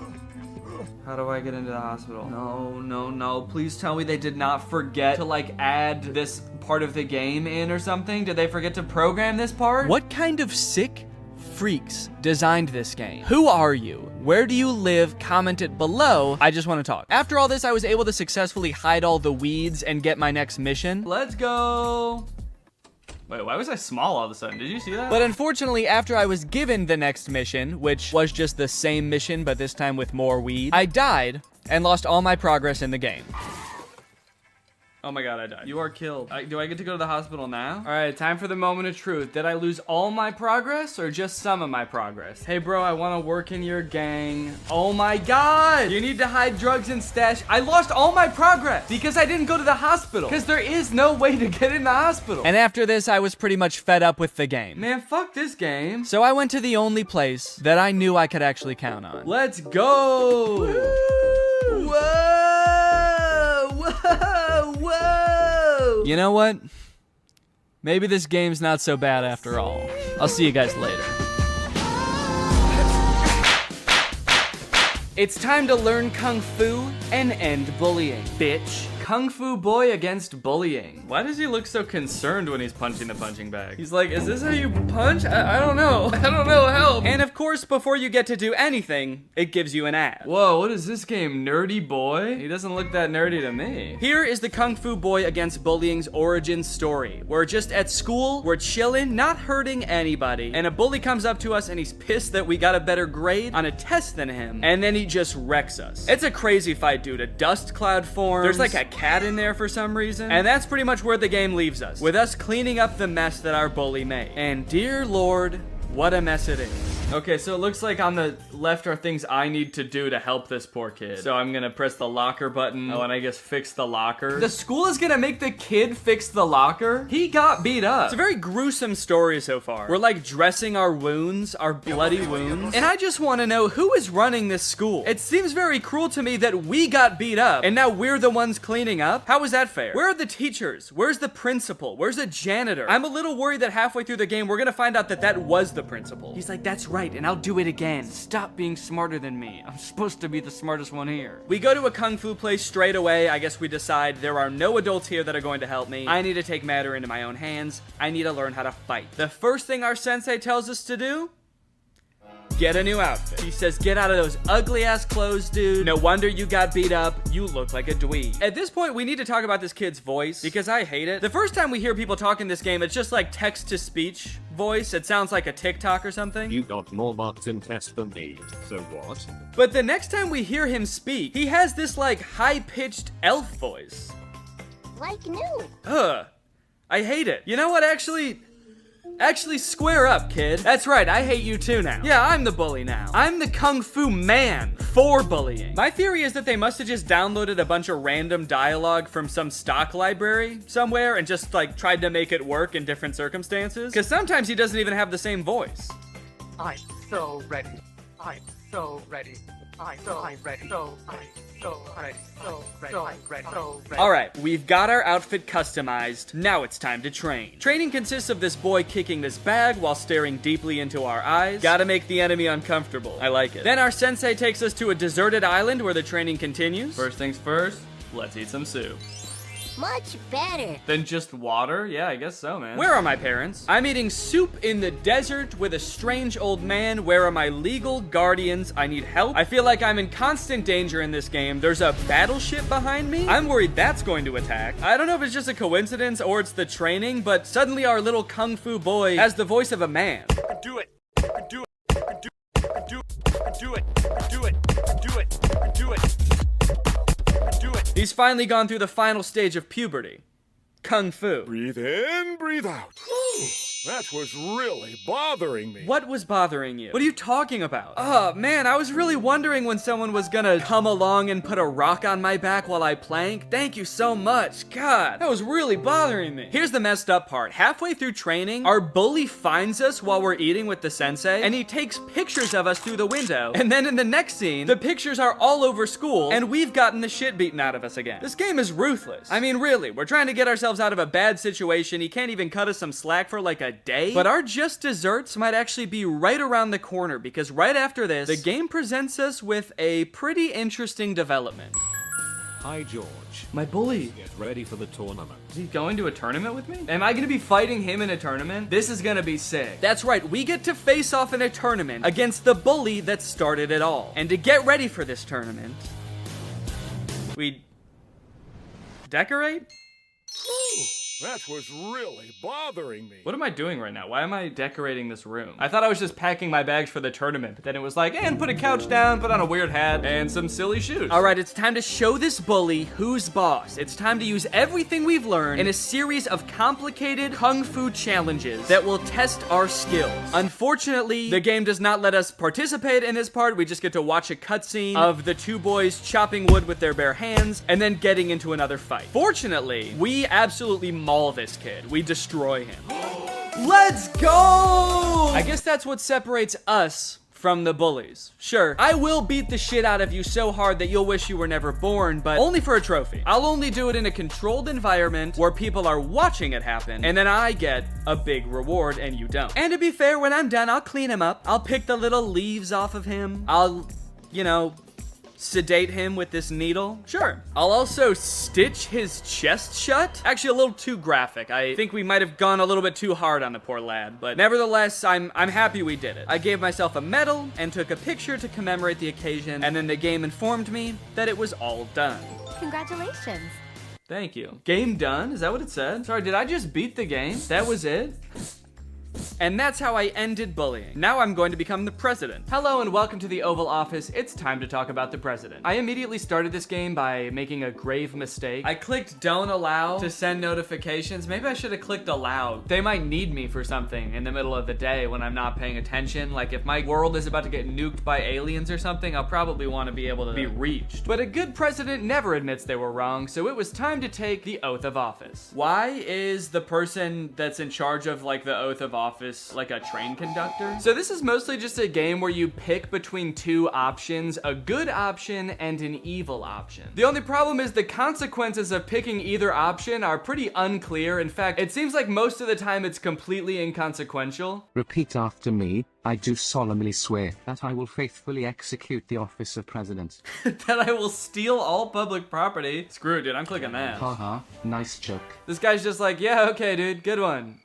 How do I get into the hospital? No. Please tell me they did not forget to like add this part of the game in or something. Did they forget to program this part? What kind of sick freaks designed this game? Who are you? Where do you live? Comment it below. I just want to talk. After all this, I was able to successfully hide all the weeds and get my next mission. Let's go. Wait, why was I small all of a sudden? Did you see that? But unfortunately, after I was given the next mission, which was just the same mission, but this time with more weed, I died and lost all my progress in the game. Oh my god, I died. You are killed. Do I get to go to the hospital now? All right, time for the moment of truth. Did I lose all my progress or just some of my progress? Hey bro, I want to work in your gang. Oh my god! You need to hide drugs and stash. I lost all my progress because I didn't go to the hospital. Because there is no way to get in the hospital. And after this, I was pretty much fed up with the game. Man, fuck this game. So I went to the only place that I knew I could actually count on. Let's go! Woo! Whoa! Whoa! You know what? Maybe this game's not so bad after all. I'll see you guys later. It's time to learn Kung Fu and end bullying, bitch. Kung Fu boy against bullying. Why does he look so concerned when he's punching the punching bag? He's like, is this how you punch? I don't know. I don't know, help. And of course, before you get to do anything, it gives you an ad. Whoa, what is this game, Nerdy Boy? He doesn't look that nerdy to me. Here is the Kung Fu boy against bullying's origin story. We're just at school, we're chilling, not hurting anybody, and a bully comes up to us and he's pissed that we got a better grade on a test than him, and then he just wrecks us. It's a crazy fight, dude. A dust cloud forms. There's like a cat in there for some reason, and that's pretty much where the game leaves us, with us cleaning up the mess that our bully made. And dear Lord, what a mess it is. Okay, so it looks like on the left are things I need to do to help this poor kid. So I'm gonna press the locker button. Oh, and I guess fix the locker. The school is gonna make the kid fix the locker? He got beat up. It's a very gruesome story so far. We're like dressing our wounds, our bloody wounds. And I just wanna know who is running this school. It seems very cruel to me that we got beat up and now we're the ones cleaning up. How is that fair? Where are the teachers? Where's the principal? Where's the janitor? I'm a little worried that halfway through the game, we're gonna find out that that was the principal. He's like, that's right, and I'll do it again. Stop being smarter than me. I'm supposed to be the smartest one here. We go to a kung fu place straight away. I guess we decide there are no adults here that are going to help me. I need to take matter into my own hands. I need to learn how to fight. The first thing our sensei tells us to do? Get a new outfit. He says, get out of those ugly ass clothes, dude. No wonder you got beat up. You look like a dweeb. At this point, we need to talk about this kid's voice because I hate it. The first time we hear people talk in this game, it's just like text to speech voice. It sounds like a TikTok or something. You got more marks in test than me, so what? But the next time we hear him speak, he has this like high-pitched elf voice. Like new. Ugh. I hate it. You know what, actually square up, kid. That's right, I hate you too now. Yeah, I'm the bully now. I'm the Kung Fu man for bullying. My theory is that they must have just downloaded a bunch of random dialogue from some stock library somewhere and just like tried to make it work in different circumstances. Because sometimes he doesn't even have the same voice. I'm so ready. I'm so ready. I'm so ready. Alright, we've got our outfit customized. Now it's time to train. Training consists of this boy kicking this bag while staring deeply into our eyes. Gotta make the enemy uncomfortable. I like it. Then our sensei takes us to a deserted island where the training continues. First things first, let's eat some soup. Much better. Than just water? Yeah, I guess so, man. Where are my parents? I'm eating soup in the desert with a strange old man. Where are my legal guardians? I need help. I feel like I'm in constant danger in this game. There's a battleship behind me. I'm worried that's going to attack. I don't know if it's just a coincidence or it's the training, but suddenly our little kung fu boy has the voice of a man. Do it. Do it. Do it. Do it. Do it. Do it. Do it. Do it. He's finally gone through the final stage of puberty. Kung Fu. Breathe in, breathe out. That was really bothering me. What was bothering you? What are you talking about? Oh, man, I was really wondering when someone was gonna come along and put a rock on my back while I plank. Thank you so much. God, that was really bothering me. Here's the messed up part. Halfway through training, our bully finds us while we're eating with the sensei, and he takes pictures of us through the window. And then in the next scene, the pictures are all over school, and we've gotten the shit beaten out of us again. This game is ruthless. I mean, really, we're trying to get ourselves out of a bad situation. He can't even cut us some slack for like a day, but our just desserts might actually be right around the corner because right after this, the game presents us with a pretty interesting development. Hi, George. My bully. Get ready for the tournament. Is he going to a tournament with me? Am I going to be fighting him in a tournament? This is going to be sick. That's right, we get to face off in a tournament against the bully that started it all. And to get ready for this tournament, we decorate? That was really bothering me. What am I doing right now? Why am I decorating this room? I thought I was just packing my bags for the tournament, but then it was like, and put a couch down, put on a weird hat, and some silly shoes. All right, it's time to show this bully who's boss. It's time to use everything we've learned in a series of complicated kung fu challenges that will test our skills. Unfortunately, the game does not let us participate in this part. We just get to watch a cutscene of the two boys chopping wood with their bare hands and then getting into another fight. Fortunately, we absolutely maul this kid. We destroy him. Let's go! I guess that's what separates us from the bullies. Sure, I will beat the shit out of you so hard that you'll wish you were never born, but only for a trophy. I'll only do it in a controlled environment where people are watching it happen, and then I get a big reward and you don't. And to be fair, when I'm done, I'll clean him up. I'll pick the little leaves off of him. I'll, you know, sedate him with this needle? Sure. I'll also stitch his chest shut. Actually, a little too graphic. I think we might have gone a little bit too hard on the poor lad, but nevertheless, I'm happy we did it. I gave myself a medal and took a picture to commemorate the occasion, and then the game informed me that it was all done. Congratulations. Thank you. Game done? Is that what it said? Sorry, did I just beat the game? That was it? And that's how I ended bullying. Now I'm going to become the president. Hello and welcome to the Oval Office. It's time to talk about the president. I immediately started this game by making a grave mistake. I clicked don't allow to send notifications. Maybe I should have clicked allow. They might need me for something in the middle of the day when I'm not paying attention. Like if my world is about to get nuked by aliens or something, I'll probably want to be able to be reached. But a good president never admits they were wrong, so it was time to take the oath of office. Why is the person that's in charge of like the oath of office like a train conductor? So this is mostly just a game where you pick between two options, a good option and an evil option. The only problem is the consequences of picking either option are pretty unclear. In fact, it seems like most of the time it's completely inconsequential. Repeat after me. I do solemnly swear that I will faithfully execute the office of president. That I will steal all public property. Screw it, dude, I'm clicking that. Haha, nice joke. This guy's just like, yeah, okay, dude, good one.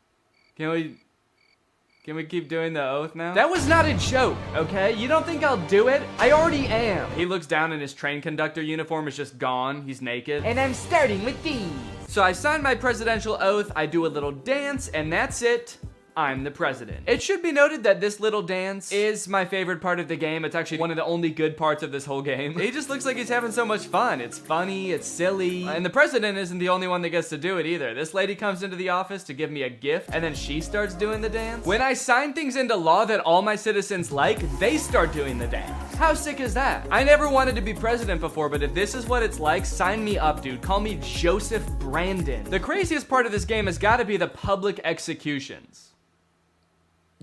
Can we keep doing the oath now? That was not a joke, okay? You don't think I'll do it? I already am. He looks down and his train conductor uniform is just gone. He's naked. And I'm starting with these. So I signed my presidential oath, I do a little dance, and that's it. I'm the president. It should be noted that this little dance is my favorite part of the game. It's actually one of the only good parts of this whole game. He just looks like he's having so much fun. It's funny, it's silly, and the president isn't the only one that gets to do it either. This lady comes into the office to give me a gift, and then she starts doing the dance. When I sign things into law that all my citizens like, they start doing the dance. How sick is that? I never wanted to be president before, but if this is what it's like, sign me up, dude. Call me Joseph Brandon. The craziest part of this game has got to be the public executions.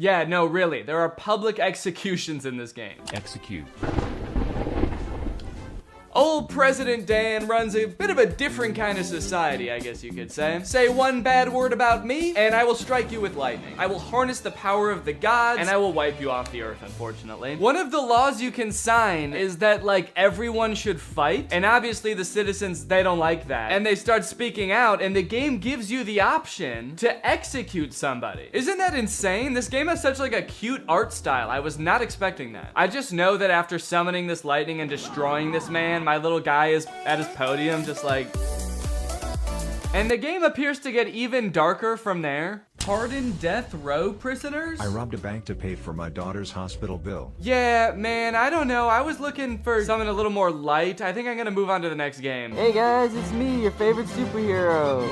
Yeah, no, really. There are public executions in this game. Execute. Old President Dan runs a bit of a different kind of society, I guess you could say. Say one bad word about me, and I will strike you with lightning. I will harness the power of the gods, and I will wipe you off the earth, unfortunately. One of the laws you can sign is that, like, everyone should fight, and obviously the citizens, they don't like that. And they start speaking out, and the game gives you the option to execute somebody. Isn't that insane? This game has such, like, a cute art style. I was not expecting that. I just know that after summoning this lightning and destroying this man, my little guy is at his podium just like... And the game appears to get even darker from there. Pardon death row prisoners? I robbed a bank to pay for my daughter's hospital bill. Yeah, man, I don't know. I was looking for something a little more light. I think I'm gonna move on to the next game. Hey guys, it's me, your favorite superhero.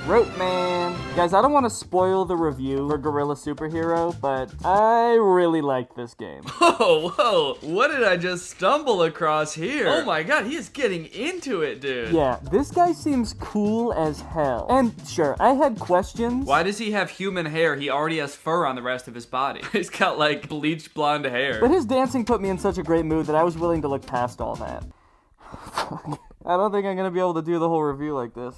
Rope Man. Guys, I don't want to spoil the review for Gorilla Superhero, but I really like this game. Whoa, what did I just stumble across here? Oh my god, he is getting into it, dude. Yeah, this guy seems cool as hell. And sure, I had questions. Why does he have human hair? He already has fur on the rest of his body. He's got like bleached blonde hair. But his dancing put me in such a great mood that I was willing to look past all that. I don't think I'm gonna be able to do the whole review like this.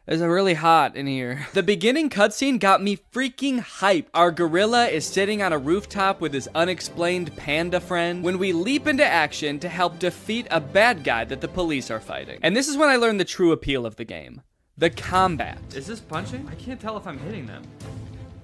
It's really hot in here. The beginning cutscene got me freaking hyped. Our gorilla is sitting on a rooftop with his unexplained panda friend when we leap into action to help defeat a bad guy that the police are fighting. And this is when I learned the true appeal of the game. The combat. Is this punching? I can't tell if I'm hitting them.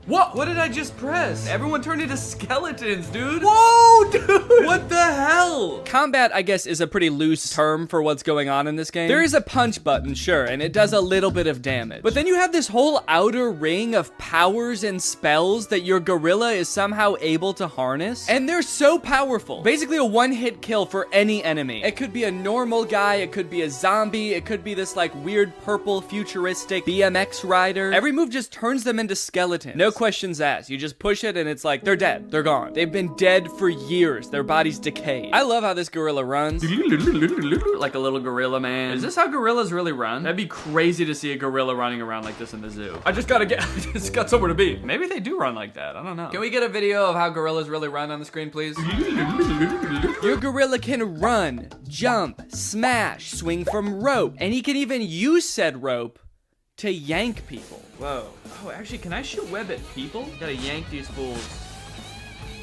What did I just press? Everyone turned into skeletons, dude. Whoa, dude. What the hell? Combat, I guess, is a pretty loose term for what's going on in this game. There is a punch button, sure, and it does a little bit of damage. But then you have this whole outer ring of powers and spells that your gorilla is somehow able to harness. And they're so powerful. Basically a one-hit kill for any enemy. It could be a normal guy, it could be a zombie, it could be this like weird purple futuristic BMX rider. Every move just turns them into skeletons. No questions asked. You just push it and it's like, they're dead. They're gone. They've been dead for years. Their bodies decayed. I love how this gorilla runs. Like a little gorilla, man. Is this how gorillas really run? That'd be crazy to see a gorilla running around like this in the zoo. I just got somewhere to be. Maybe they do run like that. I don't know. Can we get a video of how gorillas really run on the screen, please? Your gorilla can run, jump, smash, swing from rope, and he can even use said rope to yank people. Whoa. Oh, actually, can I shoot web at people? Gotta yank these fools.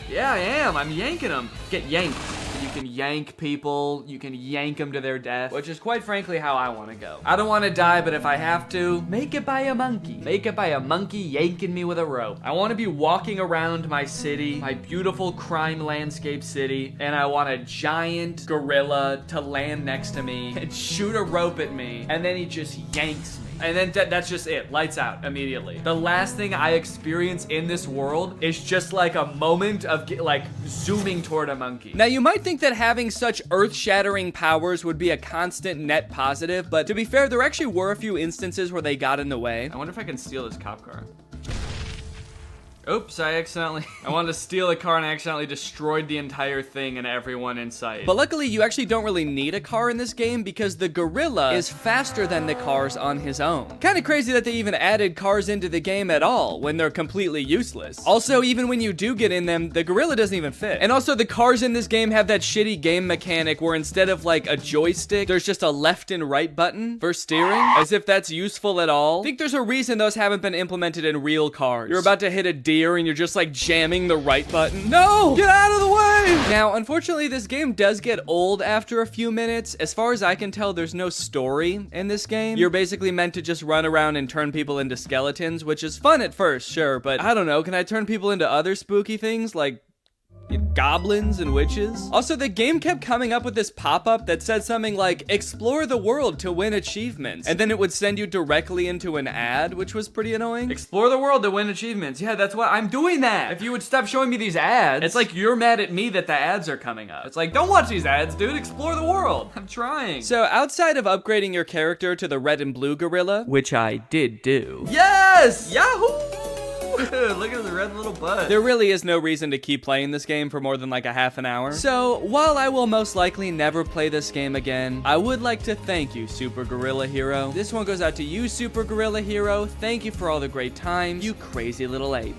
Yeah, I am. I'm yanking them. Get yanked. You can yank people. You can yank them to their death, which is quite frankly how I want to go. I don't want to die, but if I have to, make it by a monkey. Make it by a monkey yanking me with a rope. I want to be walking around my city, my beautiful crime landscape city, and I want a giant gorilla to land next to me and shoot a rope at me, and then he just yanks me. And then that's just it. Lights out immediately. The last thing I experience in this world is just like a moment of like zooming toward a monkey. Now you might think that having such earth-shattering powers would be a constant net positive, but to be fair, there actually were a few instances where they got in the way. I wonder if I can steal this cop car. Oops, I wanted to steal a car and I accidentally destroyed the entire thing and everyone in sight. But luckily, you actually don't really need a car in this game because the gorilla is faster than the cars on his own. Kind of crazy that they even added cars into the game at all when they're completely useless. Also, even when you do get in them, the gorilla doesn't even fit. And also, the cars in this game have that shitty game mechanic where instead of like a joystick, there's just a left and right button for steering, as if that's useful at all. I think there's a reason those haven't been implemented in real cars. You're about to hit a deer and you're just like jamming the right button. No! Get out of the way! Now, unfortunately, this game does get old after a few minutes. As far as I can tell, there's no story in this game. You're basically meant to just run around and turn people into skeletons, which is fun at first, sure, but I don't know, can I turn people into other spooky things like goblins and witches? Also, the game kept coming up with this pop-up that said something like, explore the world to win achievements. And then it would send you directly into an ad, which was pretty annoying. Explore the world to win achievements. Yeah, that's what I'm doing that. If you would stop showing me these ads, it's like you're mad at me that the ads are coming up. It's like, don't watch these ads, dude. Explore the world. I'm trying. So outside of upgrading your character to the red and blue gorilla, which I did do. Yes! Yahoo! Look at the red little butt. There really is no reason to keep playing this game for more than like a half an hour. So, while I will most likely never play this game again, I would like to thank you, Super Gorilla Hero. This one goes out to you, Super Gorilla Hero. Thank you for all the great times, you crazy little ape.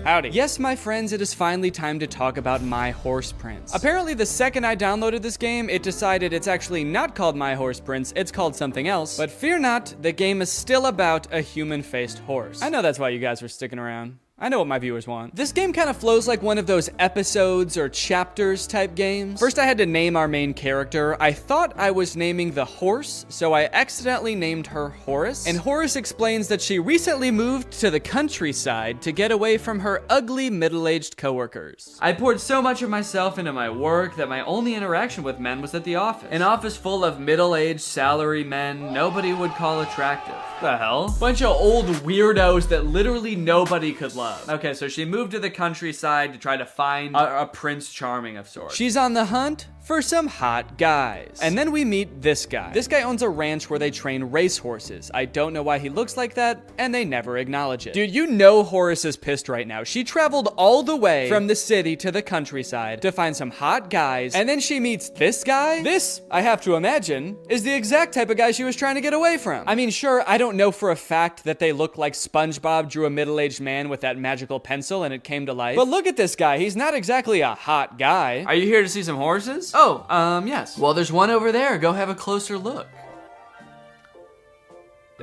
Howdy. Yes, my friends, it is finally time to talk about My Horse Prince. Apparently, the second I downloaded this game, it decided it's actually not called My Horse Prince, it's called something else. But fear not, the game is still about a human-faced horse. I know that's why you guys were sticking around. I know what my viewers want. This game kind of flows like one of those episodes or chapters type games. First, I had to name our main character. I thought I was naming the horse, so I accidentally named her Horace. And Horace explains that she recently moved to the countryside to get away from her ugly middle-aged coworkers. I poured so much of myself into my work that my only interaction with men was at the office. An office full of middle-aged salary men nobody would call attractive. The hell? Bunch of old weirdos that literally nobody could love. Okay, so she moved to the countryside to try to find a Prince Charming of sorts. She's on the hunt for some hot guys. And then we meet this guy. This guy owns a ranch where they train racehorses. I don't know why he looks like that, and they never acknowledge it. Dude, you know Horace is pissed right now. She traveled all the way from the city to the countryside to find some hot guys, and then she meets this guy? This, I have to imagine, is the exact type of guy she was trying to get away from. I mean, sure, I don't know for a fact that they look like SpongeBob drew a middle-aged man with that magical pencil and it came to life. But look at this guy. He's not exactly a hot guy. Are you here to see some horses? Oh, yes. Well, there's one over there. Go have a closer look.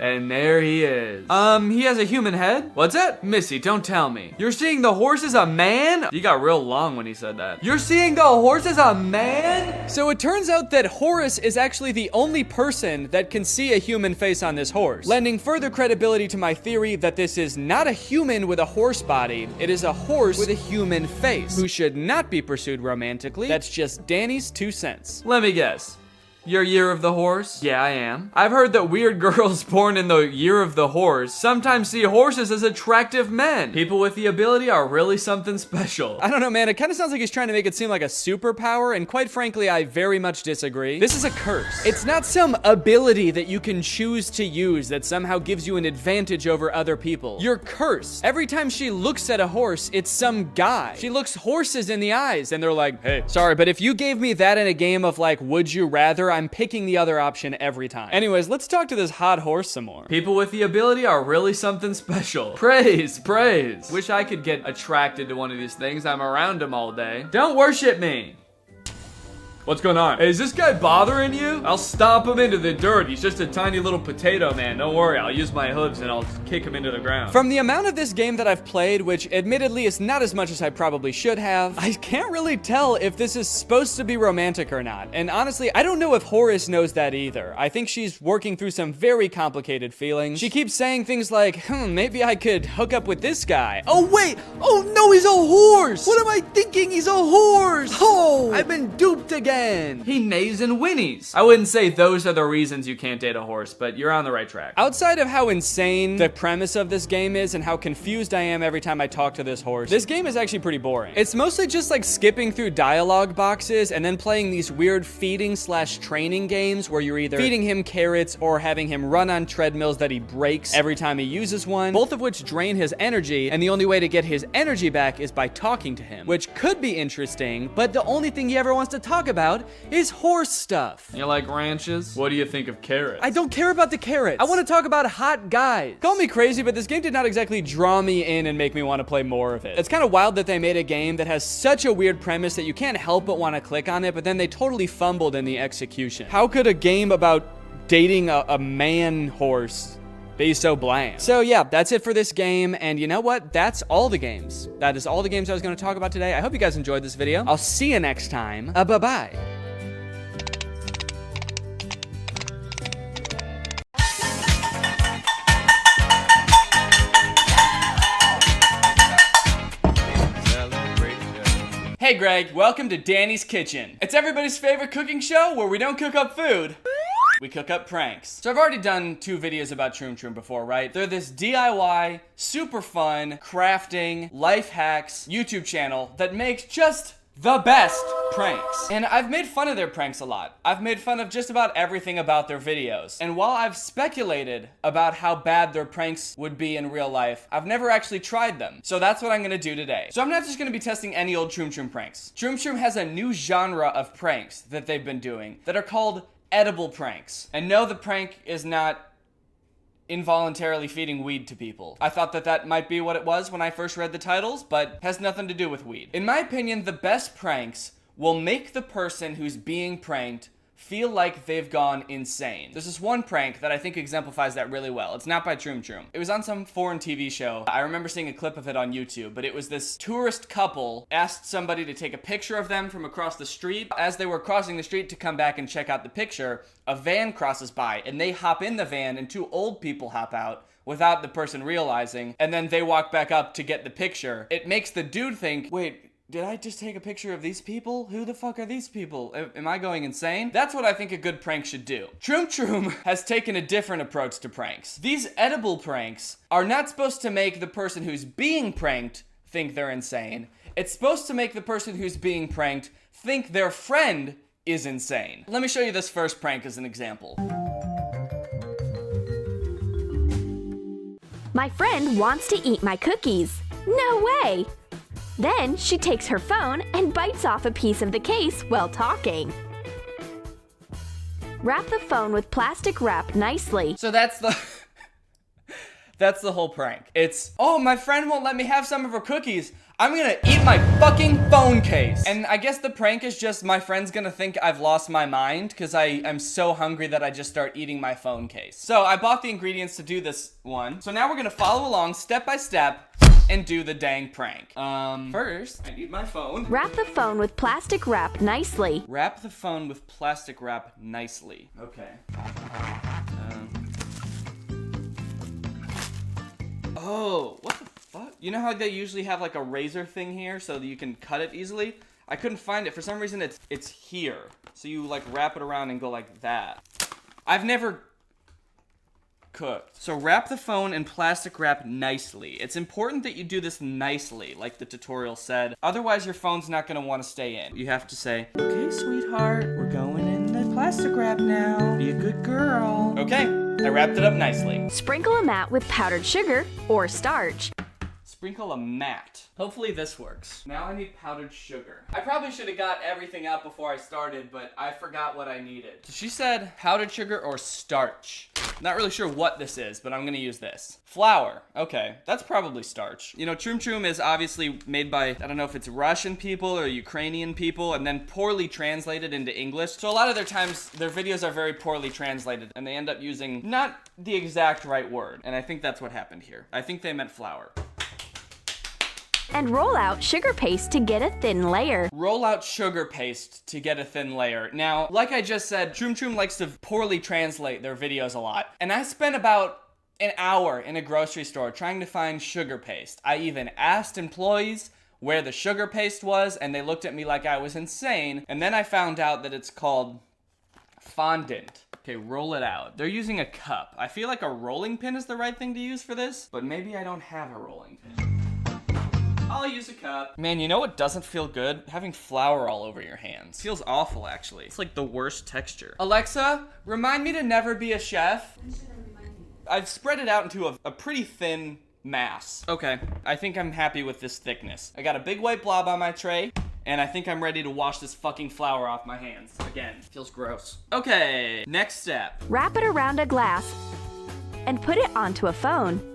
And there he is. He has a human head? What's that? Missy, don't tell me. You're seeing the horse as a man? You got real long when he said that. You're seeing the horse as a man? So it turns out that Horace is actually the only person that can see a human face on this horse, lending further credibility to my theory that this is not a human with a horse body. It is a horse with a human face, who should not be pursued romantically. That's just Danny's 2 cents. Let me guess. Your year of the horse? Yeah, I am. I've heard that weird girls born in the year of the horse sometimes see horses as attractive men. People with the ability are really something special. I don't know, man. It kind of sounds like he's trying to make it seem like a superpower, and quite frankly, I very much disagree. This is a curse. It's not some ability that you can choose to use that somehow gives you an advantage over other people. You're cursed. Every time she looks at a horse, it's some guy. She looks horses in the eyes, and they're like, hey, sorry, but if you gave me that in a game of like, would you rather, I'm picking the other option every time. Anyways, let's talk to this hot horse some more. People with the ability are really something special. Praise, praise. Wish I could get attracted to one of these things. I'm around them all day. Don't worship me. What's going on? Hey, is this guy bothering you? I'll stomp him into the dirt. He's just a tiny little potato man. Don't worry, I'll use my hooves and I'll kick him into the ground. From the amount of this game that I've played, which admittedly is not as much as I probably should have, I can't really tell if this is supposed to be romantic or not. And honestly, I don't know if Horace knows that either. I think she's working through some very complicated feelings. She keeps saying things like, maybe I could hook up with this guy. Oh wait, oh no, he's a horse! What am I thinking? He's a horse! Oh, I've been duped again. He neighs and whinnies. I wouldn't say those are the reasons you can't date a horse, but you're on the right track. Outside of how insane the premise of this game is and how confused I am every time I talk to this horse, this game is actually pretty boring. It's mostly just like skipping through dialogue boxes and then playing these weird feeding/training games where you're either feeding him carrots or having him run on treadmills that he breaks every time he uses one, both of which drain his energy, and the only way to get his energy back is by talking to him, which could be interesting, but the only thing he ever wants to talk about is horse stuff. You like ranches? What do you think of carrots? I don't care about the carrots. I want to talk about hot guys. Call me crazy, but this game did not exactly draw me in and make me want to play more of it. It's kind of wild that they made a game that has such a weird premise that you can't help but want to click on it, but then they totally fumbled in the execution. How could a game about dating a man horse be so bland? So yeah, that's it for this game, and you know what? That's all the games. That is all the games I was going to talk about today. I hope you guys enjoyed this video. I'll see you next time. Bye-bye. Hey Greg, welcome to Danny's Kitchen. It's everybody's favorite cooking show where we don't cook up food. We cook up pranks. So I've already done 2 videos about Troom Troom before, right? They're this DIY, super fun, crafting, life hacks YouTube channel that makes just the best pranks. And I've made fun of their pranks a lot. I've made fun of just about everything about their videos. And while I've speculated about how bad their pranks would be in real life, I've never actually tried them. So that's what I'm gonna do today. So I'm not just gonna be testing any old Troom Troom pranks. Troom Troom has a new genre of pranks that they've been doing that are called edible pranks. And no, the prank is not involuntarily feeding weed to people. I thought that might be what it was when I first read the titles, but has nothing to do with weed. In my opinion, the best pranks will make the person who's being pranked feel like they've gone insane. There's this one prank that I think exemplifies that really well. It's not by Troom Troom. It was on some foreign TV show. I remember seeing a clip of it on YouTube, but it was this tourist couple asked somebody to take a picture of them from across the street. As they were crossing the street to come back and check out the picture, a van crosses by and they hop in the van and 2 old people hop out without the person realizing, and then they walk back up to get the picture. It makes the dude think, wait, did I just take a picture of these people? Who the fuck are these people? Am I going insane? That's what I think a good prank should do. Troom Troom has taken a different approach to pranks. These edible pranks are not supposed to make the person who's being pranked think they're insane. It's supposed to make the person who's being pranked think their friend is insane. Let me show you this first prank as an example. My friend wants to eat my cookies. No way! Then she takes her phone and bites off a piece of the case while talking. Wrap the phone with plastic wrap nicely. So that's the whole prank. It's, oh, my friend won't let me have some of her cookies. I'm gonna eat my fucking phone case. And I guess the prank is just my friend's gonna think I've lost my mind because I'm so hungry that I just start eating my phone case. So I bought the ingredients to do this one. So now we're gonna follow along step by step and do the dang prank. First, I need my phone. Wrap the phone with plastic wrap nicely. Wrap the phone with plastic wrap nicely. Okay. Oh, what the fuck? You know how they usually have like a razor thing here so that you can cut it easily? I couldn't find it. For some reason, it's here. So you like wrap it around and go like that. I've never cooked. So wrap the phone in plastic wrap nicely. It's important that you do this nicely, like the tutorial said. Otherwise, your phone's not gonna want to stay in. You have to say, okay, sweetheart, we're going in the plastic wrap now. Be a good girl. Okay, I wrapped it up nicely. Sprinkle a mat with powdered sugar or starch. Sprinkle a mat. Hopefully this works. Now I need powdered sugar. I probably should have got everything out before I started, but I forgot what I needed. So she said powdered sugar or starch. Not really sure what this is, but I'm gonna use this. Flour. Okay, that's probably starch. You know, Troom Troom is obviously made by, I don't know if it's Russian people or Ukrainian people, and then poorly translated into English. So a lot of their times, their videos are very poorly translated, and they end up using not the exact right word. And I think that's what happened here. I think they meant flour. And roll out sugar paste to get a thin layer. Roll out sugar paste to get a thin layer. Now, like I just said, Troom Troom likes to poorly translate their videos a lot. And I spent about an hour in a grocery store trying to find sugar paste. I even asked employees where the sugar paste was, and they looked at me like I was insane. And then I found out that it's called fondant. Okay, roll it out. They're using a cup. I feel like a rolling pin is the right thing to use for this, but maybe I don't have a rolling pin. I'll use a cup. Man, you know what doesn't feel good? Having flour all over your hands. Feels awful, actually. It's like the worst texture. Alexa, remind me to never be a chef. I've spread it out into a pretty thin mass. Okay, I think I'm happy with this thickness. I got a big white blob on my tray, and I think I'm ready to wash this fucking flour off my hands. Again, feels gross. Okay, next step. Wrap it around a glass and put it onto a phone.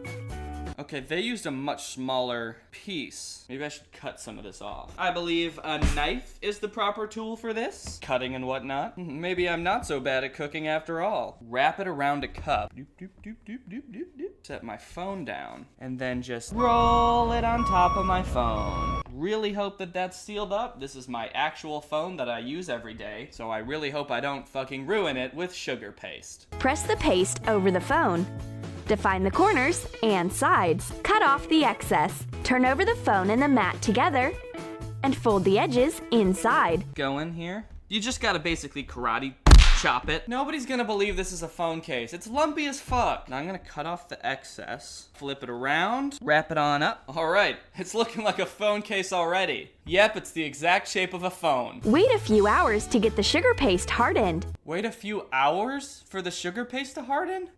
Okay, they used a much smaller piece. Maybe I should cut some of this off. I believe a knife is the proper tool for this. Cutting and whatnot. Maybe I'm not so bad at cooking after all. Wrap it around a cup. Doop, doop, doop, doop, doop, doop, doop. Set my phone down. And then just roll it on top of my phone. Really hope that that's sealed up. This is my actual phone that I use every day. So I really hope I don't fucking ruin it with sugar paste. Press the paste over the phone. Define the corners and sides. Cut off the excess. Turn over the phone and the mat together and fold the edges inside. Go in here. You just gotta basically karate chop it. Nobody's gonna believe this is a phone case. It's lumpy as fuck. Now I'm gonna cut off the excess, flip it around, wrap it on up. All right, it's looking like a phone case already. Yep, it's the exact shape of a phone. Wait a few hours to get the sugar paste hardened. Wait a few hours for the sugar paste to harden?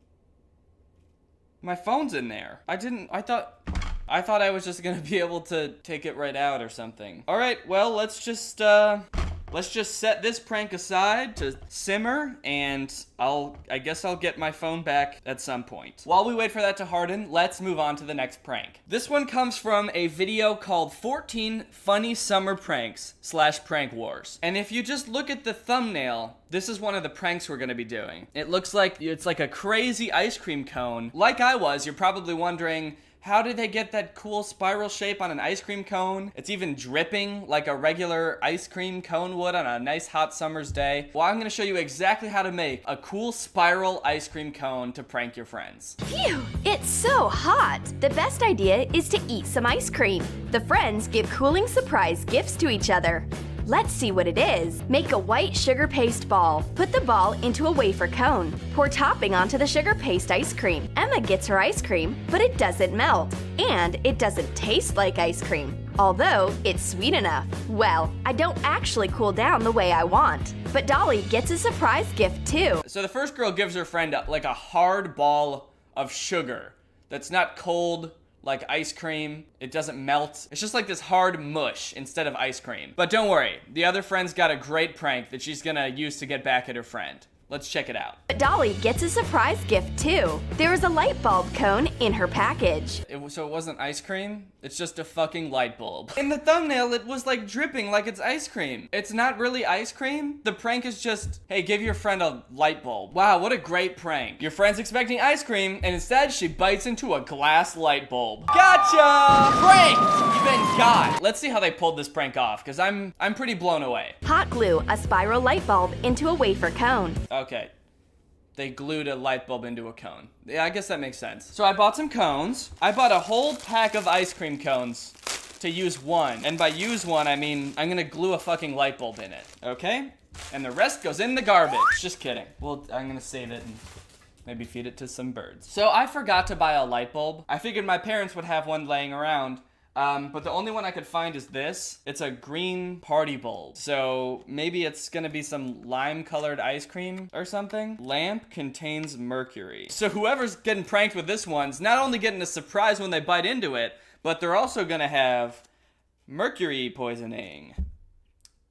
My phone's in there. I thought I was just gonna be able to take it right out or something. All right, well, let's just set this prank aside to simmer, and I guess I'll get my phone back at some point. While we wait for that to harden, let's move on to the next prank. This one comes from a video called 14 Funny Summer Pranks / Prank Wars. And if you just look at the thumbnail, this is one of the pranks we're gonna be doing. It looks like it's like a crazy ice cream cone. Like I was, you're probably wondering, how did they get that cool spiral shape on an ice cream cone? It's even dripping like a regular ice cream cone would on a nice hot summer's day. Well, I'm gonna show you exactly how to make a cool spiral ice cream cone to prank your friends. Phew, it's so hot. The best idea is to eat some ice cream. The friends give cooling surprise gifts to each other. Let's see what it is. Make a white sugar paste ball. Put the ball into a wafer cone. Pour topping onto the sugar paste ice cream. Emma gets her ice cream, but it doesn't melt. And it doesn't taste like ice cream. Although, it's sweet enough. Well, I don't actually cool down the way I want. But Dolly gets a surprise gift too. So the first girl gives her friend like a hard ball of sugar that's not cold like ice cream. It doesn't melt. It's just like this hard mush instead of ice cream. But don't worry, the other friend's got a great prank that she's gonna use to get back at her friend. Let's check it out. But Dolly gets a surprise gift too. There is a light bulb cone in her package. So it wasn't ice cream? It's just a fucking light bulb. In the thumbnail, it was like dripping like it's ice cream. It's not really ice cream. The prank is just, hey, give your friend a light bulb. Wow, what a great prank. Your friend's expecting ice cream, and instead she bites into a glass light bulb. Gotcha! Pranked! You've been got. Let's see how they pulled this prank off, because I'm pretty blown away. Hot glue a spiral light bulb into a wafer cone. Okay. They glued a light bulb into a cone. Yeah, I guess that makes sense. So I bought some cones. I bought a whole pack of ice cream cones to use one. And by use one, I mean I'm gonna glue a fucking light bulb in it, okay? And the rest goes in the garbage. Just kidding. Well, I'm gonna save it and maybe feed it to some birds. So I forgot to buy a light bulb. I figured my parents would have one laying around. But the only one I could find is this. It's a green party bulb. So maybe it's gonna be some lime-colored ice cream or something. Lamp contains mercury. So whoever's getting pranked with this one's not only getting a surprise when they bite into it, but they're also gonna have mercury poisoning.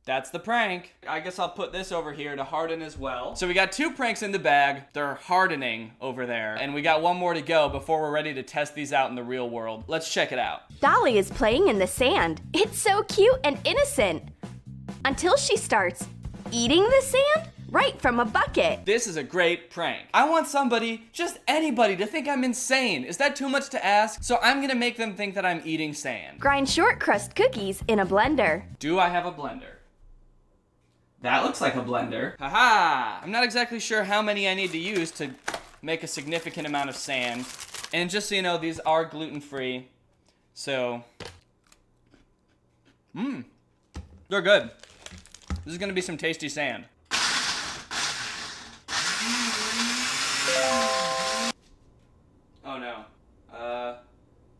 That's the prank. I guess I'll put this over here to harden as well. So we got 2 pranks in the bag. They're hardening over there. And we got 1 more to go before we're ready to test these out in the real world. Let's check it out. Dolly is playing in the sand. It's so cute and innocent. Until she starts eating the sand right from a bucket. This is a great prank. I want somebody, just anybody, to think I'm insane. Is that too much to ask? So I'm gonna make them think that I'm eating sand. Grind short crust cookies in a blender. Do I have a blender? That looks like a blender. Haha! I'm not exactly sure how many I need to use to make a significant amount of sand. And just so you know, these are gluten-free. So, they're good. This is gonna be some tasty sand. Oh no.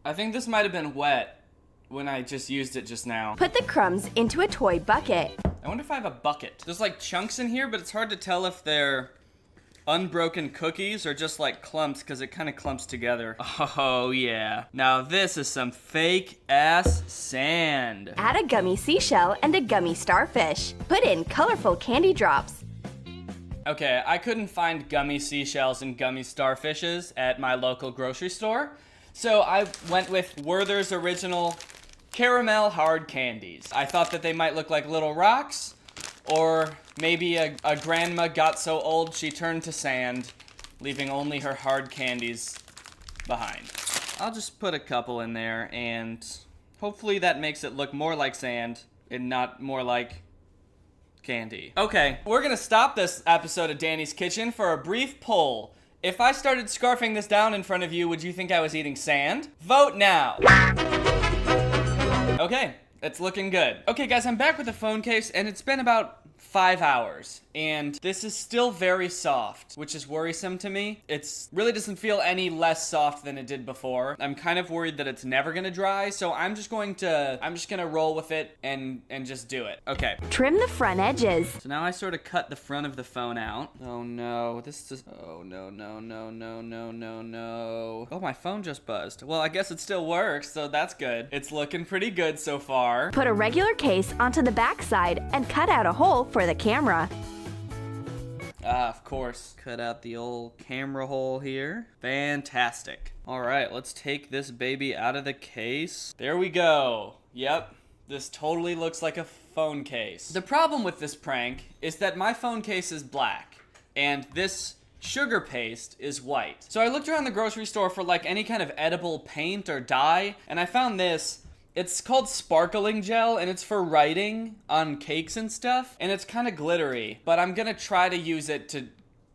I think this might have been wet when I just used it just now. Put the crumbs into a toy bucket. I wonder if I have a bucket. There's like chunks in here, but it's hard to tell if they're unbroken cookies or just like clumps because it kind of clumps together. Oh yeah. Now this is some fake ass sand. Add a gummy seashell and a gummy starfish. Put in colorful candy drops. Okay, I couldn't find gummy seashells and gummy starfishes at my local grocery store, so I went with Werther's Original Caramel Hard Candies. I thought that they might look like little rocks, or maybe a grandma got so old she turned to sand, leaving only her hard candies behind. I'll just put a couple in there, and hopefully that makes it look more like sand and not more like candy. Okay, we're gonna stop this episode of Danny's Kitchen for a brief poll. If I started scarfing this down in front of you, would you think I was eating sand? Vote now. Okay, it's looking good. Okay guys, I'm back with the phone case, and it's been about 5 hours, and this is still very soft, which is worrisome to me. It really doesn't feel any less soft than it did before. I'm kind of worried that it's never gonna dry, so I'm just gonna roll with it and just do it. Okay. Trim the front edges. So now I sort of cut the front of the phone out. Oh no, this is, oh no. Oh, my phone just buzzed. Well, I guess it still works, so that's good. It's looking pretty good so far. Put a regular case onto the back side and cut out a hole for the camera. Ah, of course. Cut out the old camera hole here. Fantastic. All right, let's take this baby out of the case. There we go. Yep, this totally looks like a phone case. The problem with this prank is that my phone case is black, and this sugar paste is white. So I looked around the grocery store for like any kind of edible paint or dye, and I found this. It's called sparkling gel, and it's for writing on cakes and stuff, and it's kind of glittery, but I'm gonna try to use it to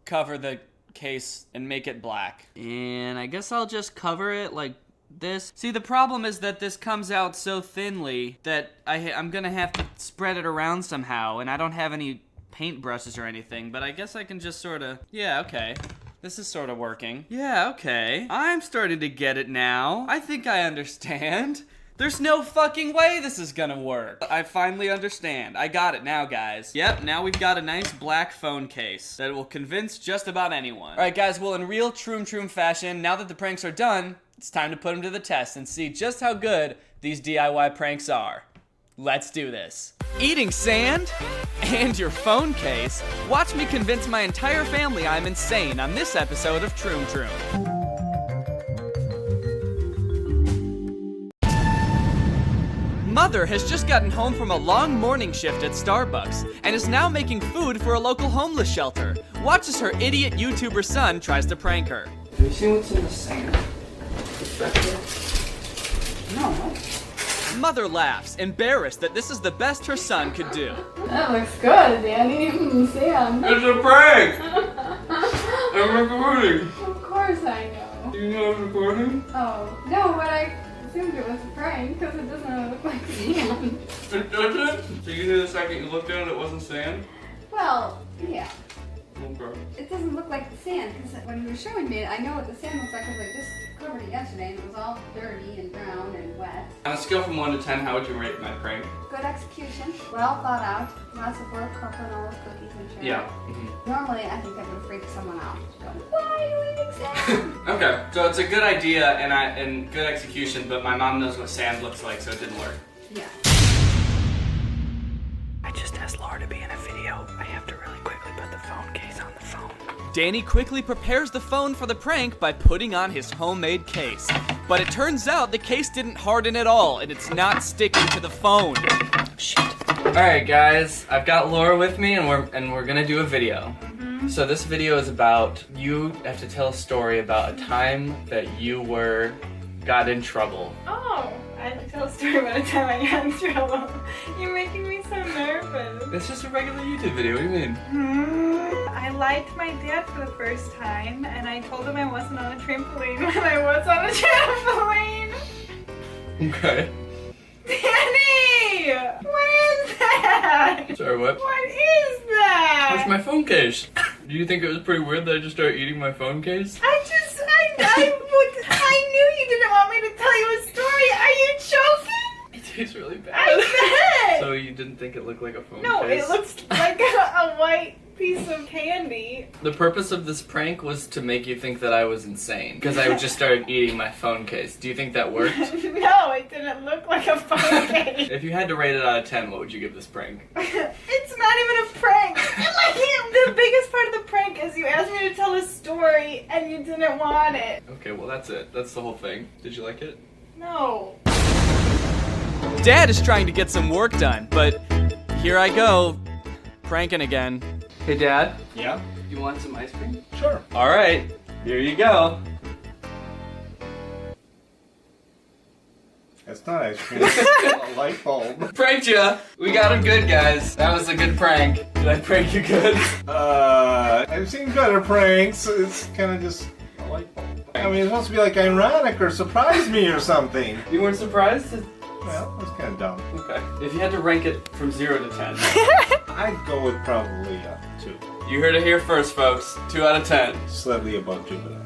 cover the case and make it black. And I guess I'll just cover it like this. See, the problem is that this comes out so thinly that I'm gonna have to spread it around somehow, and I don't have any paint brushes or anything, but I guess I can just sort of, yeah, okay. This is sort of working. Yeah, okay. I'm starting to get it now. I think I understand. There's no fucking way this is gonna work. I finally understand. I got it now, guys. Yep, now we've got a nice black phone case that will convince just about anyone. All right, guys, well, in real Troom fashion, now that the pranks are done, it's time to put them to the test and see just how good these DIY pranks are. Let's do this. Eating sand? And your phone case? Watch me convince my entire family I'm insane on this episode of Troom. Mother has just gotten home from a long morning shift at Starbucks and is now making food for a local homeless shelter. Watch as her idiot YouTuber son tries to prank her. Do you see what's in the sand? No. Mother laughs, embarrassed that this is the best her son could do. That looks good, Danny. Sam. It's a prank! I'm recording. Of course I know. Do you know I'm recording? Oh, no, but I assumed it was a prank because it doesn't really look like sand. It doesn't? So you knew the second you looked at it, it wasn't sand? Well, yeah. Okay. It doesn't look like the sand because when you were showing me it, I know what the sand looks like because I just covered it yesterday and it was all dirty and brown and wet. On a scale from 1 to 10, how would you rate my prank? Good execution, well thought out, lots of work, cooking all those cookies and sugar. Yeah. Normally, I think that would freak someone out. Go, why do we mix that? Okay, so it's a good idea and good execution, but my mom knows what sand looks like, so it didn't work. Yeah. I just asked Laura to be in a video. I have to really quickly put the phone case on the phone. Danny quickly prepares the phone for the prank by putting on his homemade case. But it turns out the case didn't harden at all, and it's not sticking to the phone. Shit. Alright guys, I've got Laura with me and we're gonna do a video. So this video is about, you have to tell a story about a time that you got in trouble. Oh, I have to tell a story about a time I got in trouble. You're making me so nervous. It's just a regular YouTube video, what do you mean? I lied to my dad for the first time, and I told him I wasn't on a trampoline when I was on a trampoline. Okay. Danny! What is that? Sorry, what? What is that? Where's my phone case? Do you think it was pretty weird that I just started eating my phone case? I knew you didn't want me to tell you a story. Are you joking? It tastes really bad. I bet! So you didn't think it looked like a phone No, case? it looks like a white piece of candy. The purpose of this prank was to make you think that I was insane, because I just started eating my phone case. Do you think that worked? No, it didn't look like a phone case. If you had to rate it out of 10, what would you give this prank? It's not even a prank. Like, the biggest part of the prank is you asked me to tell a story and you didn't want it. Okay, well that's it. That's the whole thing. Did you like it? No. Dad is trying to get some work done, but here I go, pranking again. Hey Dad? Yeah? You want some ice cream? Sure. Alright, here you go. It's not ice cream. It's a light bulb. Pranked ya! We got him good, guys. That was a good prank. Did I prank you good? I've seen better pranks. It's kind of just a light bulb. I mean, it's supposed to be like ironic or surprise me or something. You weren't surprised? Well, it's kind of dumb. Okay. If you had to rank it from 0 to 10. I'd go with probably 2. You heard it here first, folks. 2 out of 10. Slightly above Jupiter.